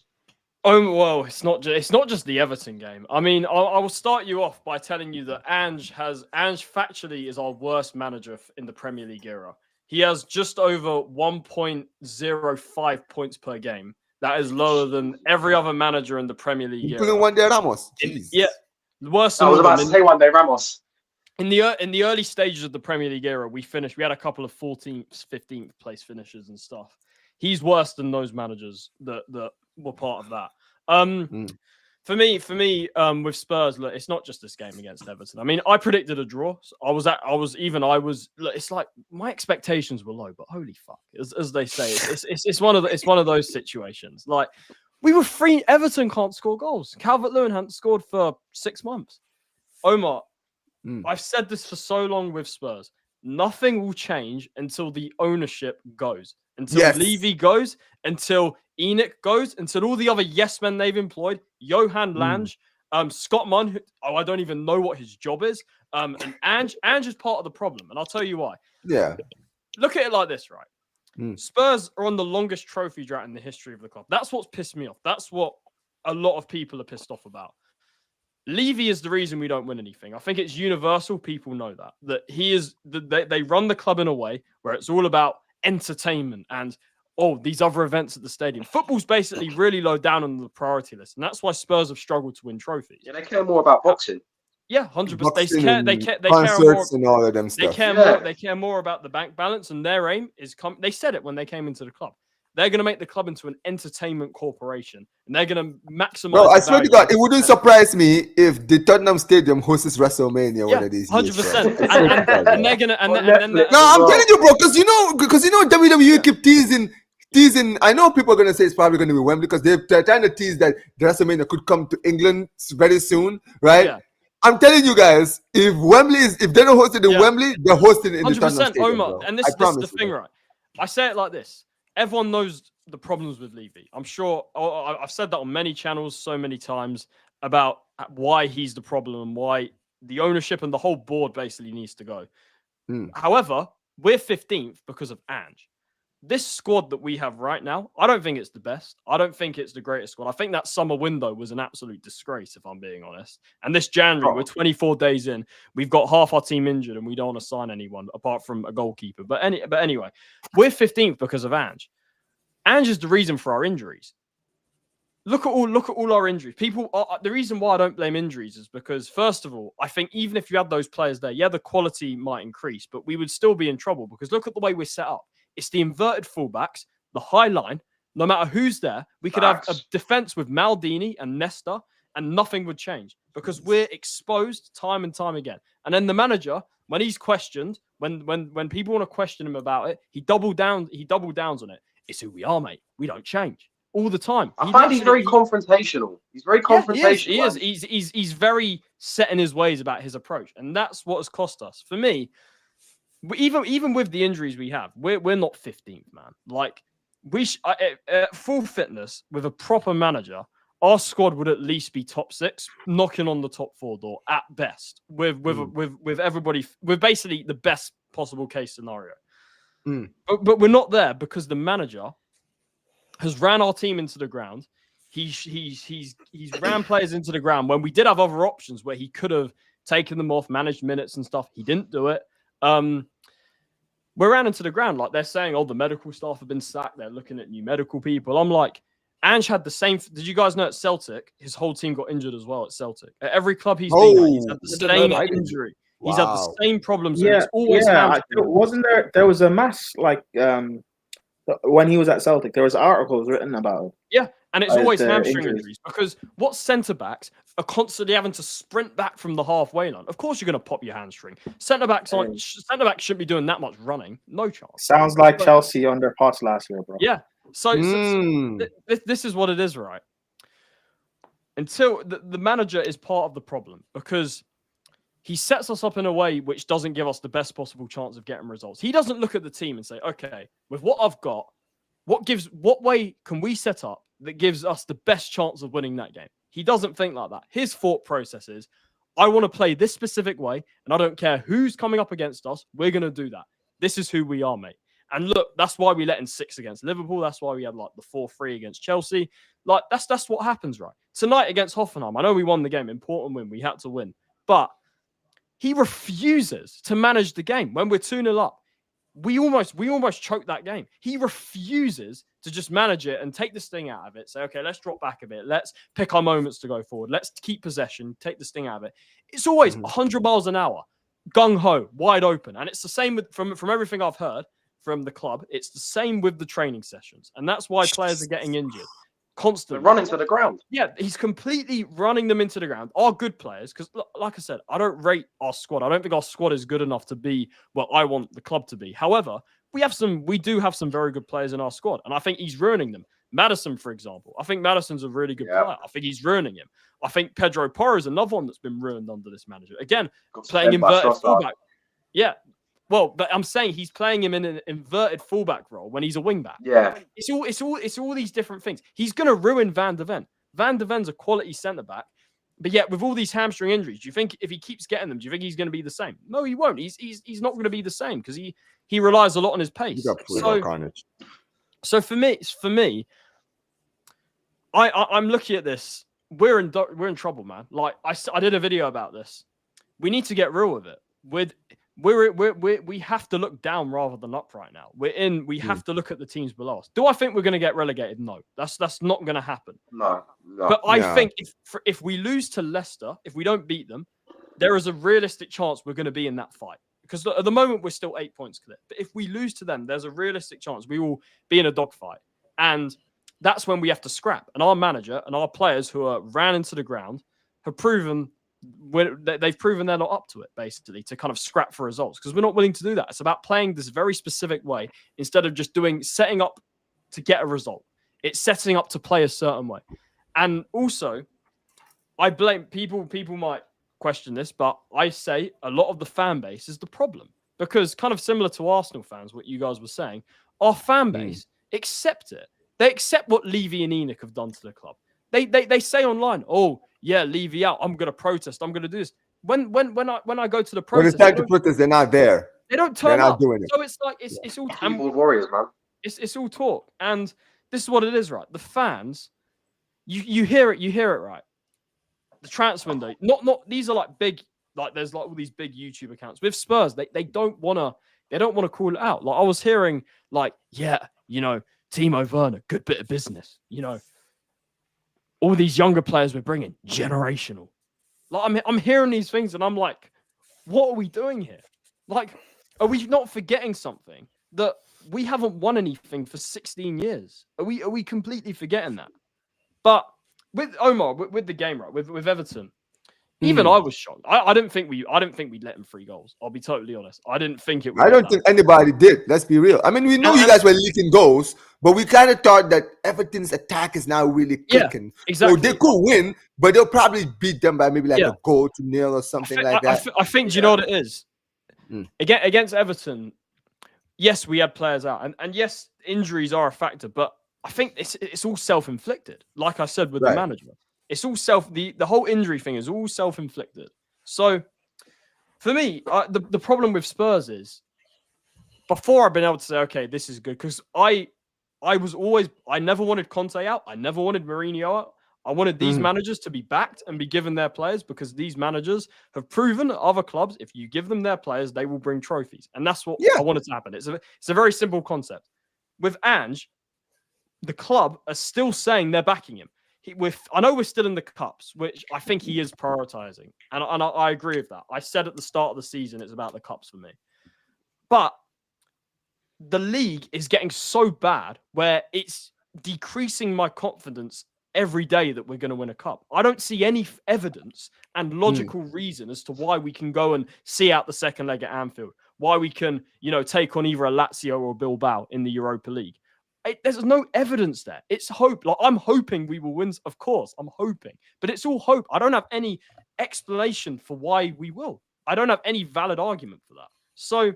Oh well, it's not just the Everton game. I mean, I will start you off by telling you that Ange factually is our worst manager in the Premier League era. He has just over 1.05 points per game. That is lower than every other manager in the Premier League era. Including one day Ramos. Yeah, worse. I was about to say one day Ramos. In the early stages of the Premier League era, we had a couple of 14th, 15th place finishes and stuff. He's worse than those managers that were part of that. For me, with Spurs, look, it's not just this game against Everton. I mean, I predicted a draw. So it's like my expectations were low, but holy fuck, as they say, it's one of those situations. Like we were free. Everton can't score goals. Calvert-Lewin hadn't scored for 6 months. Omar, I've said this for so long with Spurs. Nothing will change until the ownership goes. Until Levy goes, until Enoch goes, until all the other yes men they've employed, Johan Lange, Scott Munn, I don't even know what his job is, and Ange is part of the problem, and I'll tell you why. Yeah. Look at it like this, right? Spurs are on the longest trophy drought in the history of the club. That's what's pissed me off. That's what a lot of people are pissed off about. Levy is the reason we don't win anything. I think it's universal. People know that he is. They run the club in a way where it's all about entertainment and these other events at the stadium. Football's basically really low down on the priority list, and that's why Spurs have struggled to win trophies. Yeah, they care more about boxing. Yeah, 100%. boxing They and care more. concerts and all of them They stuff. care Yeah. more. They care more about the bank balance, and their aim is. They said it when they came into the club. They're going to make the club into an entertainment corporation, and they're going to maximize. Bro, I the swear to value. God, it wouldn't surprise me if the Tottenham Stadium hosts WrestleMania one of these years. 100%. bro. And they're gonna and then Netflix. No, I'm Bro. telling you, bro, because you know WWE keep teasing. I know people are gonna say it's probably gonna be Wembley because they're trying to tease that the WrestleMania could come to England very soon, right? Yeah. I'm telling you guys, if they don't host it in Yeah. Wembley, they're hosting it in the 100%, Tottenham Stadium, Omar. bro. And I this is the promise thing, you. right? I say it like this. Everyone knows the problems with Levy. I'm sure I've said that on many channels so many times about why he's the problem and why the ownership and the whole board basically needs to go. However, we're 15th because of Ange. This squad that we have right now, I don't think it's the best. I don't think it's the greatest squad. I think that summer window was an absolute disgrace, if I'm being honest. And this January, we're 24 days in. We've got half our team injured, and we don't want to sign anyone apart from a goalkeeper. But anyway, we're 15th because of Ange. Ange is the reason for our injuries. Look at all our injuries. The reason why I don't blame injuries is because, first of all, I think even if you had those players there, yeah, the quality might increase, but we would still be in trouble because look at the way we're set up. It's the inverted fullbacks, the high line. No matter who's there, we could have a defense with Maldini and Nesta, and nothing would change because we're exposed time and time again. And then the manager, when he's questioned, when people want to question him about it, he double downs on it. It's who we are, mate. We don't change all the time. I find he's very confrontational. He's very confrontational. He is. He's very set in his ways about his approach, and that's what has cost us. For me, even with the injuries we have, we're not 15th, man. Like at full fitness with a proper manager, our squad would at least be top 6, knocking on the top 4 door at best. With everybody, with basically the best possible case scenario. But we're not there because the manager has ran our team into the ground. He's ran players into the ground when we did have other options where he could have taken them off, managed minutes and stuff. He didn't do it. We ran into the ground. Like they're saying, the medical staff have been sacked. They're looking at new medical people. I'm like, Ange had the same. Did you guys know at Celtic, his whole team got injured as well at Celtic? At every club he's been at, he's had the same injury. Wow. He's had the same problems. Yeah, it's always wasn't there was a mass like when he was at Celtic, there was articles written about it. Yeah, and it's always hamstring injuries because what centre backs are constantly having to sprint back from the halfway line. Of course, you're going to pop your hamstring. Centre backs shouldn't be doing that much running. No chance. Sounds like Chelsea on their pass last year, bro. Yeah. So this is what it is, right? Until the manager is part of the problem because he sets us up in a way which doesn't give us the best possible chance of getting results. He doesn't look at the team and say, okay, with what I've got, what way can we set up that gives us the best chance of winning that game? He doesn't think like that. His thought process is, I want to play this specific way, and I don't care who's coming up against us. We're going to do that. This is who we are, mate. And look, that's why we let in 6 against Liverpool. That's why we had like the 4-3 against Chelsea. Like that's what happens, right? Tonight against Hoffenheim, I know we won the game, important win. We had to win, but he refuses to manage the game when we're 2-0 up. We almost choked that game. He refuses to just manage it and take the sting out of it. Say, okay, let's drop back a bit. Let's pick our moments to go forward. Let's keep possession, take the sting out of it. It's always 100 miles an hour, gung-ho, wide open. And it's the same from everything I've heard from the club. It's the same with the training sessions. And that's why players are getting injured. Constantly. They're running to the ground. Yeah, he's completely running them into the ground. Our good players, because like I said, I don't rate our squad. I don't think our squad is good enough to be what I want the club to be. However, we do have some very good players in our squad, and I think he's ruining them. Madison, for example. I think Madison's a really good player. I think he's ruining him. I think Pedro Porro is another one that's been ruined under this manager. Again, playing inverted fullback. Yeah. Well, but I'm saying he's playing him in an inverted fullback role when he's a wing back. Yeah, it's all these different things. He's going to ruin Van de Ven. Van de Ven's a quality centre back, but yet with all these hamstring injuries, do you think if he keeps getting them, do you think he's going to be the same? No, he won't. He's not going to be the same because he relies a lot on his pace. So for me, I'm looking at this. We're in trouble, man. Like I did a video about this. We need to get real with it. We have to look down rather than up right now. We have to look at the teams below us. Do I think we're going to get relegated? No, that's not going to happen. No. But I think if we lose to Leicester, if we don't beat them, there is a realistic chance we're going to be in that fight. Because at the moment, we're still 8 points clear. But if we lose to them, there's a realistic chance we will be in a dogfight. And that's when we have to scrap. And our manager and our players who are ran into the ground have proven they've proven they're not up to it, basically, to kind of scrap for results. Because we're not willing to do that. It's about playing this very specific way instead of just setting up to get a result. It's setting up to play a certain way. And also, I blame people might question this, but I say a lot of the fan base is the problem, because kind of similar to Arsenal fans, what you guys were saying, our fan base accept it. They accept what Levy and Enoch have done to the club. They say online, oh yeah, Levy out, I'm going to protest, I'm going to do this. When I go to the protest, when it's time to protest, they're not there. They don't turn up. Doing it. So it's like it's all keyboard warriors, man. It's all talk, and this is what it is, right? The fans, you hear it right. The transfer window, not these are like big, like there's like all these big YouTube accounts with Spurs. They don't wanna call it out. Like I was hearing, like, yeah, Timo Werner, good bit of business. All these younger players we're bringing, generational. Like I'm hearing these things and I'm like, what are we doing here? Like, are we not forgetting something that we haven't won anything for 16 years? Are we completely forgetting that? But with Omar, with the game, right, with Everton, even I was shocked. I didn't think we'd let them 3 goals. I'll be totally honest. I didn't think it. I don't think anybody did. Let's be real. I mean, we knew you guys were leaking goals, but we kind of thought that Everton's attack is now really clicking. Yeah, exactly. So they could win, but they'll probably beat them by maybe like a goal to nil or something like that. I think. Do you know what it is? Against Everton, yes, we had players out, and yes, injuries are a factor, but I think it's all self-inflicted. Like I said with the manager, it's all the whole injury thing is all self-inflicted. So for me, the problem with Spurs is, before I've been able to say, okay, this is good, because I never wanted Conte out. I never wanted Mourinho out. I wanted these managers to be backed and be given their players, because these managers have proven at other clubs, if you give them their players, they will bring trophies. And that's what I wanted to happen. It's a very simple concept. With Ange, the club are still saying they're backing him. I know we're still in the cups, which I think he is prioritizing. And I agree with that. I said at the start of the season, it's about the cups for me. But the league is getting so bad where it's decreasing my confidence every day that we're going to win a cup. I don't see any evidence and logical reason as to why we can go and see out the second leg at Anfield, why we can, take on either a Lazio or Bilbao in the Europa League. There's no evidence there. It's hope. Like, I'm hoping we will win. Of course, I'm hoping. But it's all hope. I don't have any explanation for why we will. I don't have any valid argument for that. So,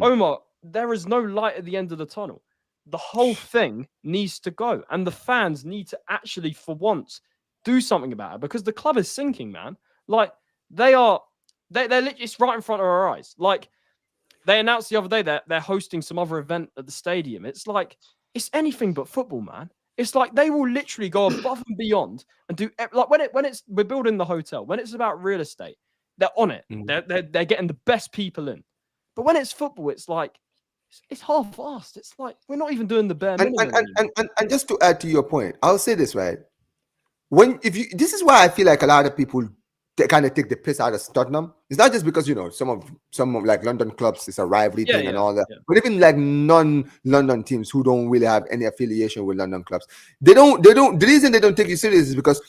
Omar, there is no light at the end of the tunnel. The whole thing needs to go. And the fans need to actually, for once, do something about it. Because the club is sinking, man. Like, they're literally, it's right in front of our eyes. Like, they announced the other day that they're hosting some other event at the stadium. It's like, it's anything but football, man. It's like they will literally go above and beyond and do, like, we're building the hotel, when it's about real estate, they're on it. They're getting the best people in. But when it's football, it's like, it's half-assed. It's like, we're not even doing the bare minimum. And just to add to your point, I'll say this, right? This is why I feel like a lot of people, they kind of take the piss out of Tottenham. It's not just because, some of like London clubs, it's a rivalry thing and all that. But even like non-London teams who don't really have any affiliation with London clubs, the reason they don't take you serious is because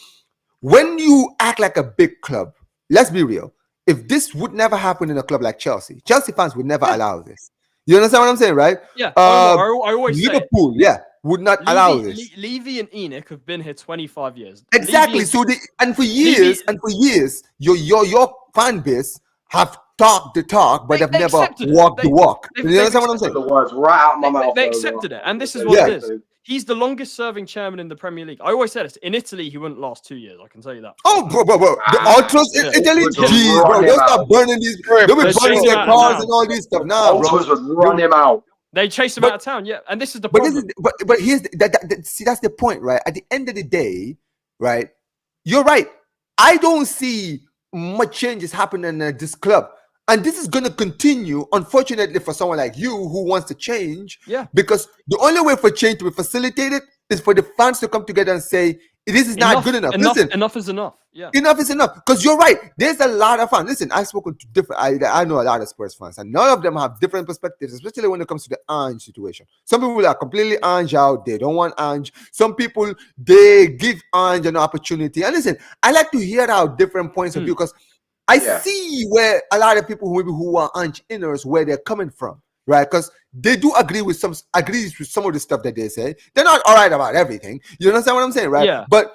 when you act like a big club, let's be real, if this would never happen in a club like Chelsea fans would never allow this. You understand what I'm saying, right? Yeah. I always Liverpool, would not allow this. Levy and Enoch have been here 25 years. Exactly. For years, your fan base have talked the talk, but they've never walked the walk. You understand what I'm saying? The words right out of my mouth. They accepted it, and this is what it is. He's the longest serving chairman in the Premier League. I always said this. In Italy, he wouldn't last 2 years. I can tell you that. Oh, bro. The ultras in Italy, geez, bro. They'll start burning these. They'll be burning their cars and all this stuff. Nah, ultras would run him out. They chase him out of town, yeah. And this is the problem. But here's that's the point, right? At the end of the day, right? You're right. I don't see much changes happening at this club. And this is going to continue, unfortunately, for someone like you who wants to change. Yeah. Because the only way for change to be facilitated is for the fans to come together and say, this is not good enough. Listen, enough is enough. Yeah. Enough is enough. Because you're right. There's a lot of fans. Listen, I've spoken to different. I know a lot of Spurs fans, and none of them have different perspectives, especially when it comes to the Ange situation. Some people are completely Ange out. They don't want Ange. Some people they give Ange an opportunity. And listen, I like to hear out different points of view because I see where a lot of people who are Ange inners where they're coming from, right? Because they do agree with some of the stuff that they say. They're not all right about everything. You understand what I'm saying, right? Yeah. But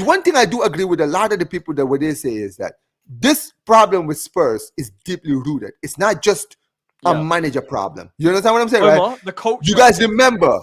one thing I do agree with a lot of the people that what they say is that this problem with Spurs is deeply rooted. It's not just a manager problem. You understand what I'm saying, Omar, right? the culture. You guys remember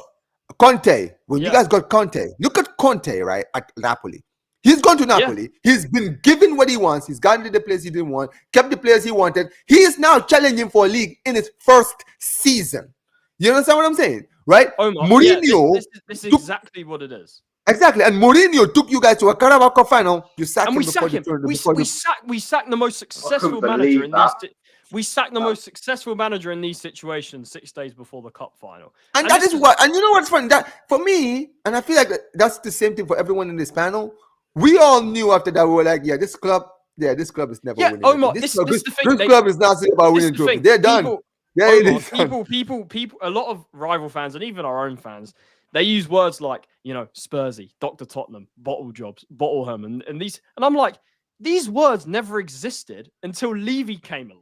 Conte, when you guys got Conte, look at Conte, right, at Napoli. He's gone to Napoli. He's been given what he wants. He's gotten to the place he didn't want, kept the players he wanted. He is now challenging for a league in his first season. You understand what I'm saying, right? Omar, Mourinho, this is exactly what it is. Exactly, and Mourinho took you guys to a Carabao Cup final. You sacked him. We sacked the most successful manager in these. We sacked the most successful manager in these situations 6 days before the cup final. And that is what. And you know what's funny? That for me, and I feel like that's the same thing for everyone in this panel. We all knew after that we were like, this club is never winning. Omar, this club is not serious about winning trophy. They're done. People, a lot of rival fans and even our own fans, they use words like, Spursy, Dr. Tottenham, bottle jobs, Bottleham, and these. And I'm like, these words never existed until Levy came along.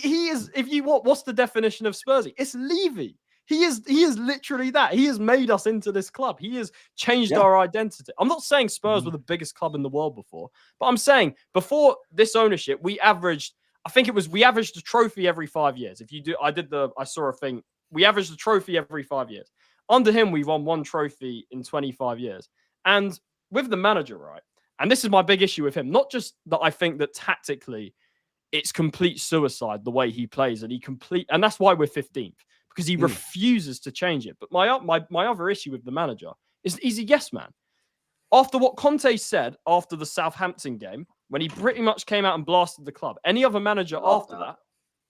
He is, what's the definition of Spursy? It's Levy. He is literally that. He has made us into this club. He has changed our identity. I'm not saying Spurs were the biggest club in the world before, but I'm saying before this ownership, we averaged a trophy every 5 years. I saw a thing. We averaged a trophy every 5 years. Under him, we won one trophy in 25 years. And with the manager, right? And this is my big issue with him. Not just that I think that tactically it's complete suicide the way he plays, and that's why we're 15th, because he refuses to change it. But my other issue with the manager is he's a yes man. After what Conte said after the Southampton game, when he pretty much came out and blasted the club, any other manager after that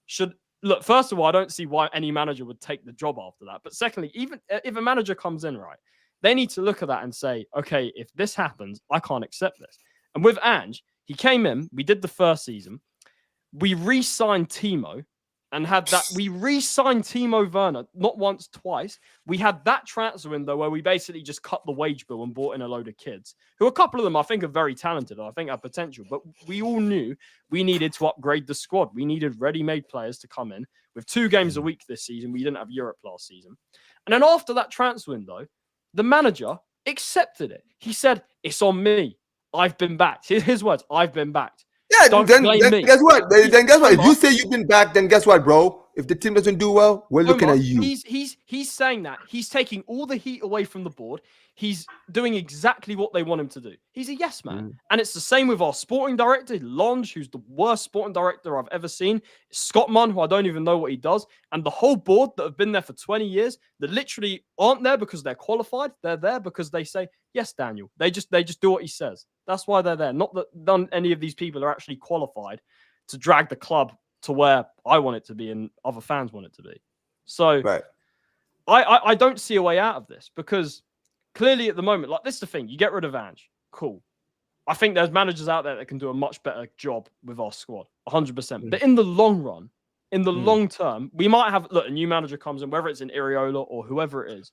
should look. First of all, I don't see why any manager would take the job after that. But secondly, even if a manager comes in, right, they need to look at that and say, okay, if this happens, I can't accept this. And with Ange, he came in, we did the first season, we re-signed Timo and had that. We re-signed Timo Werner, not once, twice. We had that transfer window where we basically just cut the wage bill and brought in a load of kids, who a couple of them I think are very talented. I think have potential, but we all knew we needed to upgrade the squad. We needed ready-made players to come in. With 2 games a week this season, we didn't have Europe last season. And then after that transfer window, the manager accepted it. He said, "It's on me. I've been backed." His words, "I've been backed." Yeah, Don't then blame me. guess what? Then guess what? If you say you've been back, then guess what, bro? If the team doesn't do well, we're looking at you. He's saying that. He's taking all the heat away from the board. He's doing exactly what they want him to do. He's a yes man. And it's the same with our sporting director, Longe, who's the worst sporting director I've ever seen. Scott Munn, who I don't even know what he does. And the whole board that have been there for 20 years, that literally aren't there because they're qualified. They're there because they say, yes, Daniel. They just do what he says. That's why they're there. Not that none any of these people are actually qualified to drag the club to where I want it to be and other fans want it to be. So I don't see a way out of this, because clearly at the moment, like, this is the thing, you get rid of Ange, cool. I think there's managers out there that can do a much better job with our squad, 100%. But in the long run, in the long term, we might have, a new manager comes in, whether it's in Iriola or whoever it is,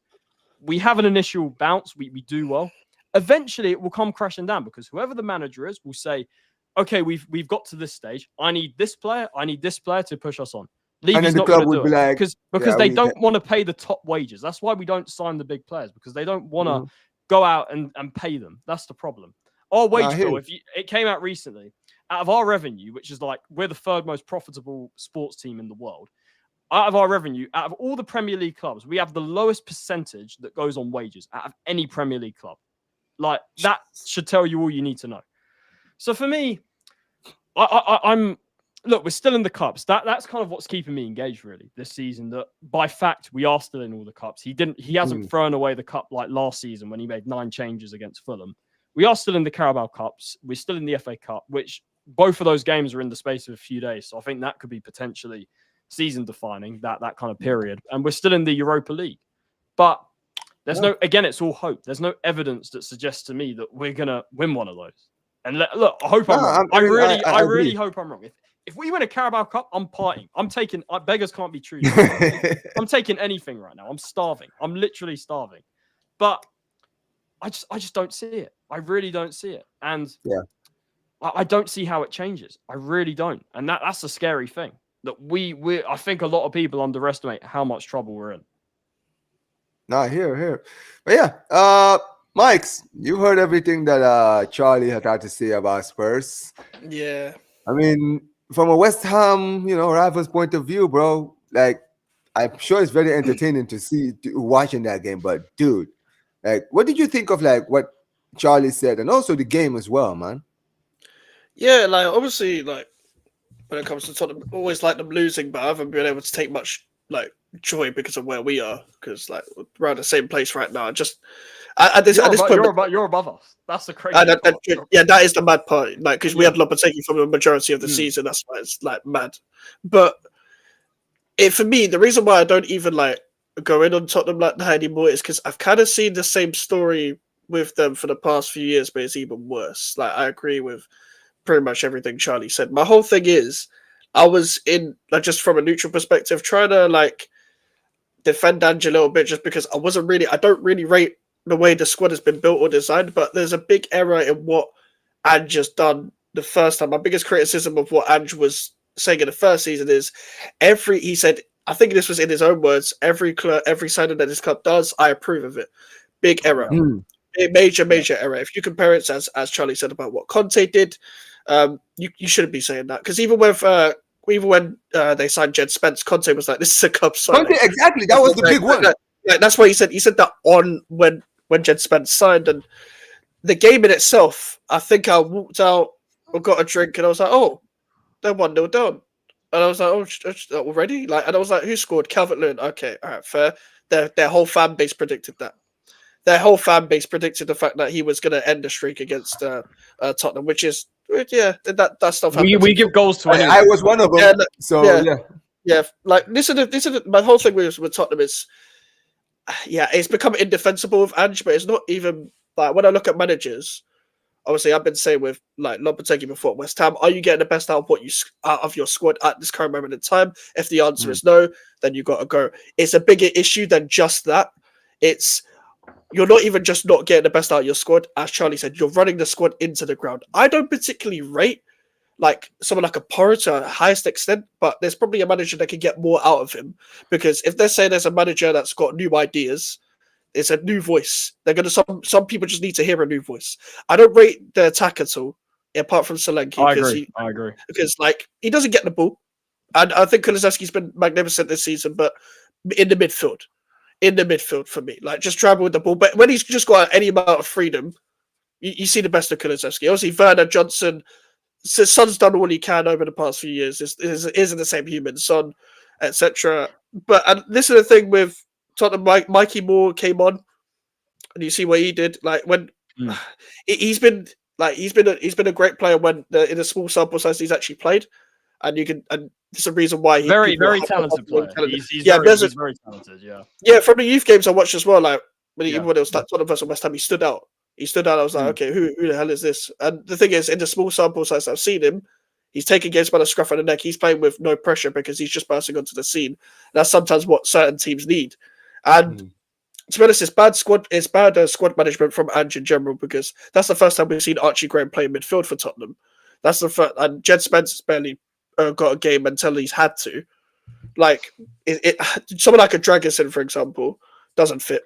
we have an initial bounce, we do well. Eventually it will come crashing down, because whoever the manager is will say, okay, we've got to this stage. I need this player to push us on. Levy's not going to do it because they don't want to pay the top wages. That's why we don't sign the big players, because they don't want to go out and pay them. That's the problem. Our wage bill, it came out recently, out of our revenue, which is like, we're the 3rd most profitable sports team in the world. Out of our revenue, out of all the Premier League clubs, we have the lowest percentage that goes on wages out of any Premier League club. Like, that should tell you all you need to know. So for me, we're still in the cups. That's kind of what's keeping me engaged really this season. That by fact we are still in all the cups. He hasn't thrown away the cup like last season when he made 9 changes against Fulham. We are still in the Carabao Cups. We're still in the FA Cup, which both of those games are in the space of a few days. So I think that could be potentially season defining, that kind of period. And we're still in the Europa League. But there's it's all hope. There's no evidence that suggests to me that we're going to win one of those. And look, I hope I'm No, wrong. I I really agree. hope I'm wrong. If we win a Carabao Cup, I'm partying. I'm taking beggars can't be choosers. I'm taking anything right now. I'm starving. I'm literally starving. But I just don't see it. I really don't see it. And Yeah. I don't see how it changes. I really don't. And that's a scary thing. That I think a lot of people underestimate how much trouble we're in. Nah, here. But yeah, Mikes, you heard everything that Charlie had to say about Spurs. Yeah. I mean, from a West Ham, rivals point of view, bro, like I'm sure it's very entertaining to see watching that game. But dude, like, what did you think of like what Charlie said, and also the game as well, man? Yeah, like obviously, like when it comes to Tottenham, always like them losing, but I haven't been able to take much like joy because of where we are, because like we're at the same place right now. Just at this point, you're above us. That's the crazy that is the mad part. Like because we Yeah. had Lopetegui for the majority of the season, that's why it's like mad. But for me, the reason why I don't even like go in on Tottenham like that anymore is because I've kind of seen the same story with them for the past few years, but it's even worse. Like I agree with pretty much everything Charlie said. My whole thing is, I was in like just from a neutral perspective, trying to like defend Ange a little bit, just because I don't really rate the way the squad has been built or designed, but there's a big error in what Ange has done the first time. My biggest criticism of what Ange was saying in the first season is he said, I think this was in his own words, every signing that this club does, I approve of it. Big error. A major error. If you compare it as Charlie said about what Conte did, you shouldn't be saying that, because even when they signed Jed Spence, Conte was like, "This is a club signing." Conte, exactly, that was the big one. That's what he said. He said that on when Jed Spence signed, and the game in itself. I think I walked out and got a drink, and I was like, "Oh, they're 1-0 down," and I was like, "Oh, already?" And I was like, "Who scored?" Calvert-Lewin. Okay, all right, fair. Their whole fan base predicted that. Their whole fan base predicted the fact that he was going to end the streak against Tottenham, which is that stuff happens. We give goals to anyone. I was one of them. Yeah. Like this is my whole thing with Tottenham is, it's become indefensible with Ange, but it's not even like when I look at managers. Obviously, I've been saying with like Lopetegui before at West Ham, are you getting the best out of your squad at this current moment in time? If the answer is no, then you got to go. It's a bigger issue than just that. You're not even just not getting the best out of your squad. As Charlie said, you're running the squad into the ground. I don't particularly rate like someone like a Porro to a highest extent, but there's probably a manager that can get more out of him, because if they're saying there's a manager that's got new ideas, it's a new voice. They're gonna some people just need to hear a new voice. I don't rate the attack at all, apart from Solanke. I agree. Because like he doesn't get the ball, and I think Kulusevski's been magnificent this season, but in the midfield for me, like just travel with the ball. But when he's just got any amount of freedom, you see the best of Kulusevski. Obviously, Werner Johnson, Son's done all he can over the past few years. Isn't the same human, Son, etc. But this is the thing with Tottenham. Mikey Moore came on, and you see what he did. Like when he's been a great player when in a small sample size he's actually played, and there's a reason why he's very talented player. He's very talented. Yeah. From the youth games I watched as well, like even when it was like Tottenham versus West Ham, he stood out. I was like, okay, who the hell is this? And the thing is, in the small sample size I've seen him, he's taking games by the scruff of the neck. He's playing with no pressure because he's just bursting onto the scene. That's sometimes what certain teams need. And to be honest, it's bad squad management from Ange in general, because that's the first time we've seen Archie Graham play midfield for Tottenham. That's the first, and Jed Spence's barely got a game until he's had to. Like someone like a Dragusin, for example, doesn't fit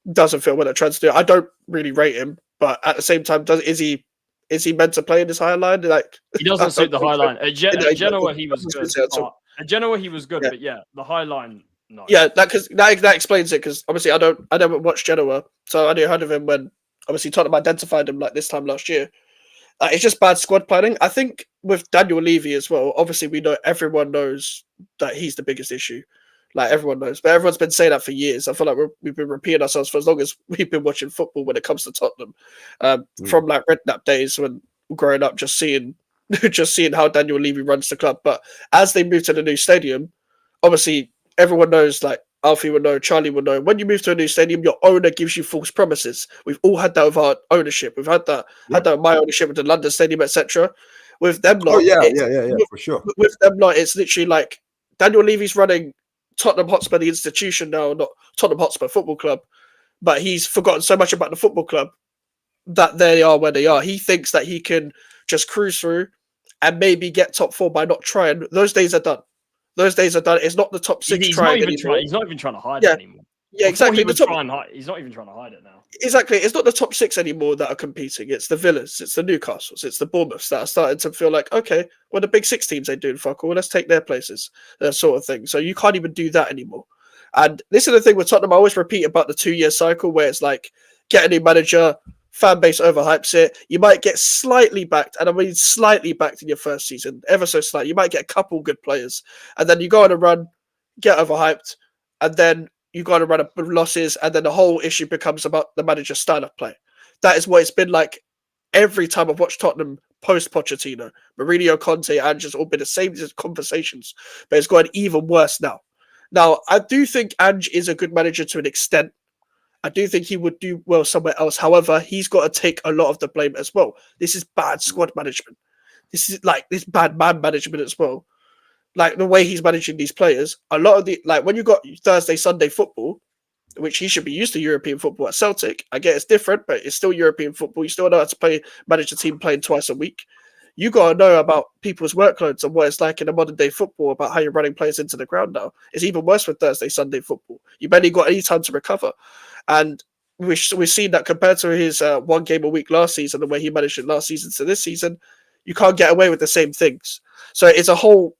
what they're trying to do. I don't really rate him, but at the same time, is he meant to play in this high line? Like he doesn't suit the high line. At Genoa, he was good. At Genoa, he was good, but the high line, no. Yeah, that explains it, because obviously I never watched Genoa, so I only heard of him when obviously Tottenham identified him like this time last year. It's just bad squad planning. I think with Daniel Levy as well, obviously everyone knows that he's the biggest issue. Like everyone knows, but everyone's been saying that for years. I feel like we've been repeating ourselves for as long as we've been watching football when it comes to Tottenham. From like Redknapp days when growing up, just seeing how Daniel Levy runs the club. But as they move to the new stadium, obviously everyone knows like Alfie will know, Charlie will know. When you move to a new stadium, your owner gives you false promises. We've all had that with our ownership. We've had that, had that with my ownership with the London Stadium, etc. With them Oh lot, yeah, it's, for sure. with them lot, it's literally like Daniel Levy's running Tottenham Hotspur, the institution now, not Tottenham Hotspur Football Club, but he's forgotten so much about the football club that they are where they are. He thinks that he can just cruise through and maybe get top 4 by not trying. Those days are done. Those days are done. It's not the top 6 He's not trying even anymore. trying. He's not even trying to hide it anymore. Yeah, Before exactly. He would try and hide, he's not even trying to hide it now. Exactly. It's not the top 6 anymore that are competing. It's the Villas, it's the Newcastles, it's the Bournemouths that are starting to feel like, okay, well, the big 6 teams ain't doing fuck all. Let's take their places, that sort of thing. So you can't even do that anymore. And this is the thing with Tottenham. I always repeat about the 2-year cycle where it's like, get a new manager, fan base overhypes it. You might get slightly backed, and I mean slightly backed in your first season, ever so slightly. You might get a couple good players, and then you go on a run, get overhyped, and then you got to run up losses, and then the whole issue becomes about the manager's style of play. That is what it's been like every time I've watched Tottenham post Pochettino. Mourinho, Conte, and just all been the same conversations, but it's gotten even worse now. Now, I do think Ange is a good manager to an extent. I do think he would do well somewhere else. However, he's got to take a lot of the blame as well. This is bad squad management. This is like this bad man management as well. Like the way he's managing these players. A lot of the like when you got Thursday, Sunday football, which he should be used to European football at Celtic. I get it's different, but it's still European football. You still know how to manage a team playing twice a week. You got to know about people's workloads and what it's like in a modern day football about how you're running players into the ground now. It's even worse with Thursday, Sunday football. You barely got any time to recover. And we've seen that compared to his 1 game a week last season, the way he managed it last season to this season, you can't get away with the same things. So it's a whole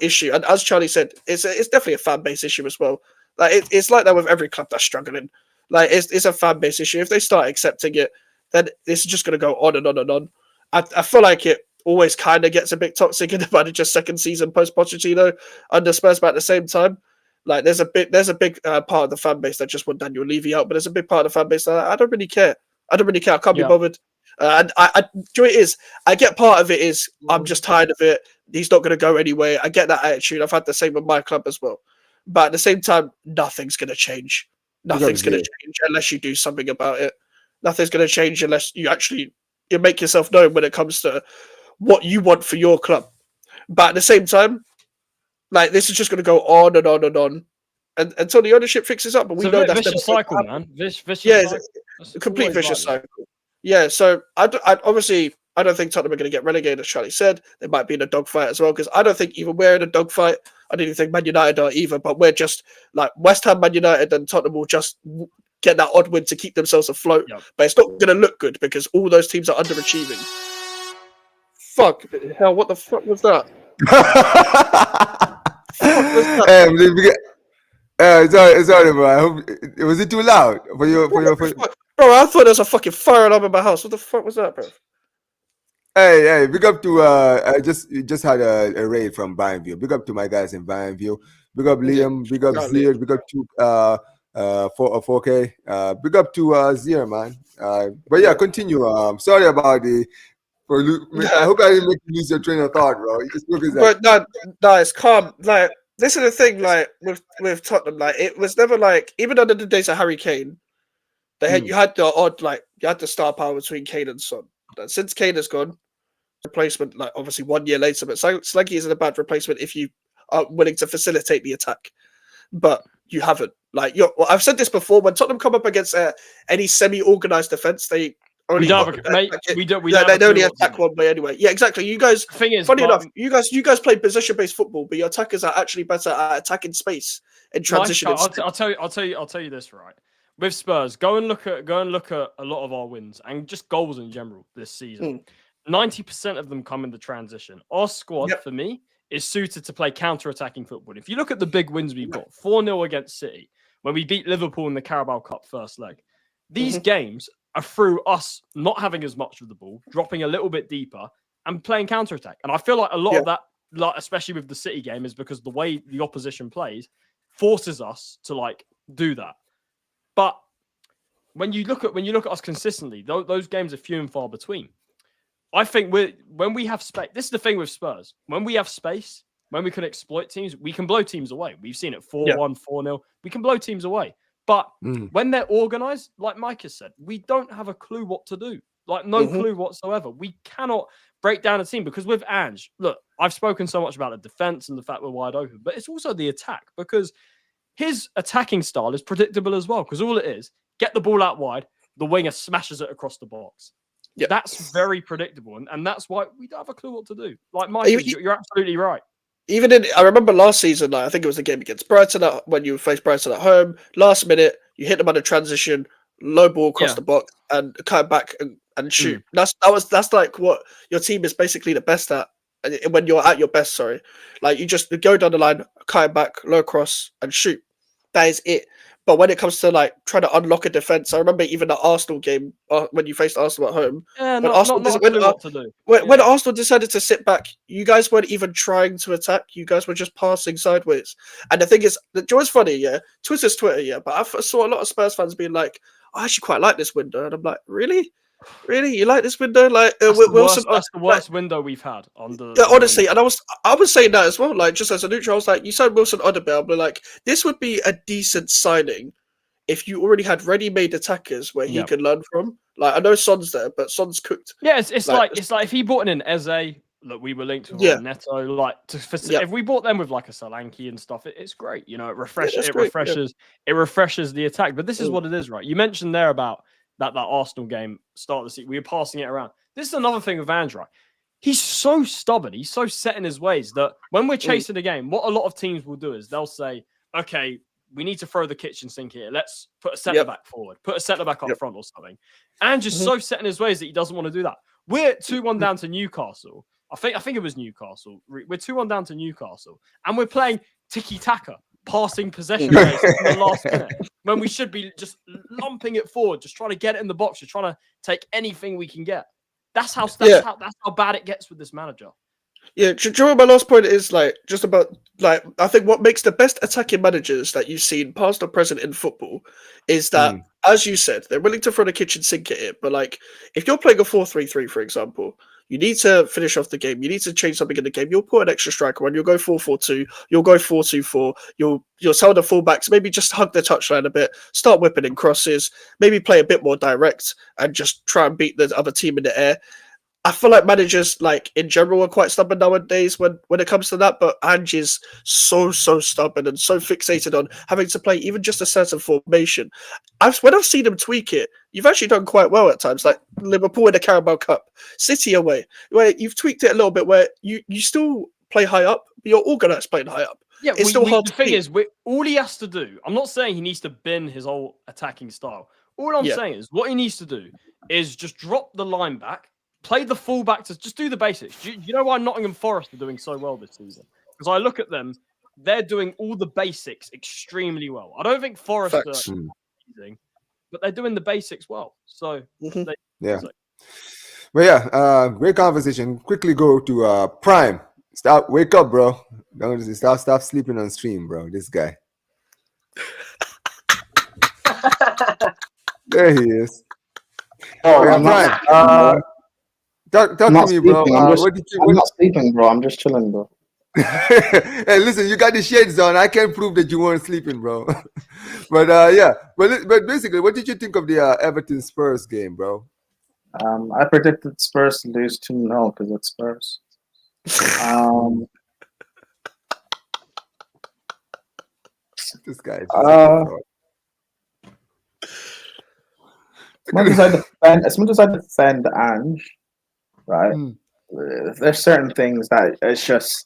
issue. And as Charlie said, it's definitely a fan base issue as well. Like it's like that with every club that's struggling. Like it's a fan base issue. If they start accepting it, then this is just going to go on and on and on. I feel like it always kind of gets a bit toxic in the manager's second season post Pochettino under Spurs, but at the same time, like there's a big part of the fan base that just want Daniel Levy out, but there's a big part of the fan base that I don't really care. I can't be bothered. And I do you know what it is. I get part of it is I'm just tired of it. He's not going to go anywhere. I get that attitude. I've had the same with my club as well. But at the same time, nothing's going to change. Nothing's going to change unless you do something about it. Nothing's going to change unless you make yourself known when it comes to what you want for your club. But at the same time, like this is just going to go on and on and on, and until the ownership fixes up. But we know that's vicious cycle, man. Vicious cycle. A complete vicious cycle. Yeah. So I obviously I don't think Tottenham are going to get relegated, as Charlie said. They might be in a dogfight as well, because I don't think even we're in a dogfight. I don't even think Man United are either, but we're just like West Ham, Man United, and Tottenham will just get that odd win to keep themselves afloat. Yep. But it's not going to look good because all those teams are underachieving. Fuck hell! What the fuck was that? Sorry, bro. I hope, was it too loud for your? Bro, I thought there was a fucking fire alarm in my house. What the fuck was that, bro? Hey, big up to I just had a raid from Bayernview. Big up to my guys in Bayernview. Big up Liam. Big up Zier. Big up to 4K. Big up to Zier, man. But yeah, continue. Sorry about the. I hope I didn't make you lose your train of thought, bro. You just look at that. But no, it's calm. Like this is the thing. Like with Tottenham, like it was never like even under the days of Harry Kane, you had the odd you had the star power between Kane and Son. Since Kane has gone, replacement like obviously 1 year later, but Slanky isn't a bad replacement if you are willing to facilitate the attack. But you haven't. I've said this before. When Tottenham come up against any semi-organized defense, they only they only attack one way anyway. Yeah, exactly. You guys. Thing is, funny enough, you guys play position-based football, but your attackers are actually better at attacking space and transition. I'll tell you this right. With Spurs, go and look at a lot of our wins and just goals in general this season. 90% of them come in the transition. Our squad, for me, is suited to play counter-attacking football. If you look at the big wins we've got, 4-0 against City, when we beat Liverpool in the Carabao Cup first leg, these games are through us not having as much of the ball, dropping a little bit deeper, and playing counter-attack. And I feel like a lot of that, especially with the City game, is because the way the opposition plays forces us to do that. But when you look at us consistently, those games are few and far between. I think when we have space, this is the thing with Spurs. When we have space, when we can exploit teams, we can blow teams away. We've seen it 4-1, 4-0. We can blow teams away. But when they're organized, like Mike has said, we don't have a clue what to do. Like, no clue whatsoever. We cannot break down a team because with Ange, look, I've spoken so much about the defense and the fact we're wide open, but it's also the attack because his attacking style is predictable as well. Because all it is, get the ball out wide, the winger smashes it across the box. Yep. That's very predictable. And that's why we don't have a clue what to do. Like, Mike, you're absolutely right. I remember last season, like, I think it was the game against Brighton when you faced Brighton at home. Last minute, you hit them on a transition, low ball across the box, and cut back and shoot. That's like what your team is basically the best at when you're at your best. Sorry, like you just go down the line, cut back, low cross, and shoot. That is it. But when it comes to like trying to unlock a defense, I remember even the Arsenal game when you faced Arsenal at home. When Arsenal decided to sit back, you guys weren't even trying to attack. You guys were just passing sideways. And the thing is, it was funny, yeah. Twitter's Twitter, but I saw a lot of Spurs fans being like, "I actually quite like this window," and I'm like, "Really? Really? You like this window? Like Wilson? That's the worst window we've had on the. Honestly, and I was saying that as well. Like just as a neutral, I was like, you signed Wilson Odobel, but like this would be a decent signing if you already had ready-made attackers where he could learn from. Like I know Son's there, but Son's cooked. Yeah, it's like if he brought in Eze. Look, we were linked to Neto. Like if we bought them with like a Solanke and stuff, it's great. You know, it refreshes the attack. But this is what it is, right? You mentioned there about that Arsenal game start of the season. We were passing it around. This is another thing with Ange, right? He's so stubborn. He's so set in his ways that when we're chasing a game, what a lot of teams will do is they'll say, okay, we need to throw the kitchen sink here. Let's put a centre back forward, put a centre back up front or something. Ange is so set in his ways that he doesn't want to do that. We're 2-1 down to Newcastle. I think it was Newcastle. We're 2-1 down to Newcastle, and we're playing tiki-taka, passing possession race in the last minute, when we should be just lumping it forward, just trying to get it in the box, just trying to take anything we can get. That's how bad it gets with this manager. Yeah, do you know what my last point is? Like, just about, like, I think what makes the best attacking managers that you've seen, past or present in football, is that, as you said, they're willing to throw the kitchen sink at it. But, like, if you're playing a 4-3-3, for example, you need to finish off the game. You need to change something in the game. You'll put an extra striker on. You'll go 4-4-2. You'll go 4-2-4. You'll tell the fullbacks, maybe just hug the touchline a bit, start whipping in crosses, maybe play a bit more direct and just try and beat the other team in the air. I feel like managers, like in general, are quite stubborn nowadays when it comes to that. But Ange is so stubborn and so fixated on having to play even just a certain formation. When I've seen him tweak it, you've actually done quite well at times. Like Liverpool in the Carabao Cup, City away, where you've tweaked it a little bit, where you still play high up, but you're organised playing high up. Yeah, it's still hard. The thing is, all he has to do. I'm not saying he needs to bin his old attacking style. All I'm saying is what he needs to do is just drop the line back. Play the fullback to just do the basics. Do you know why Nottingham Forest are doing so well this season? Because I look at them, they're doing all the basics extremely well. I don't think Forest are amazing, but they're doing the basics well. So, great conversation. Quickly go to Prime. Wake up, bro. Don't stop sleeping on stream, bro. This guy. There he is. Prime. Talk to me, bro. I'm not sleeping, bro. I'm just chilling, bro. Hey, listen, you got the shades on. I can't prove that you weren't sleeping, bro. But but basically, what did you think of the Everton Spurs game, bro? I predicted Spurs to lose 2-0 because it's Spurs. This guy. As much as I defend Ange, right? There's certain things that it's just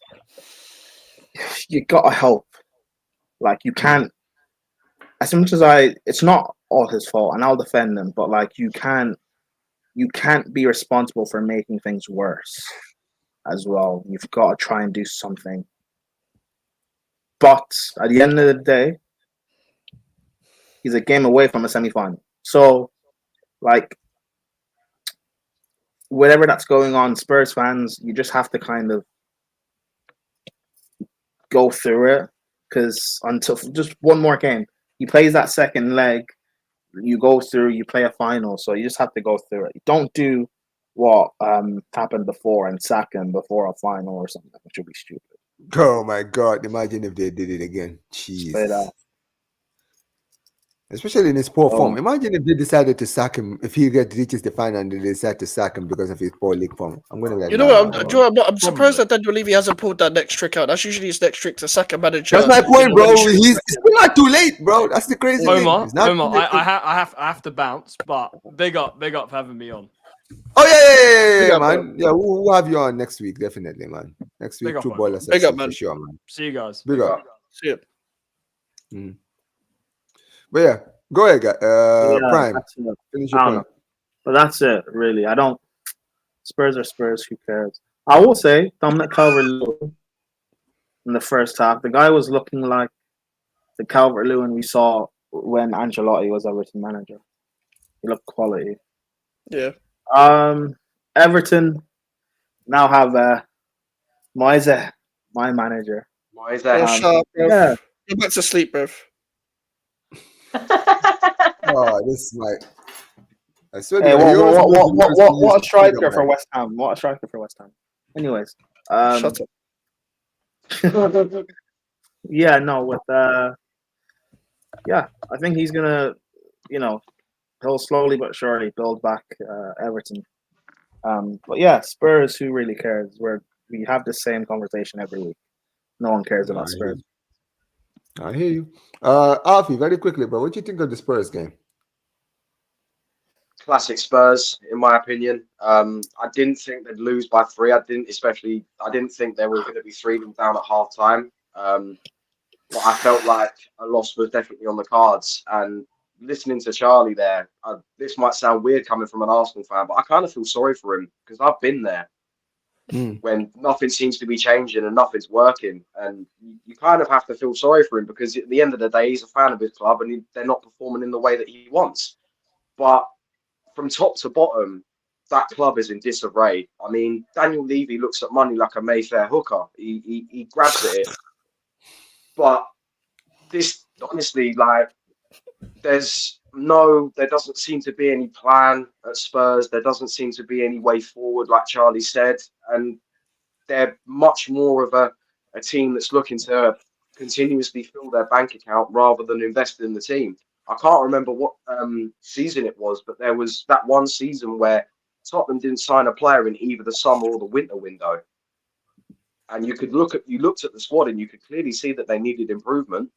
you gotta help. Like you can't. As much as it's not all his fault, and I'll defend him. But like you can't be responsible for making things worse as well. You've got to try and do something. But at the end of the day, he's a game away from a semi-final. So, like, whatever that's going on, Spurs fans, you just have to kind of go through it. Because until just one more game, he plays that second leg, you go through, you play a final. So you just have to go through it. Don't do what happened before and sack him before a final or something, which would be stupid. Oh my God! Imagine if they did it again. Straight Jeez. up. Especially in his poor form. Oh. Imagine if they decided to sack him. If he reaches the final and they decide to sack him because of his poor league form, I'm gonna be like, You know what? nah. Do you know what? I'm surprised Probably. that Daniel Levy hasn't pulled that next trick out. That's usually his next trick to sack a manager. That's my point, when bro. he should- He's it's still not too late, bro. That's the crazy thing. Omar, It's not too late. I have to bounce, but big up for having me on. Oh yeah, Big up, man. Yeah, we'll have you on next week, definitely, man. Next Big week, up, True Omar. Ballers Big up, FC, man. for sure, man. See you guys. Big up. See ya. But yeah, go ahead, guy. Yeah, Prime. that's it. Finish I your don't point. know. But that's it, really. I don't. Spurs are Spurs. Who cares? I will say, Dominic Calvert-Lewin in the first half, the guy was looking like the Calvert-Lewin we saw when Ancelotti was Everton manager. He looked quality. Yeah. Everton now have Moise, my manager. Why is Oh, that? shut up, bro. Yeah. Go back to sleep, bro. Oh, this is like. I swear Hey, to God, he always makes the worst what a use of striker freedom, for man. West Ham. What a striker for West Ham. Anyways, Shut up. yeah, no, with yeah, I think he's gonna, he'll slowly but surely build back Everton. But yeah, Spurs, who really cares? We have the same conversation every week. No one cares about Spurs. I hear you. Alfie, very quickly, bro. What do you think of the Spurs game? Classic Spurs, in my opinion. I didn't think they'd lose by 3. I didn't think they were going to be 3-0 down at half time. But I felt like a loss was definitely on the cards. And listening to Charlie there, this might sound weird coming from an Arsenal fan, but I kind of feel sorry for him because I've been there when nothing seems to be changing and nothing's working. And you kind of have to feel sorry for him because at the end of the day, he's a fan of his club and they're not performing in the way that he wants. But from top to bottom, that club is in disarray. I mean, Daniel Levy looks at money like a Mayfair hooker. He grabs at it. But this, honestly, like, there doesn't seem to be any plan at Spurs. There doesn't seem to be any way forward, like Charlie said. And they're much more of a team that's looking to continuously fill their bank account rather than invest in the team. I can't remember what season it was, but there was that one season where Tottenham didn't sign a player in either the summer or the winter window. And you looked at the squad and you could clearly see that they needed improvement,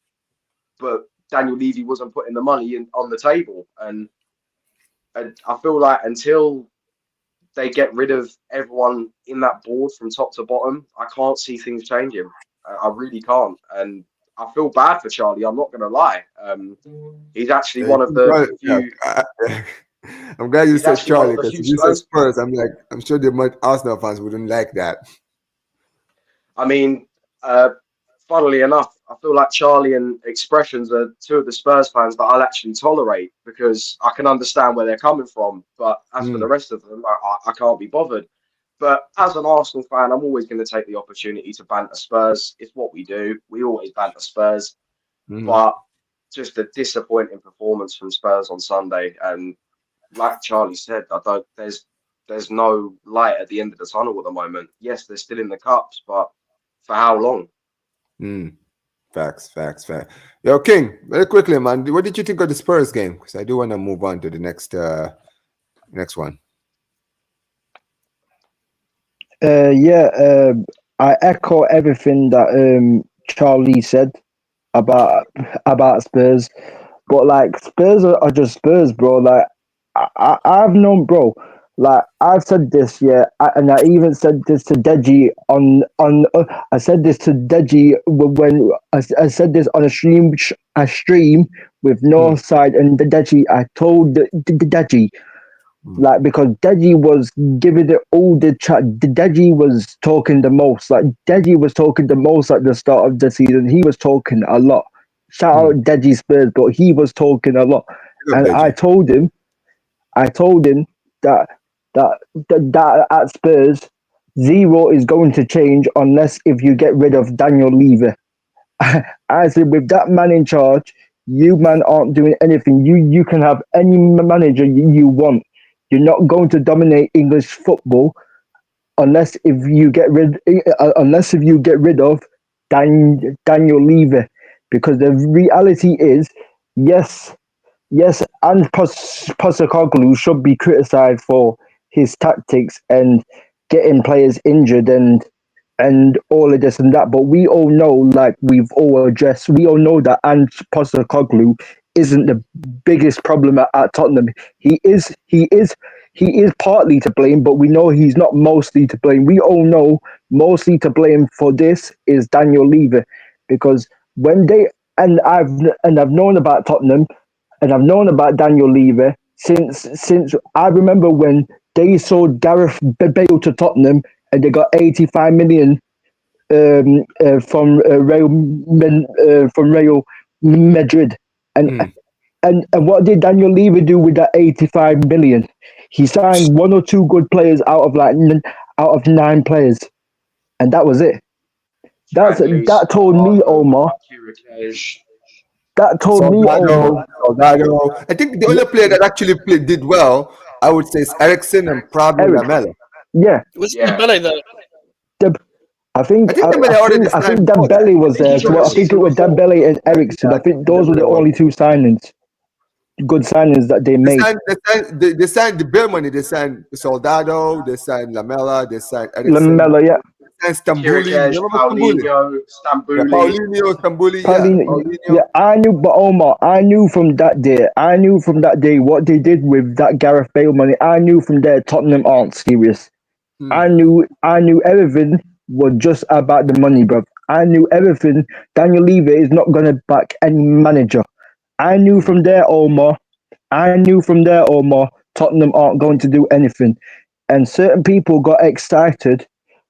but Daniel Levy wasn't putting the money on the table. And I feel like until they get rid of everyone in that board from top to bottom, I can't see things changing. I really can't. And I feel bad for Charlie. I'm not going to lie. He's actually one of the few. I'm glad you said actually one Charlie of the because few if you said Spurs- Spurs, I'm sure the Arsenal fans wouldn't like that. I mean, funnily enough, I feel like Charlie and Expressions are two of the Spurs fans that I'll actually tolerate because I can understand where they're coming from. But as for the rest of them, I can't be bothered. But as an Arsenal fan, I'm always going to take the opportunity to banter Spurs. It's what we do. We always banter Spurs. But just a disappointing performance from Spurs on Sunday. And like Charlie said, there's no light at the end of the tunnel at the moment. Yes, they're still in the cups, but for how long? Facts. Yo, King, very quickly, man. What did you think of the Spurs game? Because I do want to move on to the next one. I echo everything that Charlie said about Spurs, but like Spurs are just Spurs, bro. Like I've known, bro. Like I've said this, and I even said this to Deji on. I said this to Deji when I said this on a stream with Northside and Deji. I told Deji. Like, because Deji was giving it all the chat. Deji was talking the most. Like, Deji was talking the most at the start of the season. He was talking a lot. Shout out Deji Spurs, but he was talking a lot. And I told him that at Spurs, zero is going to change unless if you get rid of Daniel Levy. I said, with that man in charge, you man aren't doing anything. You can have any manager you want. You're not going to dominate English football unless if you get rid of Daniel Levy, because the reality is, yes, and Postecoglou should be criticised for his tactics and getting players injured and all of this and that. But we all know, like we've all addressed, we all know that Ange Postecoglou isn't the biggest problem at Tottenham. He is partly to blame, but we know he's not mostly to blame. We all know mostly to blame for this is Daniel Levy, because when they I've known about Tottenham and I've known about Daniel Levy since I remember when they sold Gareth Bale to Tottenham and they got 85 million from Real Madrid, and what did Daniel Levy do with that 85 million? He signed one or two good players out of nine players, and that was it. That told me, Omar. That told me, Omar. Soldado. I think the only player that actually did well, I would say, is Ericsson and probably Eric. Lamela. Yeah. Was Dembele there? I think Dembele was there. Well, I think it was Dembele and Ericsson. I think those were the only two signings, good signings that they made. They signed the bill money. They signed Soldado. They signed Lamela. They signed Ericsson. Lamela, yeah. And Stambuli. Paulinho, Stambuli. Paulinho, Stambuli. Yeah, I knew, but Omar, I knew from that day what they did with that Gareth Bale money. I knew from there Tottenham aren't serious. I knew everything was just about the money, bro. I knew everything. Daniel Levy is not gonna back any manager. I knew from there, Omar. Tottenham aren't going to do anything, and certain people got excited.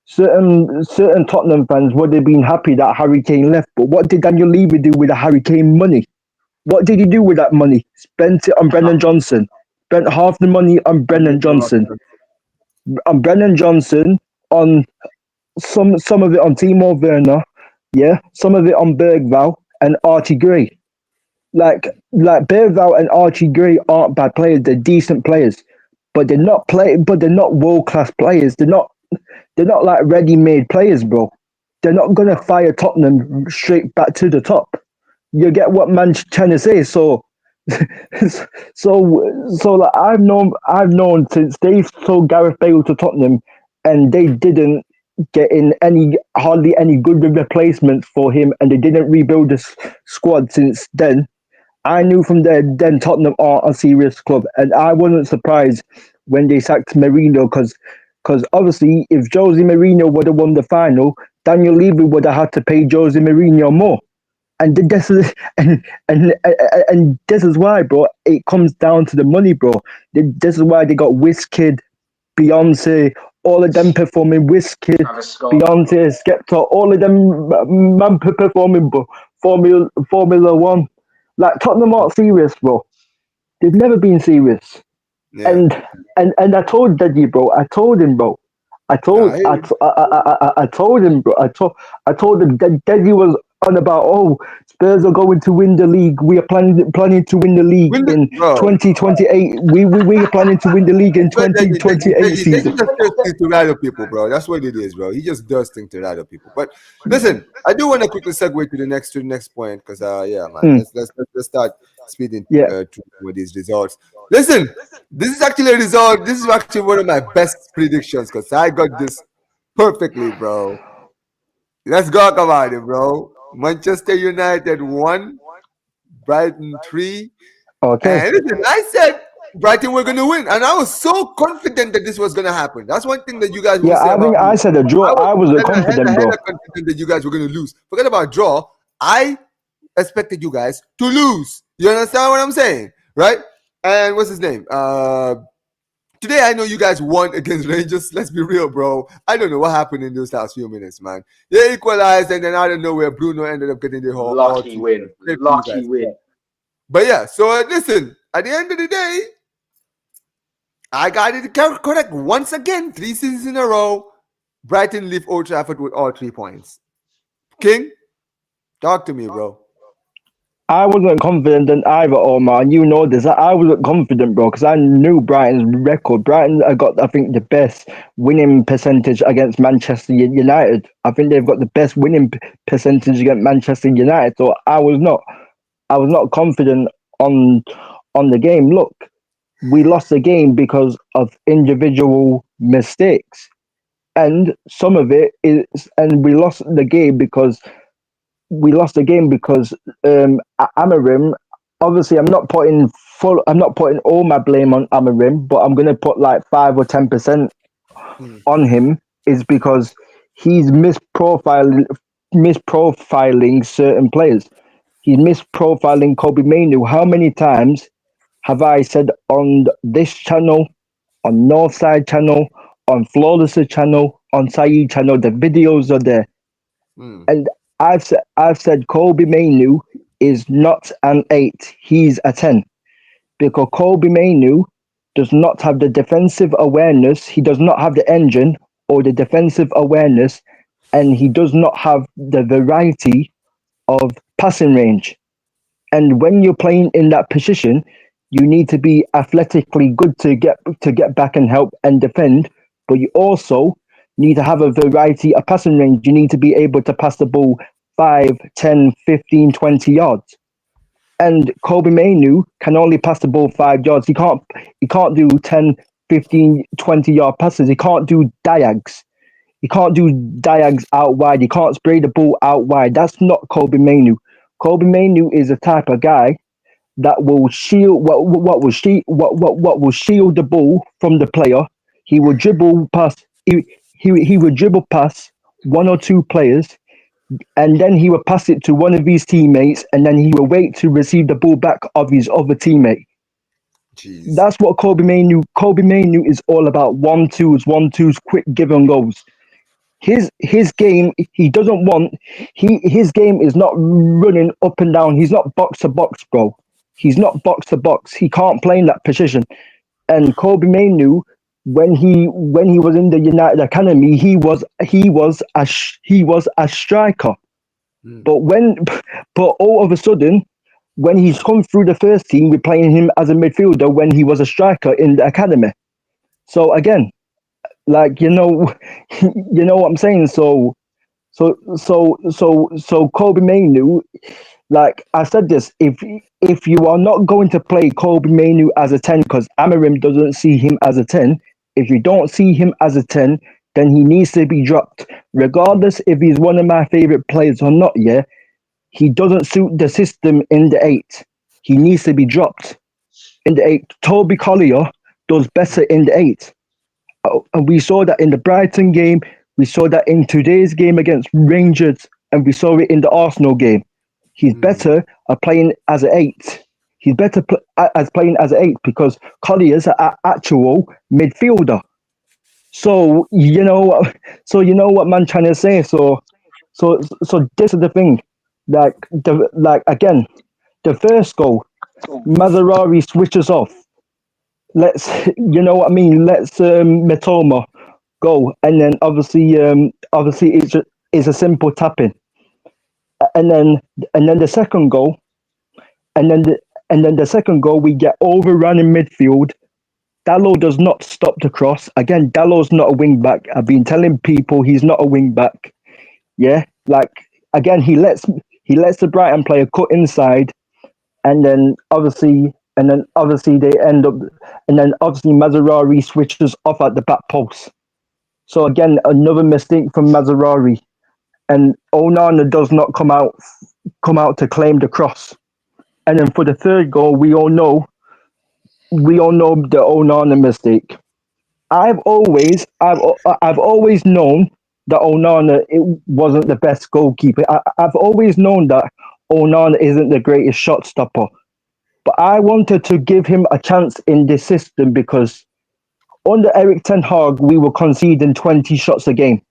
Certain Tottenham fans would have been happy that Harry Kane left, but what did Daniel Levy do with the Harry Kane money? What did he do with that money? Spent it on Brennan Johnson. Spent half the money on Brennan Johnson. On some of it on Timo Werner, yeah, some of it on Bergvall and Archie Gray. Like Bergvall and Archie Gray aren't bad players; they're decent players, but they're not world class players. They're not like ready-made players, bro. They're not gonna fire Tottenham straight back to the top. You get what man trying to say? So like I've known since they sold Gareth Bale to Tottenham, and they didn't get in hardly any good replacements for him, and they didn't rebuild the squad since then. I knew from there then Tottenham are a serious club, and I wasn't surprised when they sacked Mourinho because obviously if Jose Mourinho would have won the final, Daniel Levy would have had to pay Jose Mourinho more. And this is and this is why, bro. It comes down to the money, bro. This is why they got Wizkid, Beyonce, all of them performing. Wizkid, Beyonce, Skepta, all of them man performing, bro. Formula One. Like Tottenham aren't serious, bro. They've never been serious. Yeah. And I told Daddy, bro. I told him, bro. I told him, bro. I told him that Daddy was on about, Spurs are going to win the league. We are planning to win the league in 2028. We are planning to win the league in 2028 season. He just does things to rattle people, bro. That's what it is, bro. He just does things to rattle people. But listen, I do want to quickly segue to the next point because man, let's start speeding through these results. Listen, this is actually a result. This is actually one of my best predictions because I got this perfectly, bro. Let's talk about it, bro. Manchester United 1, Brighton 3. Okay. And listen, I said Brighton were going to win, and I was so confident that this was going to happen. That's one thing that you guys will say. I think I said a draw. I was confident, bro. Confident that you guys were going to lose. Forget about draw. I expected you guys to lose. You understand what I'm saying, right? And what's his name? Today, I know you guys won against Rangers. Let's be real, bro. I don't know what happened in those last few minutes, man. They equalized, and then out of nowhere, Bruno ended up getting the whole lucky win. Lucky win. But yeah, so listen, at the end of the day, I got it correct once again. 3 seasons in a row. Brighton leave Old Trafford with all 3 points. King, talk to me, bro. I wasn't confident in either, Omar, and you know this. I wasn't confident, bro, because I knew Brighton's record. Brighton have got, I think, the best winning percentage against Manchester United. I think they've got the best winning percentage against Manchester United. So I was not confident on the game. Look, we lost the game because of individual mistakes, and some of it is, and we lost the game because Amarim. Obviously, I'm not putting all my blame on Amarim, but I'm gonna put like 5 or 10% on him. Is because he's misprofiling certain players. He's misprofiling Kobe Mainu. How many times have I said on this channel, on Northside channel, on Flawless channel, on Saeed channel, the videos are there. And I've said Kobe Mainu is not an 8, he's a 10. Because Kobe Mainu does not have the defensive awareness, he does not have the engine or the defensive awareness, and he does not have the variety of passing range. And when you're playing in that position, you need to be athletically good to get back and help and defend, but you also need to have a variety of passing range. You need to be able to pass the ball 5, 10, 15, 20 yards. And Kobe Mainu can only pass the ball 5 yards. He can't do 10, 15, 20-yard passes. He can't do diags. He can't do diags out wide. He can't spray the ball out wide. That's not Kobe Mainu. Kobe Mainu is the type of guy that will shield what will shield the ball from the player. He will dribble past. He would dribble past 1 or 2 players, and then he would pass it to one of his teammates, and then he will wait to receive the ball back of his other teammate. Jeez. That's what Kobe Mainu. Kobe Mainu is all about 1-2s, quick give and goes. His game, he doesn't want. His game is not running up and down. He's not box to box, bro. He's not box to box. He can't play in that position. And Kobe Mainu, when he was in the United Academy, he was a striker. But all of a sudden, when he's come through the first team, we're playing him as a midfielder when he was a striker in the academy. So again, like you know what I'm saying. So Kobe Mainu, like I said this, if you are not going to play Kobe Mainu as a 10, because Amarim doesn't see him as a 10, if you don't see him as a 10, then he needs to be dropped. Regardless if he's one of my favorite players or not, yeah, he doesn't suit the system in the 8. He needs to be dropped in the 8. Toby Collier does better in the 8. And we saw that in the Brighton game, we saw that in today's game against Rangers, and we saw it in the Arsenal game. He's better at playing as an 8. He's better as playing as an 8 because Collier's an actual midfielder. So you know what man trying to say. So this is the thing. Again, the first goal, Mazarari switches off. Let's Mitoma go, and then obviously it's a simple tapping, and then the second goal, and then the second goal we get overrun in midfield. Dalot does not stop the cross. Again, Dalot's not a wing back. I've been telling people he's not a wing back. Yeah, like again he lets the Brighton player cut inside, and then obviously they end up, and then obviously Mazarari switches off at the back post. So again, another mistake from Mazarari, and Onana does not come out to claim the cross. And then for the third goal, we all know the Onana mistake. I've always known that Onana wasn't the best goalkeeper. I've always known that Onana isn't the greatest shot stopper. But I wanted to give him a chance in this system because under Eric Ten Hag, we were conceding 20 shots a game.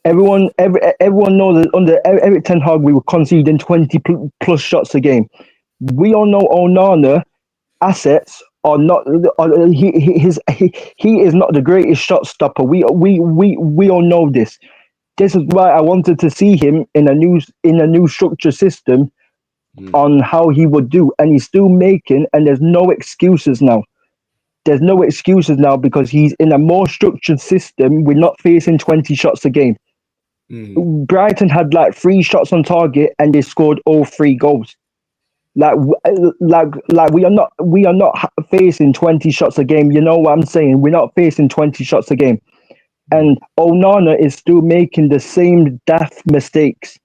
Everyone knows that under Eric Ten Hag, we were conceding 20 plus shots a game. We all know Onana assets are not. He is not the greatest shot stopper. We all know this. This is why I wanted to see him in a new structure system, on how he would do, and he's still making, and there's no excuses now. There's no excuses now because he's in a more structured system. We're not facing 20 shots a game. Brighton had like 3 shots on target and they scored all 3 goals. Like we are not facing 20 shots a game. You know what I'm saying? We're not facing 20 shots a game. And Onana is still making the same daft mistakes.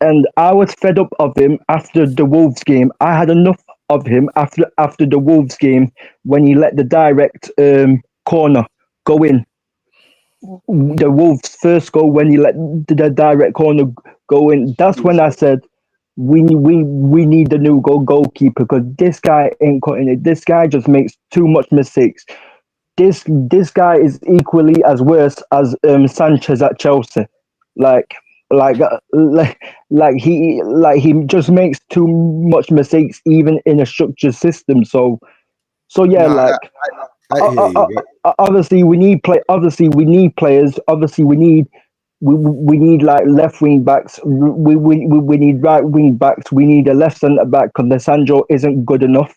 And I was fed up of him after the Wolves game. I had enough of him after the Wolves game when he let the direct corner go in. The Wolves' first goal when he let the direct corner go in. That's when I said we need a new goalkeeper because this guy ain't cutting it. This guy just makes too much mistakes. This guy is equally as worse as Sanchez at Chelsea. He just makes too much mistakes even in a structured system. So yeah, I hear you. obviously we need players. Obviously we need like left wing backs. We need right wing backs. We need a left centre back because Lissandro isn't good enough.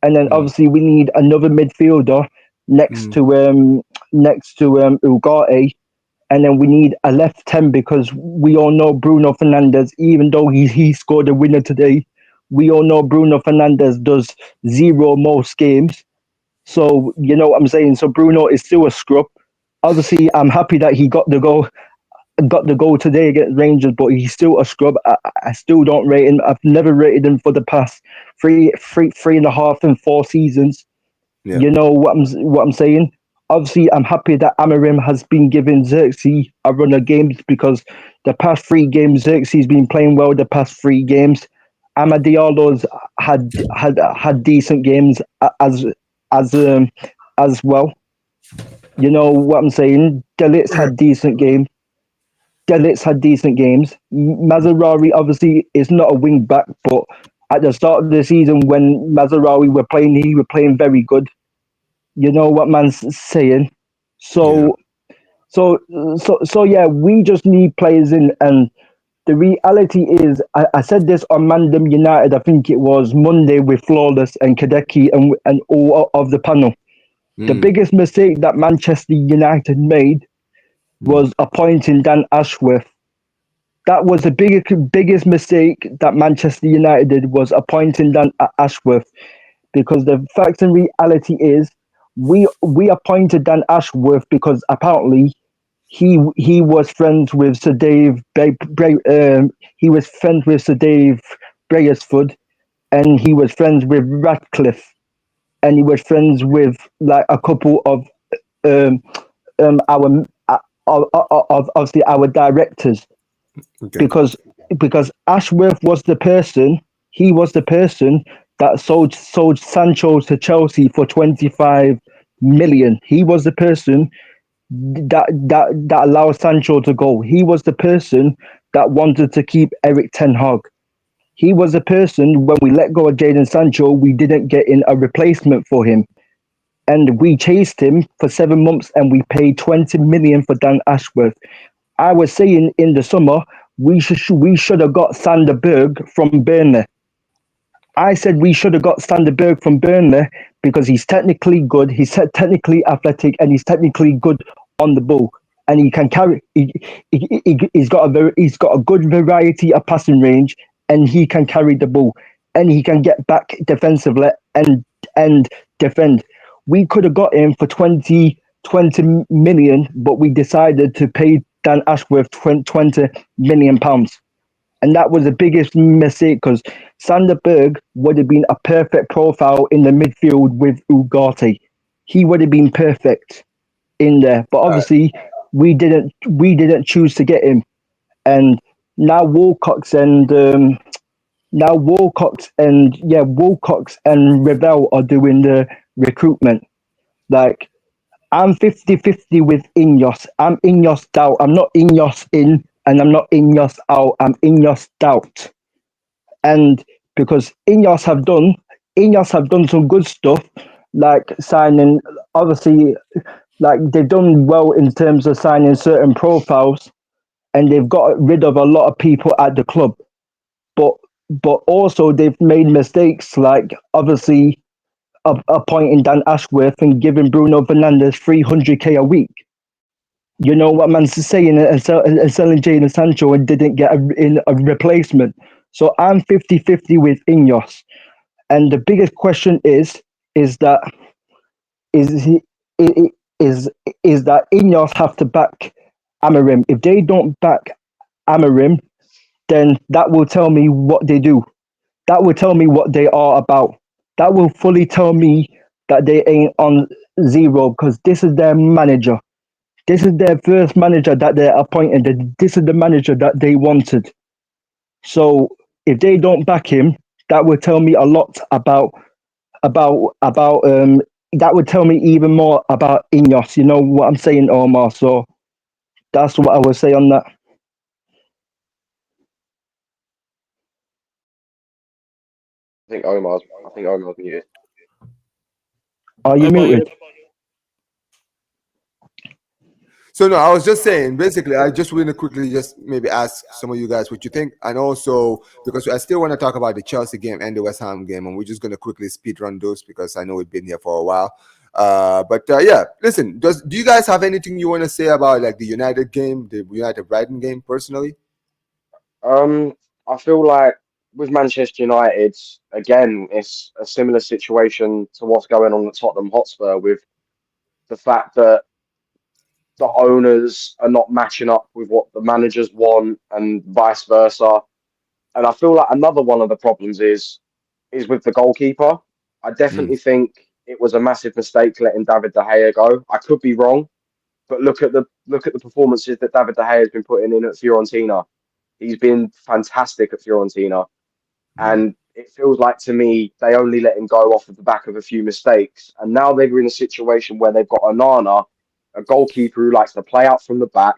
And then obviously we need another midfielder next to Ugarte. And then we need a left 10 because we all know Bruno Fernandes, even though he scored a winner today, we all know Bruno Fernandes does 0 most games. So, you know what I'm saying? So Bruno is still a scrub. Obviously, I'm happy that he got the goal today against Rangers, but he's still a scrub. I still don't rate him. I've never rated him for the past three and a half and 4 seasons. Yeah. You know what I'm saying? Obviously, I'm happy that Amarim has been giving Xerxes a run of games because the past 3 games, Xerxes been playing well the past 3 games. Amad Diallo's had decent games as well. You know what I'm saying? Delit's had decent games. Mazraoui obviously is not a wing back, but at the start of the season when Mazraoui were playing, he was playing very good. You know what man's saying. So yeah, we just need players in, and the reality is, I said this on Mandem United, I think it was Monday with Flawless and Kadeki and all of the panel. The biggest mistake that Manchester United made was appointing Dan Ashworth. That was the biggest mistake that Manchester United did, was appointing Dan Ashworth. Because the fact and reality is, we appointed Dan Ashworth because apparently he was friends with Sir Dave. He was friends with Sir Dave Brailsford, and he was friends with Radcliffe, and he was friends with like a couple of obviously our directors. Okay. Because Ashworth was the person. He was the person that sold Sancho to Chelsea for 25 million. He was the person that allowed Sancho to go. He was the person that wanted to keep Eric Ten Hag. He was the person, when we let go of Jadon Sancho, we didn't get in a replacement for him. And we chased him for 7 months and we paid 20 million for Dan Ashworth. I was saying in the summer, we should have got Sander Berg from Burnley. I said we should have got Sander Berg from Burnley because he's technically good, he's technically athletic, and he's technically good on the ball. And he can carry. He's got a good variety of passing range, and he can carry the ball, and he can get back defensively and defend. We could have got him for 20 million, but we decided to pay Dan Ashworth 20 million pounds. And that was the biggest mistake because Sander Berg would have been a perfect profile in the midfield with Ugarte. He would have been perfect in there. But obviously we didn't choose to get him. And now Wilcox and Ravel are doing the recruitment. Like, I'm 50-50 with Ineos. I'm Ineos out. I'm not Ineos in. And I'm not Ineos out, I'm Ineos out. And because Ineos have done some good stuff, like signing, obviously, like they've done well in terms of signing certain profiles, and they've got rid of a lot of people at the club. But but also they've made mistakes, like obviously appointing Dan Ashworth and giving Bruno Fernandes 300k a week. You know what man's saying, and selling Jadon Sancho and didn't get a replacement. So I'm 50-50 with Ineos. And the biggest question is that Ineos have to back Amarim. If they don't back Amarim, then that will tell me what they do. That will tell me what they are about. That will fully tell me that they ain't on zero, because this is their manager. This is their first manager that they're appointed. This is the manager that they wanted. So if they don't back him, that would tell me a lot about that would tell me even more about Ineos. You know what I'm saying, Omar? So that's what I would say on that. I think Omar's muted. Are you muted? So no, I was just saying, basically, I just want to quickly just maybe ask some of you guys what you think, and also because I still want to talk about the Chelsea game and the West Ham game, and we're just going to quickly speed run those because I know we've been here for a while. Yeah, listen, do you guys have anything you want to say about like the United game, the United Brighton game, personally? I feel like with Manchester United, again, it's a similar situation to what's going on at Tottenham Hotspur, with the fact that the owners are not matching up with what the managers want and vice versa. And I feel like another one of the problems is with the goalkeeper. I definitely think it was a massive mistake letting David De Gea go. I could be wrong, but look at the performances that David De Gea has been putting in at Fiorentina. He's been fantastic at Fiorentina. And it feels like to me they only let him go off of the back of a few mistakes. And now they're in a situation where they've got Onana, a goalkeeper who likes to play out from the back,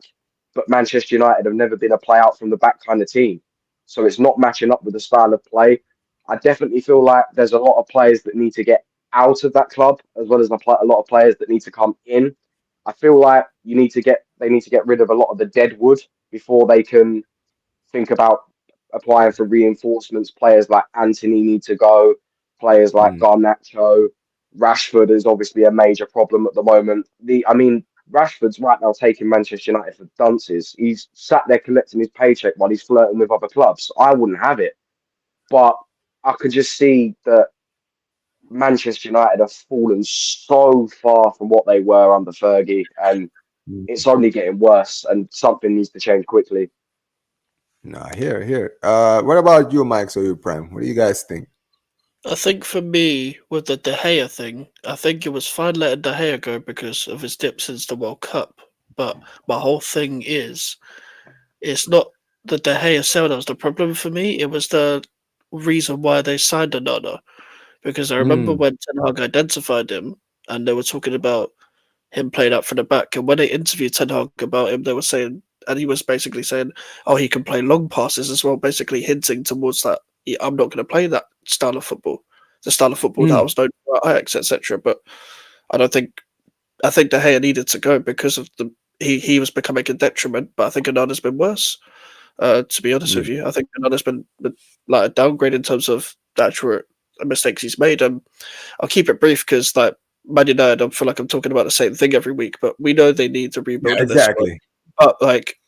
but Manchester United have never been a play out from the back kind of team. So it's not matching up with the style of play. I definitely feel like there's a lot of players that need to get out of that club, as well as a lot of players that need to come in. I feel like they need to get rid of a lot of the dead wood before they can think about applying for reinforcements. Players like Anthony need to go. Players like Garnacho. Rashford is obviously a major problem at the moment. Rashford's right now taking Manchester United for dunces. He's sat there collecting his paycheck while he's flirting with other clubs. I wouldn't have it. But I could just see that Manchester United have fallen so far from what they were under Fergie, and it's only getting worse, and something needs to change quickly. Nah, here. What about you, Mike? So you Prime? What do you guys think? I think for me, with the De Gea thing, I think it was fine letting De Gea go because of his dip since the World Cup. But my whole thing is, it's not the De Gea sell that was the problem for me. It was the reason why they signed Onana. Because I remember when Ten Hag identified him, and they were talking about him playing up from the back. And when they interviewed Ten Hag about him, they were saying, and he was basically saying, "Oh, he can play long passes as well," basically hinting towards that. I'm not going to play that style of football, the style of football that I was known for at Ajax, etc. But I think De Gea needed to go because of he was becoming a detriment. But I think Onana's been worse. To be honest with you, I think Onana's been like a downgrade in terms of the actual mistakes he's made. I'll keep it brief because like Man United, I feel like I'm talking about the same thing every week, but we know they need to rebuild exactly. But like,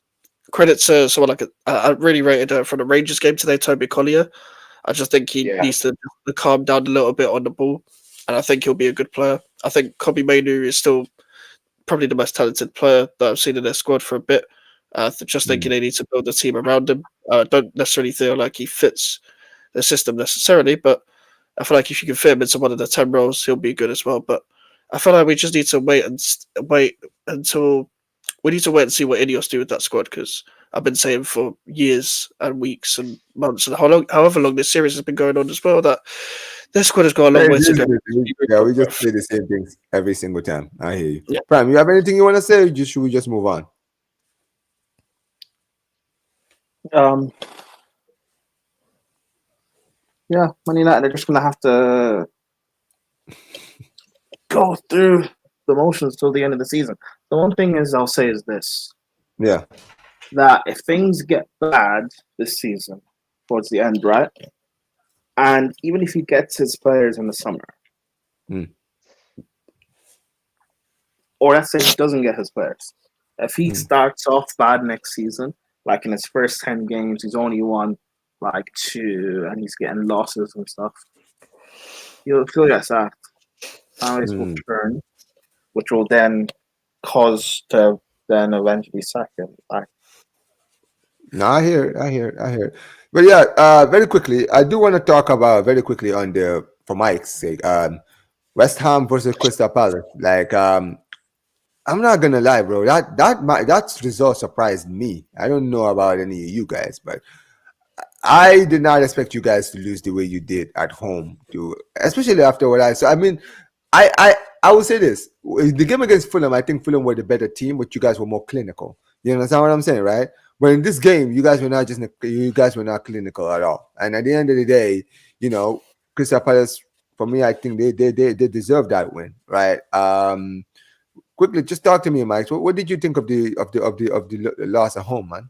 credit to someone like I really rated from the Rangers game today, Toby Collier. I just think he needs to calm down a little bit on the ball, and I think he'll be a good player. I think Kobe Mainu is still probably the most talented player that I've seen in their squad for a bit. Just thinking they need to build a team around him. I don't necessarily feel like he fits the system necessarily, but I feel like if you can fit him into one of the 10 roles, he'll be good as well. But I feel like we just need to wait and see what Ineos do with that squad, because I've been saying for years and weeks and months and however long this series has been going on as well, that this squad has got a long way to go. Yeah, we just say the same things every single time. I hear you. Yeah. Prime, you have anything you want to say, or should we just move on? Yeah, Man United are just going to have to go through the motions till the end of the season. The one thing I'll say is this. Yeah. That if things get bad this season, towards the end, right? And even if he gets his players in the summer, or let's say he doesn't get his players, if he starts off bad next season, like in his first 10 games, he's only won like 2 and he's getting losses and stuff, he'll get sacked. Families will turn, which will then cause to then eventually sack him. No, I hear it. But yeah, very quickly, I do want to talk about very quickly on the for Mike's sake, West Ham versus Crystal Palace. Like, I'm not gonna lie, bro. That result surprised me. I don't know about any of you guys, but I did not expect you guys to lose the way you did at home, especially after what I saw. I mean, I will say this: the game against Fulham, I think Fulham were the better team, but you guys were more clinical. You understand what I'm saying, right? But in this game, you guys were not clinical at all. And at the end of the day, Crystal Palace, for me, I think they deserve that win, right? Quickly, just talk to me, Mike. What did you think of the loss at home, man?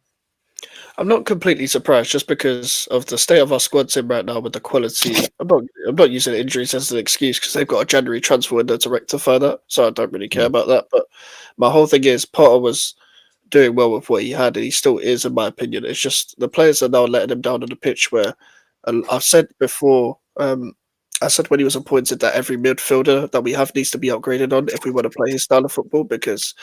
I'm not completely surprised just because of the state of our squad's in right now with the quality. I'm not using injuries as an excuse because they've got a January transfer window to rectify that, so I don't really care about that. But my whole thing is Potter was doing well with what he had, and he still is, in my opinion. It's just the players are now letting him down on the pitch. Where I've said before, I said when he was appointed that every midfielder that we have needs to be upgraded on if we want to play his style of football, because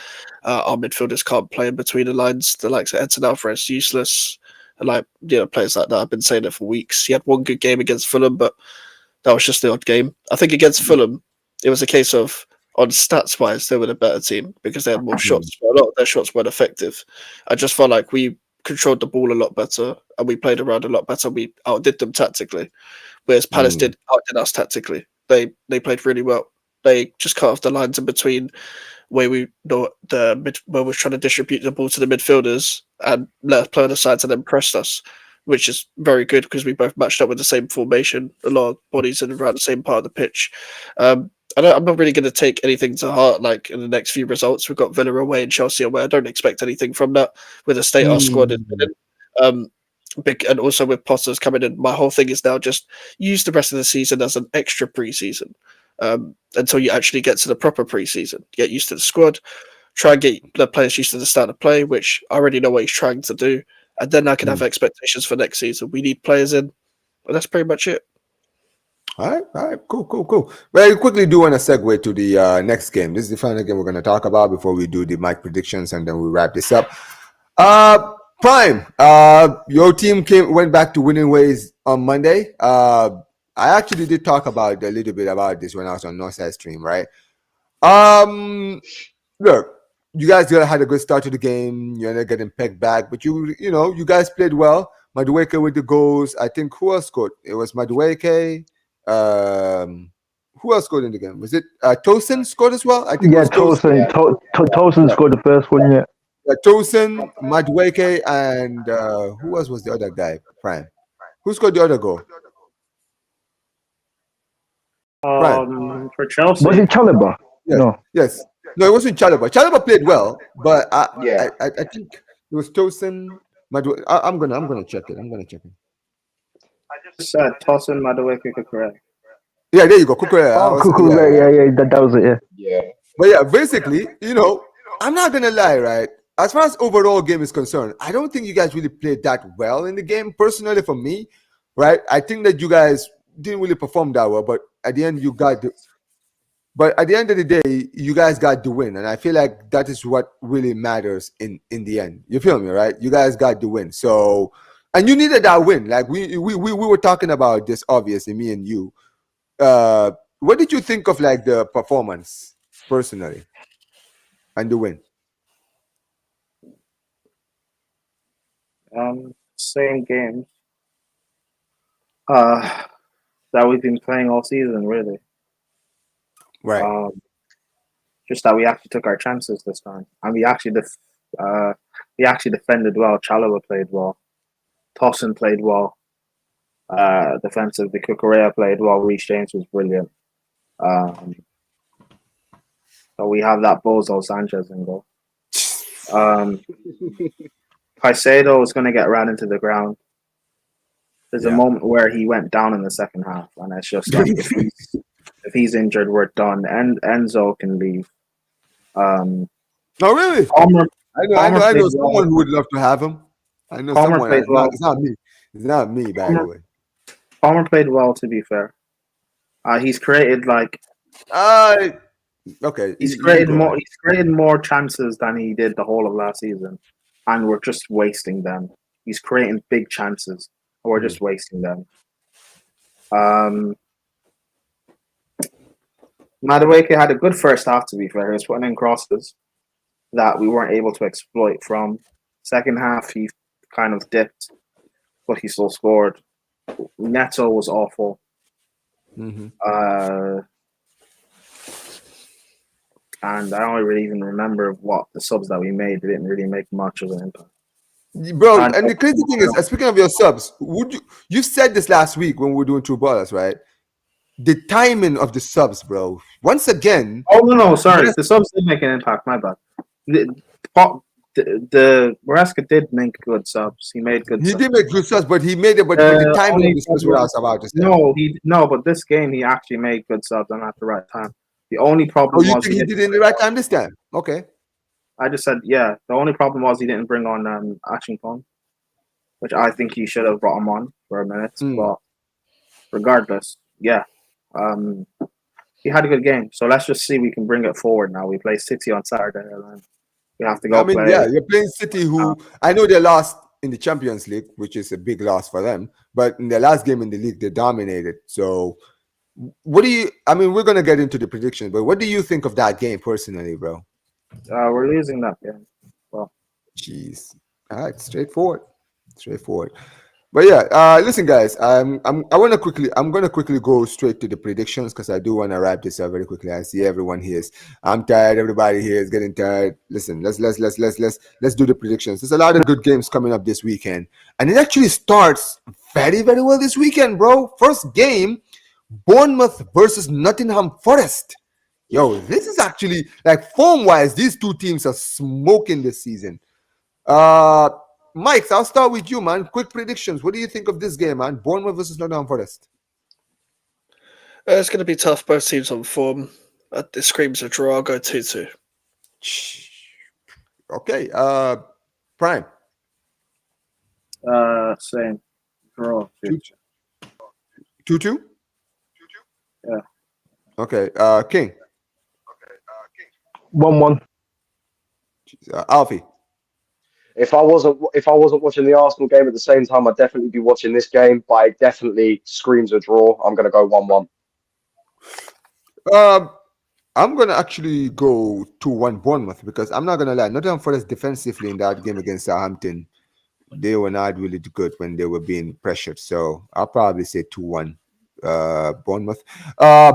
our midfielders can't play in between the lines. The likes of Edson Alvarez useless, and players like that. I've been saying it for weeks. He had one good game against Fulham, but that was just the odd game. I think against Fulham, it was a case of on stats wise, they were the better team because they had more shots, but a lot of their shots weren't effective. I just felt like we controlled the ball a lot better and we played around a lot better. We outdid them tactically, whereas Palace outdid us tactically. They played really well. They just cut off the lines in between where we where we're trying to distribute the ball to the midfielders and let us play on the sides and then press us, which is very good because we both matched up with the same formation, a lot of bodies in around the same part of the pitch. I'm not really going to take anything to heart like in the next few results. We've got Villa away and Chelsea away. I don't expect anything from that with the state our squad is in. And also with Potter's coming in, my whole thing is now just use the rest of the season as an extra preseason until you actually get to the proper preseason. Get used to the squad, try and get the players used to the style of play, which I already know what he's trying to do, and then I can have expectations for next season. We need players in, and that's pretty much it. All right, cool. Very quickly, do want to segue to the next game. This is the final game we're going to talk about before we do the mic predictions, and then we wrap this up. Prime, your team went back to winning ways on Monday. I actually did talk about a little bit about this when I was on Northside Stream, right? Look, you guys had a good start to the game. You ended up getting pegged back, but you guys played well. Madueke with the goals. I think who else scored? It was Madueke. Who else scored in the game? Was it Tosin scored as well? I think. Yeah, Tosin scored the first one. Yeah. Tosin, Madueke, and who else was the other guy? Prime. Who scored the other goal? For Chelsea. Was it Chalobah? Yes. No. Yes. No, it wasn't Chalobah. Chalobah played well, but I think it was Tosin. I'm gonna check it. I just said Tosin, Madueke, Kukurea. Yeah, there you go. Kukurea. Yeah. That was it. Yeah. But yeah, basically, I'm not gonna lie, right? As far as overall game is concerned, I don't think you guys really played that well in the game. Personally, for me, right? I think that you guys didn't really perform that well, but at the end, But at the end of the day, you guys got the win, and I feel like that is what really matters in the end. You feel me, right? You guys got the win, so and you needed that win. Like we were talking about this, obviously, me and you. What did you think of like the performance personally and the win? Same games that we've been playing all season, really. Right. Just that we actually took our chances this time, and we actually defended well. Chalobah played well. Tosin played well. Defensively, Kukurea played well. Reece James was brilliant. So we have that Bozo Sanchez in goal. Caicedo is going to get ran into the ground. There's a moment where he went down in the second half, and it's just like if he's injured, we're done. And Enzo can leave. No, really. Palmer I know played someone well. who would love to have him. I know Palmer someone. played well. It's not me. It's not me, by the way. Palmer played well, to be fair. He's created like okay. He's created more. He's created more chances than he did the whole of last season, and we're just wasting them. He's creating big chances, and we're just wasting them. Madueke had a good first half. To be fair, he was putting in crosses that we weren't able to exploit from. Second half, he kind of dipped, but he still scored. Neto was awful. And I don't really even remember what the subs that we made. They didn't really make much of an impact. Bro, and the crazy thing is, speaking of your subs, you said this last week when we were doing True Ballers, right? The timing of the subs, bro. Once again. Oh no, sorry. The subs did make an impact. My bad. The Maresca did make good subs. He made good. He did make good subs, but he made it. But the timing of the subs, what I was about to say. No, but this game he actually made good subs and at the right time. The only problem was he did it in the right time this time. Okay. I just said The only problem was he didn't bring on Agin, which I think he should have brought him on for a minute. But regardless, he had a good game. So let's just see if we can bring it forward now. We play City on Saturday, and we have to go. You're playing City, who I know they lost in the Champions League, which is a big loss for them. But in their last game in the league, they dominated. So, what do you? I mean, we're gonna get into the predictions, but what do you think of that game personally, bro? We're losing that game. Well, jeez. All right, straightforward. But yeah, listen, guys. I'm gonna quickly go straight to the predictions because I do want to wrap this up very quickly. I see everyone here is. I'm tired. Everybody here is getting tired. Listen, let's do the predictions. There's a lot of good games coming up this weekend, and it actually starts very, very well this weekend, bro. First game, Bournemouth versus Nottingham Forest. Yo, this is actually like form-wise, these two teams are smoking this season. Mike, I'll start with you, man. Quick predictions. What do you think of this game, man? Bournemouth versus Nottingham Forest. It's going to be tough. Both teams on form. It screams a draw. I'll go 2-2. Okay. Prime. Same. Draw. 2-2? Yeah. Okay. King. 1-1. Alfie. If I wasn't watching the Arsenal game at the same time, I'd definitely be watching this game. But it definitely screams a draw. I'm going to go 1-1. I'm going to actually go 2-1 Bournemouth because I'm not going to lie. Nottingham Forest defensively in that game against Southampton, they were not really good when they were being pressured. So I'll probably say 2-1 Bournemouth.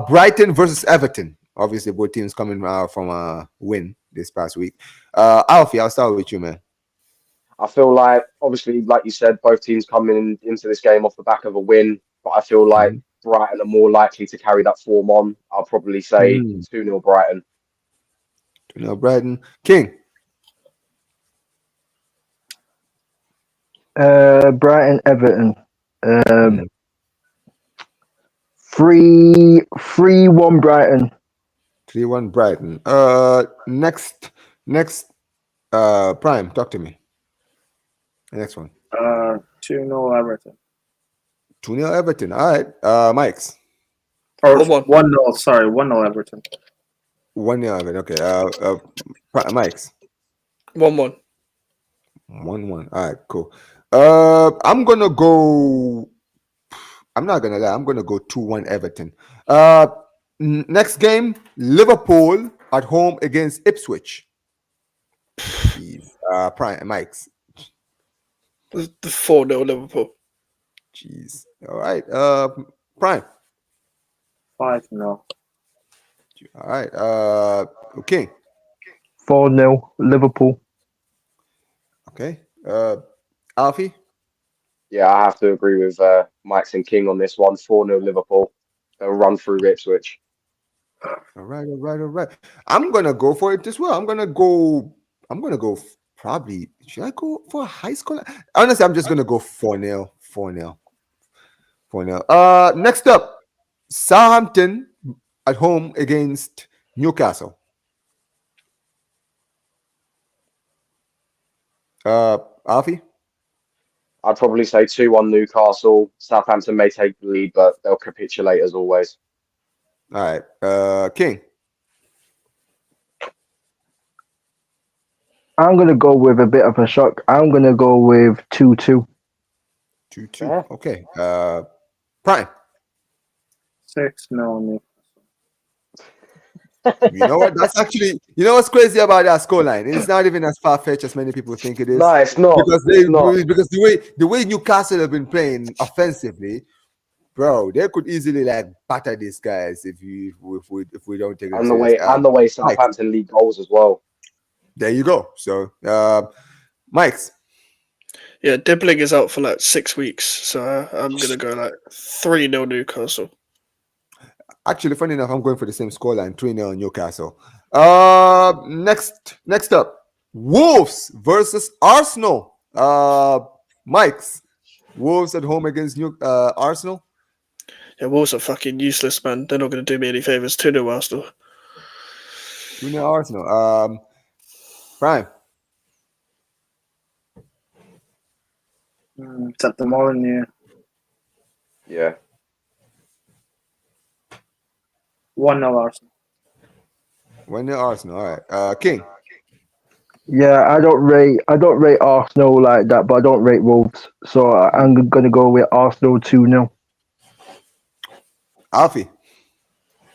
Brighton versus Everton. Obviously, both teams coming from a win this past week. Alfie, I'll start with you, man. I feel like, obviously, like you said, both teams coming into this game off the back of a win. But I feel like Brighton are more likely to carry that form on. I'll probably say 2-0 Brighton. 2-0 Brighton. King. Brighton, Everton. 3-1 Brighton. 3-1 Brighton. Next, Prime, talk to me. The next one. 2-0 Everton. 2-0 Everton. All right. Mike's. Or 1-0. Sorry, 1-0 Everton. 1-0 Everton. Okay. Mike's. 1-1. 1-1. All right. Cool. I'm gonna go. I'm not gonna lie. I'm gonna go 2-1 Everton. Next game, Liverpool at home against Ipswich. Prime Mike's. The 4-0 Liverpool. Jeez. All right. Prime. 5-0. All right. Okay. 4-0 Liverpool. Okay. Alfie. Yeah, I have to agree with Mike's and King on this one. 4-0 Liverpool. They'll run through Ipswich. All right. I'm gonna go for it as well. I'm gonna go probably. Should I go for a high score? Honestly, I'm just gonna go 4-0. 4-0. 4-0. Next up, Southampton at home against Newcastle. Alfie? I'd probably say 2-1 Newcastle. Southampton may take the lead, but they'll capitulate as always. All right. King? I'm going to go with a bit of a shock. I'm going to go with 2-2. 2-2. Yeah. Okay. Prime? 6-0. You know what? That's actually, you know what's crazy about that scoreline? It's not even as far fetched as many people think it is. No, it's not. Because It's not. because the way Newcastle have been playing offensively, bro, they could easily like batter these guys if we don't take it And the serious. way Southampton lead goals as well. There you go. So, Mikes. Yeah, Dibbling is out for like 6 weeks, so I'm gonna go like 3-0 Newcastle. Actually, funny enough, I'm going for the same scoreline, 3-0 Newcastle. Next up, Wolves versus Arsenal. Mikes, Wolves at home against Arsenal. Yeah, Wolves are fucking useless, man. They're not gonna do me any favors. 2-0 Arsenal. 2-0 Arsenal. Prime. Tap them all in here. Yeah. 1-0 Arsenal. 1-0 Arsenal. All right. King. Yeah, I don't rate Arsenal like that, but I don't rate Wolves. So I'm going to go with Arsenal 2-0. Alfie.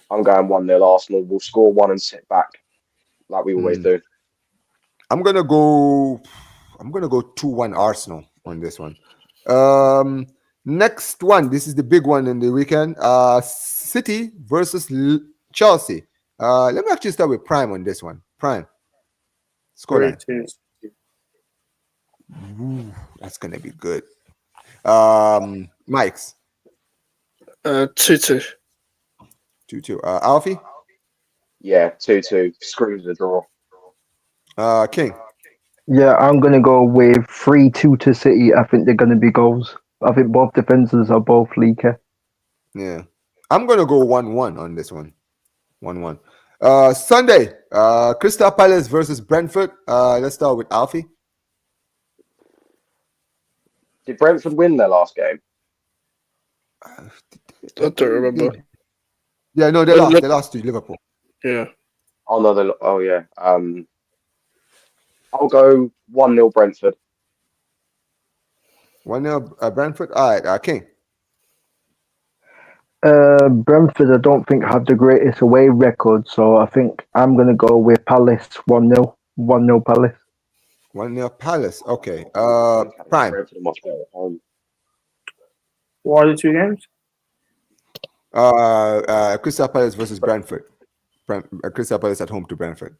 I'm going 1-0 Arsenal. We'll score 1 and sit back like we always do. I'm gonna go 2-1 Arsenal on this one. Next one. This is the big one in the weekend. City versus Chelsea. Let me actually start with Prime on this one. Prime. Scoreline. 3-2. Ooh, that's gonna be good. Mikes. 2-2. 2-2. Alfie. Yeah, 2-2. Screws the draw. King. Yeah, I'm going to go with 3-2 to City. I think they're going to be goals. I think both defenses are both leaker. Yeah. I'm going to go 1-1 on this one. 1-1. Sunday, Crystal Palace versus Brentford. Let's start with Alfie. Did Brentford win their last game? I don't remember. Yeah, no, they lost. They lost to Liverpool. Yeah. Oh, no. Oh, yeah. I'll go 1-0 Brentford. 1-0 Brentford. All right, King. Brentford, I don't think have the greatest away record, so I think I'm going to go with Palace 1-0. 1-0 Palace. 1-0 Palace. Okay. Prime. Prime. Much better at home. What are the 2 games? Crystal Palace versus Brentford. Crystal Palace at home to Brentford.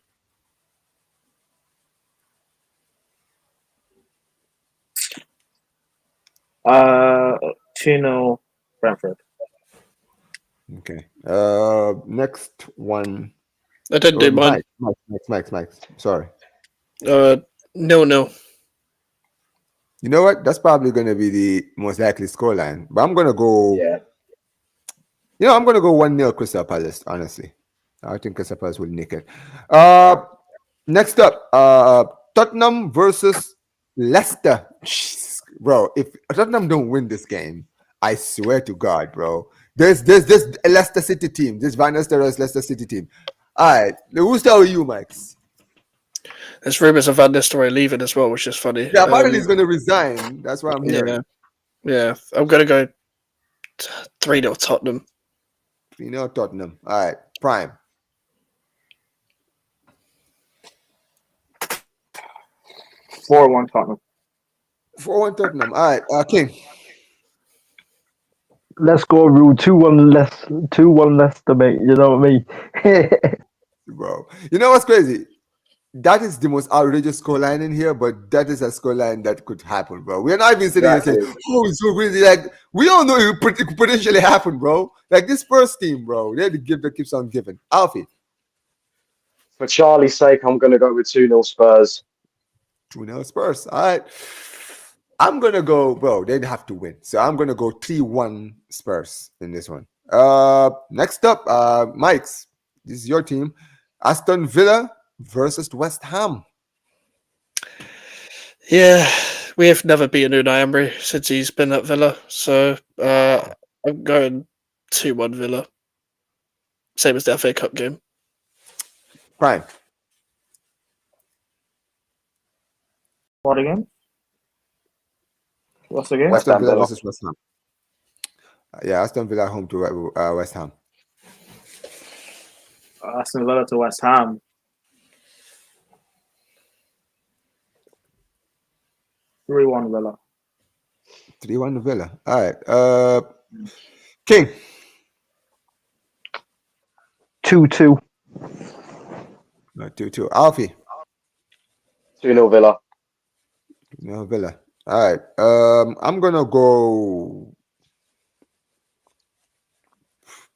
Uh, 2-0 Brentford. Okay. Next one. I didn't do mine. Mike. Sorry. 0-0. You know what? That's probably going to be the most likely scoreline. But I'm going to go. Yeah. You know, I'm going to go 1-0 Crystal Palace, honestly. I think Crystal Palace will nick it. Next up, Tottenham versus Leicester. Jeez, bro, if Tottenham don't win this game, I swear to God, bro. There's this Leicester City team, this Van Nistelrooy's Leicester City team. All right, who's that with you, Max? There's rumors of Van Nistelrooy leaving as well, which is funny. Yeah, apparently he's going to resign. That's what I'm hearing. Yeah. I'm going to go 3-0 Tottenham. 3-0 Tottenham. All right, Prime. 4-1 Tottenham. 4-1 Tottenham. All right, King. Let's go rule 2-1 less. 2-1 Leicester, mate. You know what I mean? Bro, you know what's crazy? That is the most outrageous scoreline in here, but that is a scoreline that could happen, bro. We're not even sitting here saying, "Oh, it's so crazy." Like we all know it could potentially happen, bro. Like this first team, bro. They're the gift that keeps on giving. Alfie. For Charlie's sake, I'm going to go with 2-0 Spurs. 2-0 Spurs. All right. I'm gonna go. Well, they'd have to win, so I'm gonna go 3-1 Spurs in this one. Next up, Mike's. This is your team, Aston Villa versus West Ham. Yeah, we have never beaten Unai Emery since he's been at Villa. So I'm going 2-1 Villa. Same as the FA Cup game. Prime. What again? What's the game? West Aston Ham Villa Villa. versus West Ham. Yeah, Aston Villa home to West Ham. Aston Villa to West Ham. 3-1 Villa. 3-1 Villa. All right. King. 2-2. 2-2. Alfie. 2-0 Villa. No Villa. All right. I'm gonna go.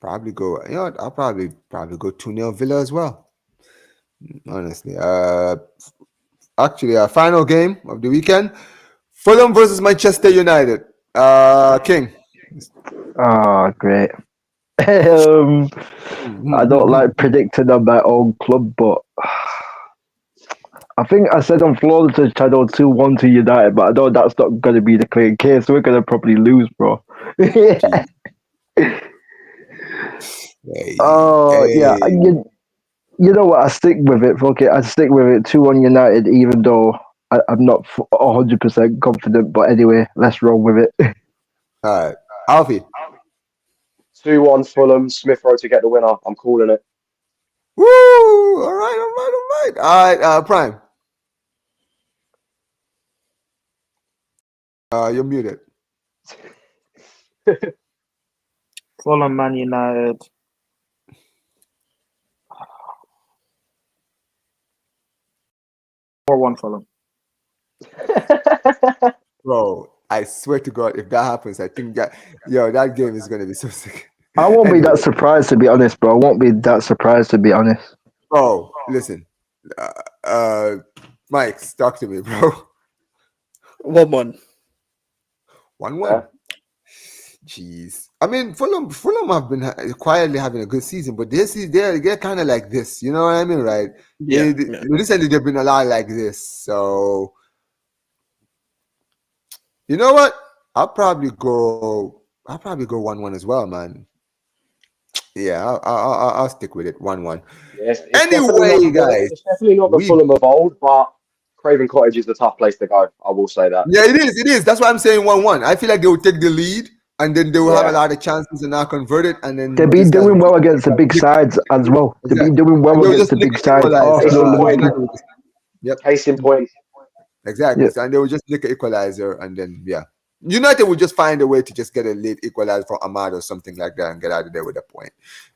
Probably go. You know what? I'll probably go 2-0 Villa as well. Honestly. Actually, our final game of the weekend: Fulham versus Manchester United. King. Ah, great. I don't like predicting on my own club, but I think I said on Florida channel 2-1 to United, but I know that's not going to be the clear case. We're going to probably lose, bro. Oh, yeah. You know what? I stick with it. Fuck it. I stick with it. 2-1 United, even though I'm not 100% confident. But anyway, let's roll with it. All right. Alfie. 2-1 Fulham. Smith Rowe to get the winner. I'm calling it. Woo! All right. All right. Prime. You're muted. Fulham, Man United. Or 1 Fulham. Bro, I swear to God, if that happens, I think that game is gonna be so sick. I won't be that surprised, to be honest, bro. I won't be that surprised, to be honest. Bro, listen. Mike, talk to me, bro. 1-1. 1-1. Jeez. I mean, Fulham have been quietly having a good season, but they're kind of like this. You know what I mean, right? Yeah. Recently, they've been a lot like this. So, you know what? I'll probably go 1-1 as well, man. Yeah, I'll stick with it. 1-1. Yes, Anyway, guys, it's definitely not the Fulham of old, but Craven Cottage is a tough place to go. I will say that. Yeah, it is. That's why I'm saying 1-1. I feel like they will take the lead, and then they will have a lot of chances and not convert it, and then they've been doing well against the big sides as well. They've been doing well against the big sides. Yep. Case in point. Exactly. Yeah. And they will just nick an equalizer, and then United will just find a way to just get a late equalizer from Ahmad or something like that and get out of there with a point.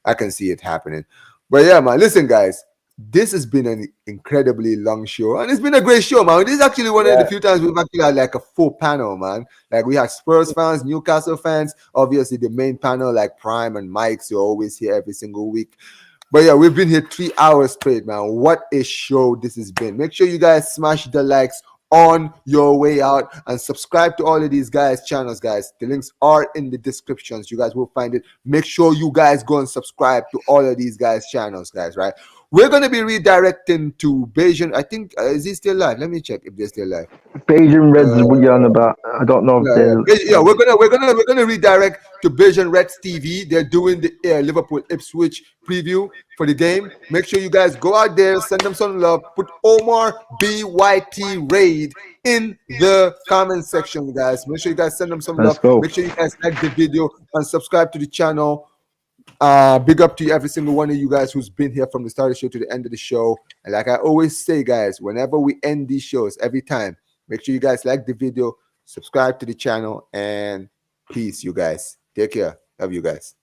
I can see it happening. But yeah, man, listen, guys. This has been an incredibly long show, and it's been a great show, man. This is actually one of the few times we've actually had like a full panel, man. Like we had Spurs fans, Newcastle fans, obviously the main panel like Prime and Mike's. You're always here every single week. But yeah, we've been here 3 hours straight, man. What a show this has been. Make sure you guys smash the likes on your way out and subscribe to all of these guys' channels, guys. The links are in the descriptions. You guys will find it. Make sure you guys go and subscribe to all of these guys' channels, guys, right? We're going to be redirecting to Beijing. I think, is he still live? Let me check if they're still live. Beijing Reds is what you're on about. I don't know if they're... Yeah, we're gonna redirect to Beijing Reds TV. They're doing the Liverpool Ipswich preview for the game. Make sure you guys go out there, send them some love. Put Omar BYT Raid in the comment section, guys. Make sure you guys send them some love. Make sure you guys like the video and subscribe to the channel. Big up to every single one of you guys who's been here from the start of the show to the end of the show. And like I always say, guys, whenever we end these shows, every time, make sure you guys like the video, subscribe to the channel, and peace, you guys. Take care. Love you guys.